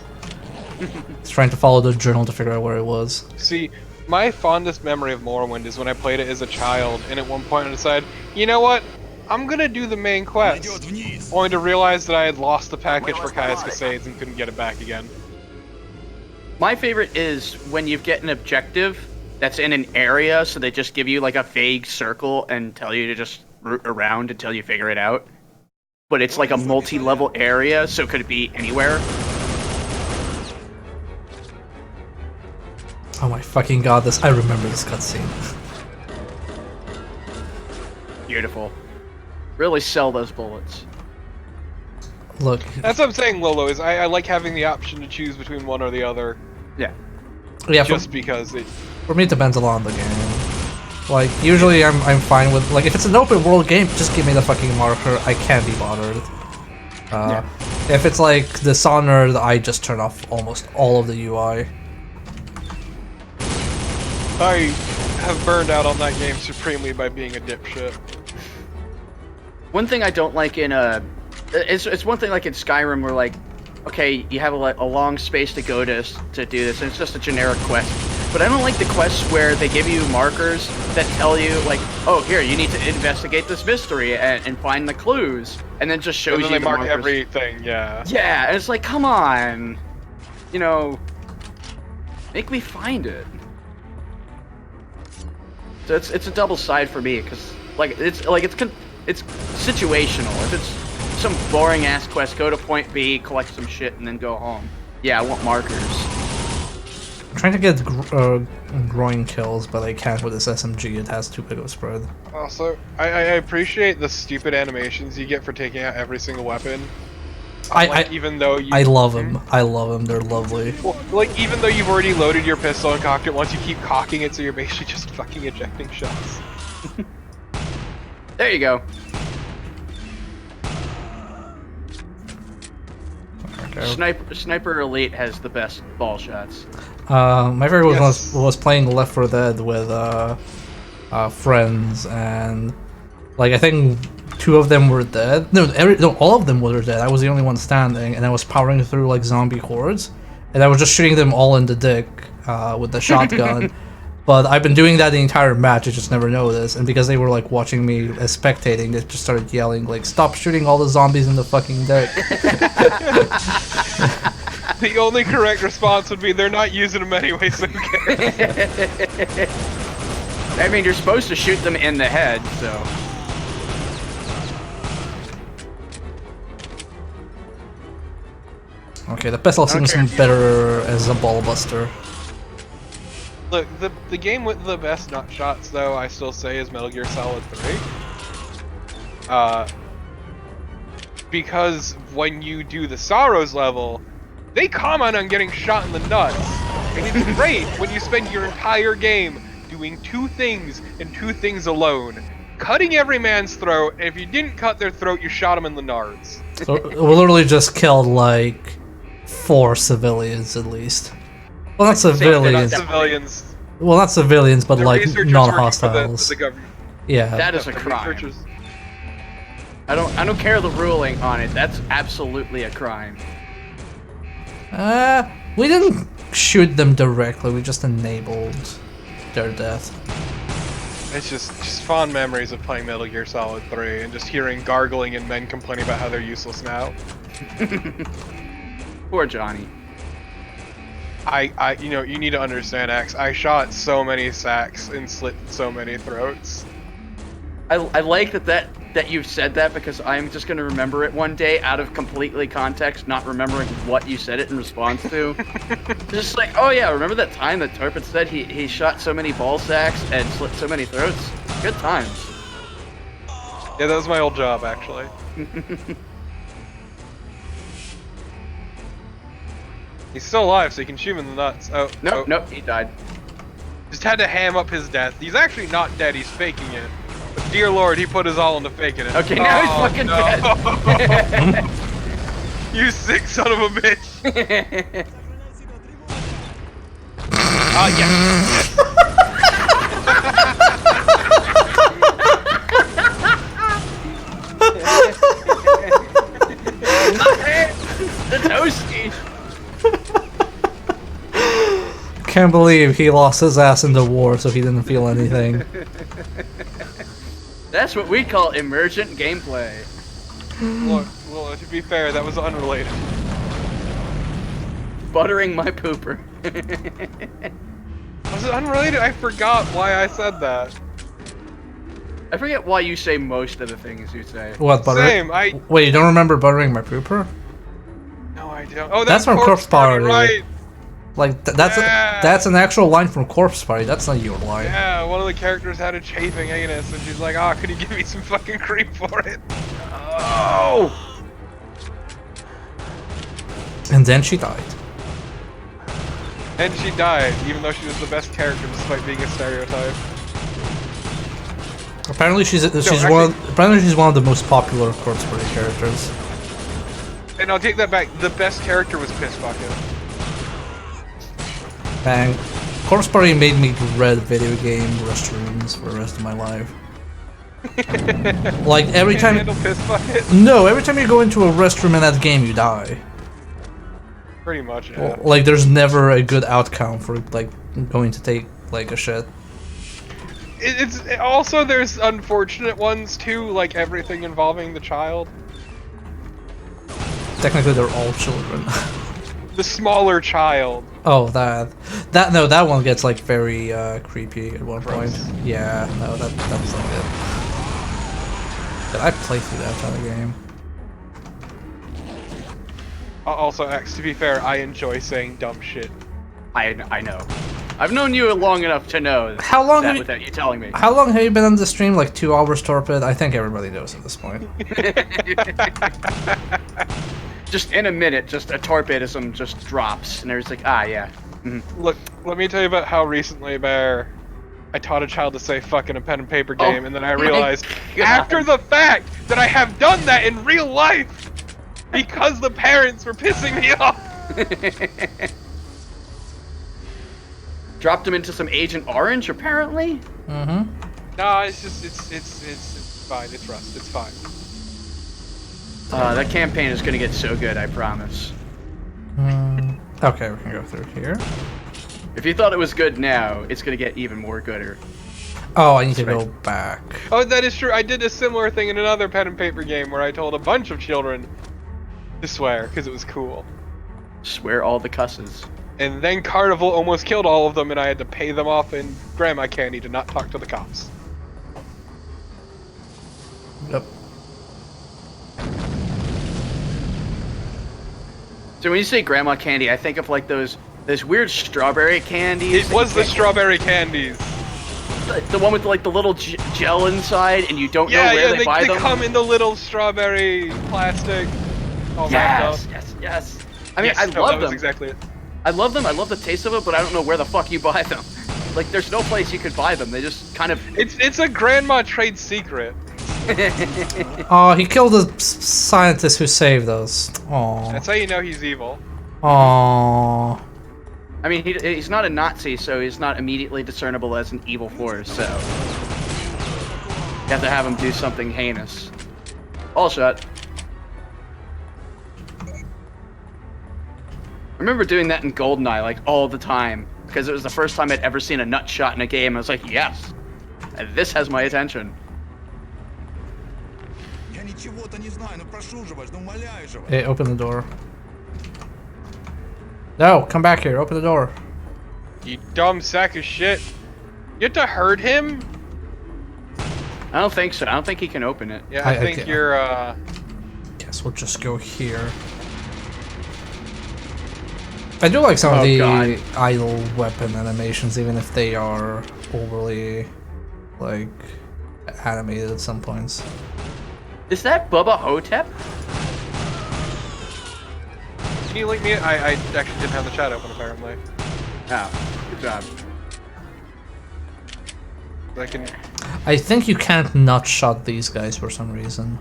Just trying to follow the journal to figure out where it was.
See, my fondest memory of Morrowind is when I played it as a child, and at one point I decided, you know what? I'm gonna do the main quest. Only to realize that I had lost the package for Caius Casades and couldn't get it back again.
My favorite is when you get an objective that's in an area, so they just give you like a vague circle and tell you to just root around until you figure it out. But it's like a multi-level area, so could it be anywhere?
Oh my fucking god, I remember this cutscene.
Beautiful. Really sell those bullets.
Look.
That's what I'm saying, Lolo, is I like having the option to choose between one or the other.
Yeah.
Yeah.
Just because it...
For me, it depends a lot on the game. Like, usually I'm fine with, like, if it's an open world game, just give me the fucking marker, I can't be bothered. If it's like Dishonored, I just turn off almost all of the UI.
I have burned out on that game supremely by being a dipshit.
One thing I don't like in it's one thing like in Skyrim where like, okay, you have a long space to go to do this, and it's just a generic quest. But I don't like the quests where they give you markers that tell you like, oh, here, you need to investigate this mystery and find the clues, and then just shows
and then
you
they
the
mark
markers.
everything, yeah.
Yeah, and it's like, come on, you know, make me find it. So it's a double side for me, because like it's situational. If it's some boring ass quest, go to point B, collect some shit, and then go home. Yeah, I want markers.
I'm trying to get growing kills, but I can't with this SMG. It has too big of a spread.
Also, I appreciate the stupid animations you get for taking out every single weapon. Even though you...
I love them. I love them. They're lovely.
Well, like, even though you've already loaded your pistol and cocked it once, you keep cocking it, so you're basically just fucking ejecting shots.
There you go.
Okay.
Sniper Elite has the best ball shots.
My favorite was playing Left 4 Dead with friends, and like I think 2 of them were dead. No, all of them were dead. I was the only one standing, and I was powering through like zombie hordes, and I was just shooting them all in the dick with the shotgun. But I've been doing that the entire match. I just never noticed, and because they were like watching me as spectating, they just started yelling like, "Stop shooting all the zombies in the fucking dick!"
The only correct response would be, "They're not using them anyway, so who cares?"
I mean, you're supposed to shoot them in the head, so.
Okay, the pistol seems better as a ball buster.
Look, the game with the best nut shots, though, I still say is Metal Gear Solid 3. Because when you do the Sorrows level, they comment on getting shot in the nuts. And it's great when you spend your entire game doing 2 things and 2 things alone. Cutting every man's throat, and if you didn't cut their throat, you shot them in the nards.
So we literally just killed like 4 civilians at least. Well, not civilians.
Not civilians.
Well, not civilians, but
The
like
researchers
non-hostiles.
working for the government.
Yeah.
That is a crime. I don't care the ruling on it. That's absolutely a crime.
We didn't shoot them directly. We just enabled their death.
It's just fond memories of playing Metal Gear Solid 3 and just hearing gargling and men complaining about how they're useless now.
Poor Johnny.
You know, you need to understand, Axe. I shot so many sacks and slit so many throats.
I like that you've said that, because I'm just gonna remember it one day out of completely context, not remembering what you said it in response to. Just like, oh yeah, remember that time that Torpid said he shot so many ball sacks and slit so many throats? Good times.
Yeah, that was my old job, actually. He's still alive, so you can shoot him in the nuts. Oh,
Nope, he died.
Just had to ham up his death. He's actually not dead, he's faking it. But dear lord, he put his all into faking it.
Okay, now he's fucking
dead. You sick son of a bitch. Oh, yes.
The toasty.
Can't believe he lost his ass in the war, so he didn't feel anything.
That's what we call emergent gameplay.
Look, well, to be fair, that was unrelated.
Buttering my pooper.
Was it unrelated? I forgot why I said that.
I forget why you say most of the things you say.
What, buttering?
Same,
Wait, you don't remember buttering my pooper?
No, I don't. Oh,
that's from Corpse Party.
Right.
Like, that's an actual line from Corpse Party, that's not your line.
Yeah, one of the characters had a chafing anus, and she's like, "Ah, could you give me some fucking cream for it?"
Oh!
And then she died.
And she died, even though she was the best character despite being a stereotype.
Apparently she's one of the most popular Corpse Party characters.
And I'll take that back, the best character was Piss Bucket.
Bang. Corpse Party made me dread video game restrooms for the rest of my life. Like every time.
Handle Piss Bucket?
No, every time you go into a restroom in that game, you die.
Pretty much, yeah.
Well, like there's never a good outcome for like going to take like a shit.
It's also there's unfortunate ones too, like everything involving the child.
Technically, they're all children.
The smaller child.
Oh, that one gets like very creepy at one point. Yeah, no, that was not good. Did I play through that kind of game?
Also, X, to be fair, I enjoy saying dumb shit.
I know. I've known you long enough to know
how long
that without you telling me.
How long have you been on the stream? Like 2 hours, Torpid? I think everybody knows at this point.
Just in a minute, just a torpidism just drops, and there's like, ah, yeah.
Look, let me tell you about how recently, Bear, I taught a child to say fuck in a pen and paper game, and then I realized, after the fact, that I have done that in real life! Because the parents were pissing me off!
Dropped him into some Agent Orange, apparently?
Mm-hmm.
No, it's just, it's fine, it's Rust, it's fine.
That campaign is gonna get so good, I promise.
Okay, we can go through here.
If you thought it was good now, it's gonna get even more gooder.
Oh, I need to go back.
Oh, that is true. I did a similar thing in another pen and paper game where I told a bunch of children to swear, because it was cool.
Swear all the cusses.
And then Carnival almost killed all of them, and I had to pay them off in grandma candy to not talk to the cops.
Yep.
So when you say grandma candy, I think of like those weird strawberry candies.
It was the strawberry candies.
The one with like the little gel inside, and you don't know where they buy them.
Yeah, they come in the little strawberry plastic.
Yes. I mean, I love them.
Exactly it.
I love them. I love the taste of it, but I don't know where the fuck you buy them. Like, there's no place you could buy them. They just kind of.
It's a grandma trade secret.
Oh, he killed the scientist who saved us. Aww.
That's how you know he's evil.
Aww.
I mean, he's not a Nazi, so he's not immediately discernible as an evil force, so. have to have him do something heinous. All shot. I remember doing that in GoldenEye like all the time because it was the first time I'd ever seen a nut shot in a game. I was like, yes, this has my attention.
Hey, open the door. No, come back here. Open the door.
You dumb sack of shit. You have to hurt him?
I don't think so. I don't think he can open it.
Yeah, I think
okay.
you're,
Guess we'll just go here. I do like some of
Oh,
the
God.
idle weapon animations, even if they are overly, like, animated at some points.
Is that Bubba Hotep?
can you link me? I actually didn't have the chat open, apparently.
Oh, good job.
I can...
I think you can't not shot these guys for some reason.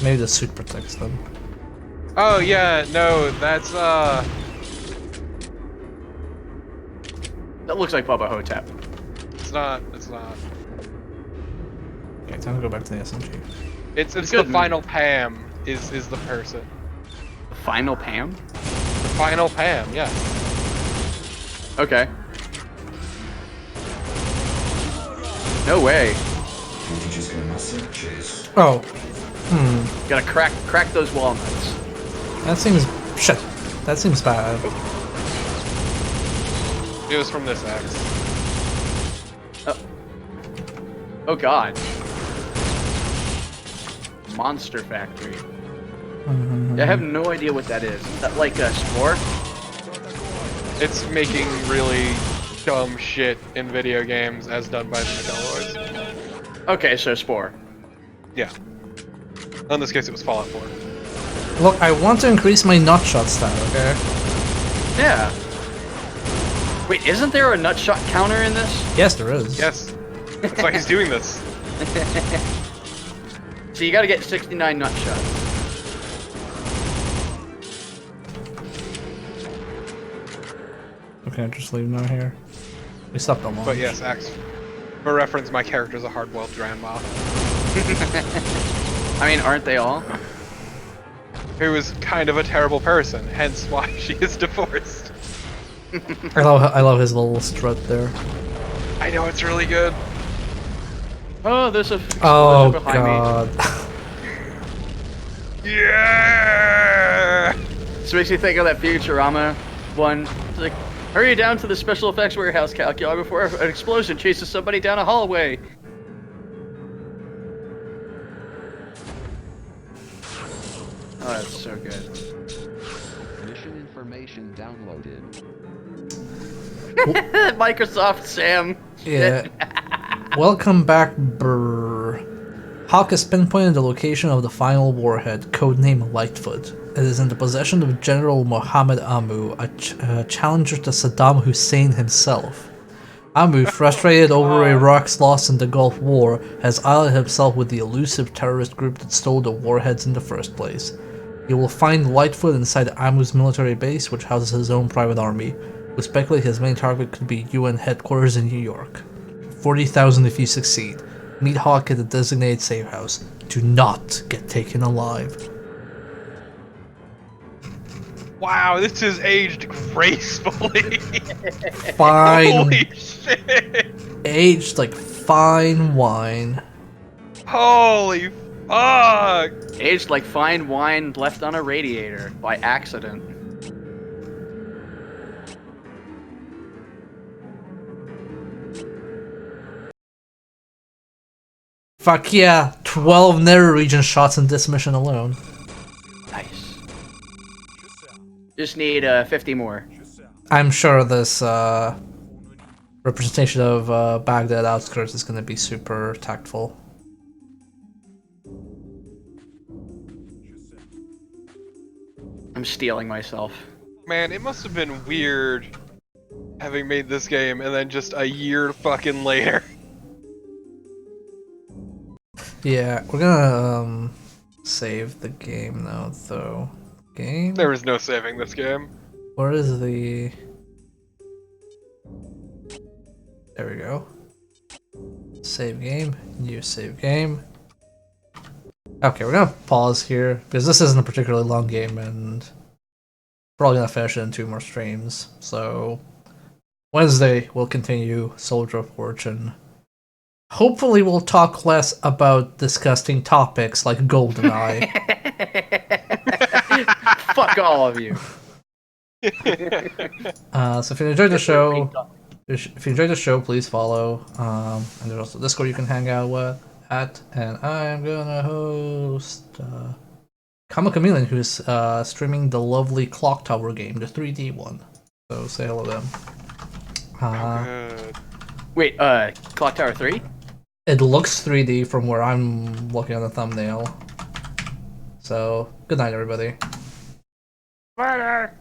Maybe the suit protects them.
Oh, yeah, no, that's,
That looks like Bubba Hotep.
it's not, it's not.
Okay, time to go back to the SMG.
It's the
Good.
final Pam is the person.
The final Pam?
The final Pam, yeah.
Okay. No way.
Oh,
Gotta crack those walnuts.
that seems shit. That seems bad.
It was from this axe.
Oh god. Monster Factory. I have no idea what that is. Is that like a spore?
It's making really dumb shit in video games as done by the Metalloids.
Okay, so spore.
Yeah. In this case, it was Fallout 4.
Look, I want to increase my nut shot stat, okay?
Yeah. Wait, isn't there a nut shot counter in this?
Yes, there is.
Yes. That's why he's doing this.
So you gotta get 69 nut shots.
Okay, just leave them out here. We stopped the launch.
But yes, axe. For reference, my character's a hard-boiled grandma.
I mean, aren't they all?
Who is kind of a terrible person, hence why she is divorced.
I love his little strut there.
I know, it's really good.
Oh, there's a
Oh
behind
god.
Yeah!
This makes me think of that Futurama one. It's like, hurry down to the special effects warehouse, Calculi, before an explosion chases somebody down a hallway. Oh, that's so good.
Mission information downloaded.
Microsoft Sam.
Yeah. Welcome back, Brr. Hawk has pinpointed the location of the final warhead, codenamed Lightfoot. It is in the possession of General Mohammed Amu, a challenger to Saddam Hussein himself. Amu, frustrated over Iraq's loss in the Gulf War, has allied himself with the elusive terrorist group that stole the warheads in the first place. You will find Lightfoot inside Amu's military base, which houses his own private army. We speculate his main target could be UN headquarters in New York. 40,000 if you succeed. Meet Hawk at the designated safe house. Do not get taken alive.
Wow, this is aged gracefully.
Fine.
Holy shit.
Aged like fine wine.
Holy fuck.
Aged like fine wine left on a radiator by accident.
Fuck yeah, 12 Nether region shots in this mission alone.
Nice. Just need 50 more.
I'm sure this representation of Baghdad outskirts is gonna be super tactful.
I'm stealing myself.
Man, it must have been weird having made this game and then just a year fucking later.
Yeah, we're gonna save the game now, though. Game?
There was no saving this game.
Where is the... There we go. Save game. New save game. Okay, we're gonna pause here because this isn't a particularly long game and probably gonna finish it in 2 more streams. So Wednesday we'll continue Soldier of Fortune. Hopefully we'll talk less about disgusting topics like GoldenEye.
Fuck all of you.
So if you enjoyed the show, please follow. And there's also Discord you can hang out at. And I am gonna host Comic Chameleon, who's streaming the lovely Clock Tower game, the 3D one. So say hello to them.
Good.
Wait, Clock Tower 3?
It looks 3D from where I'm looking at the thumbnail. So good night, everybody.
Murder!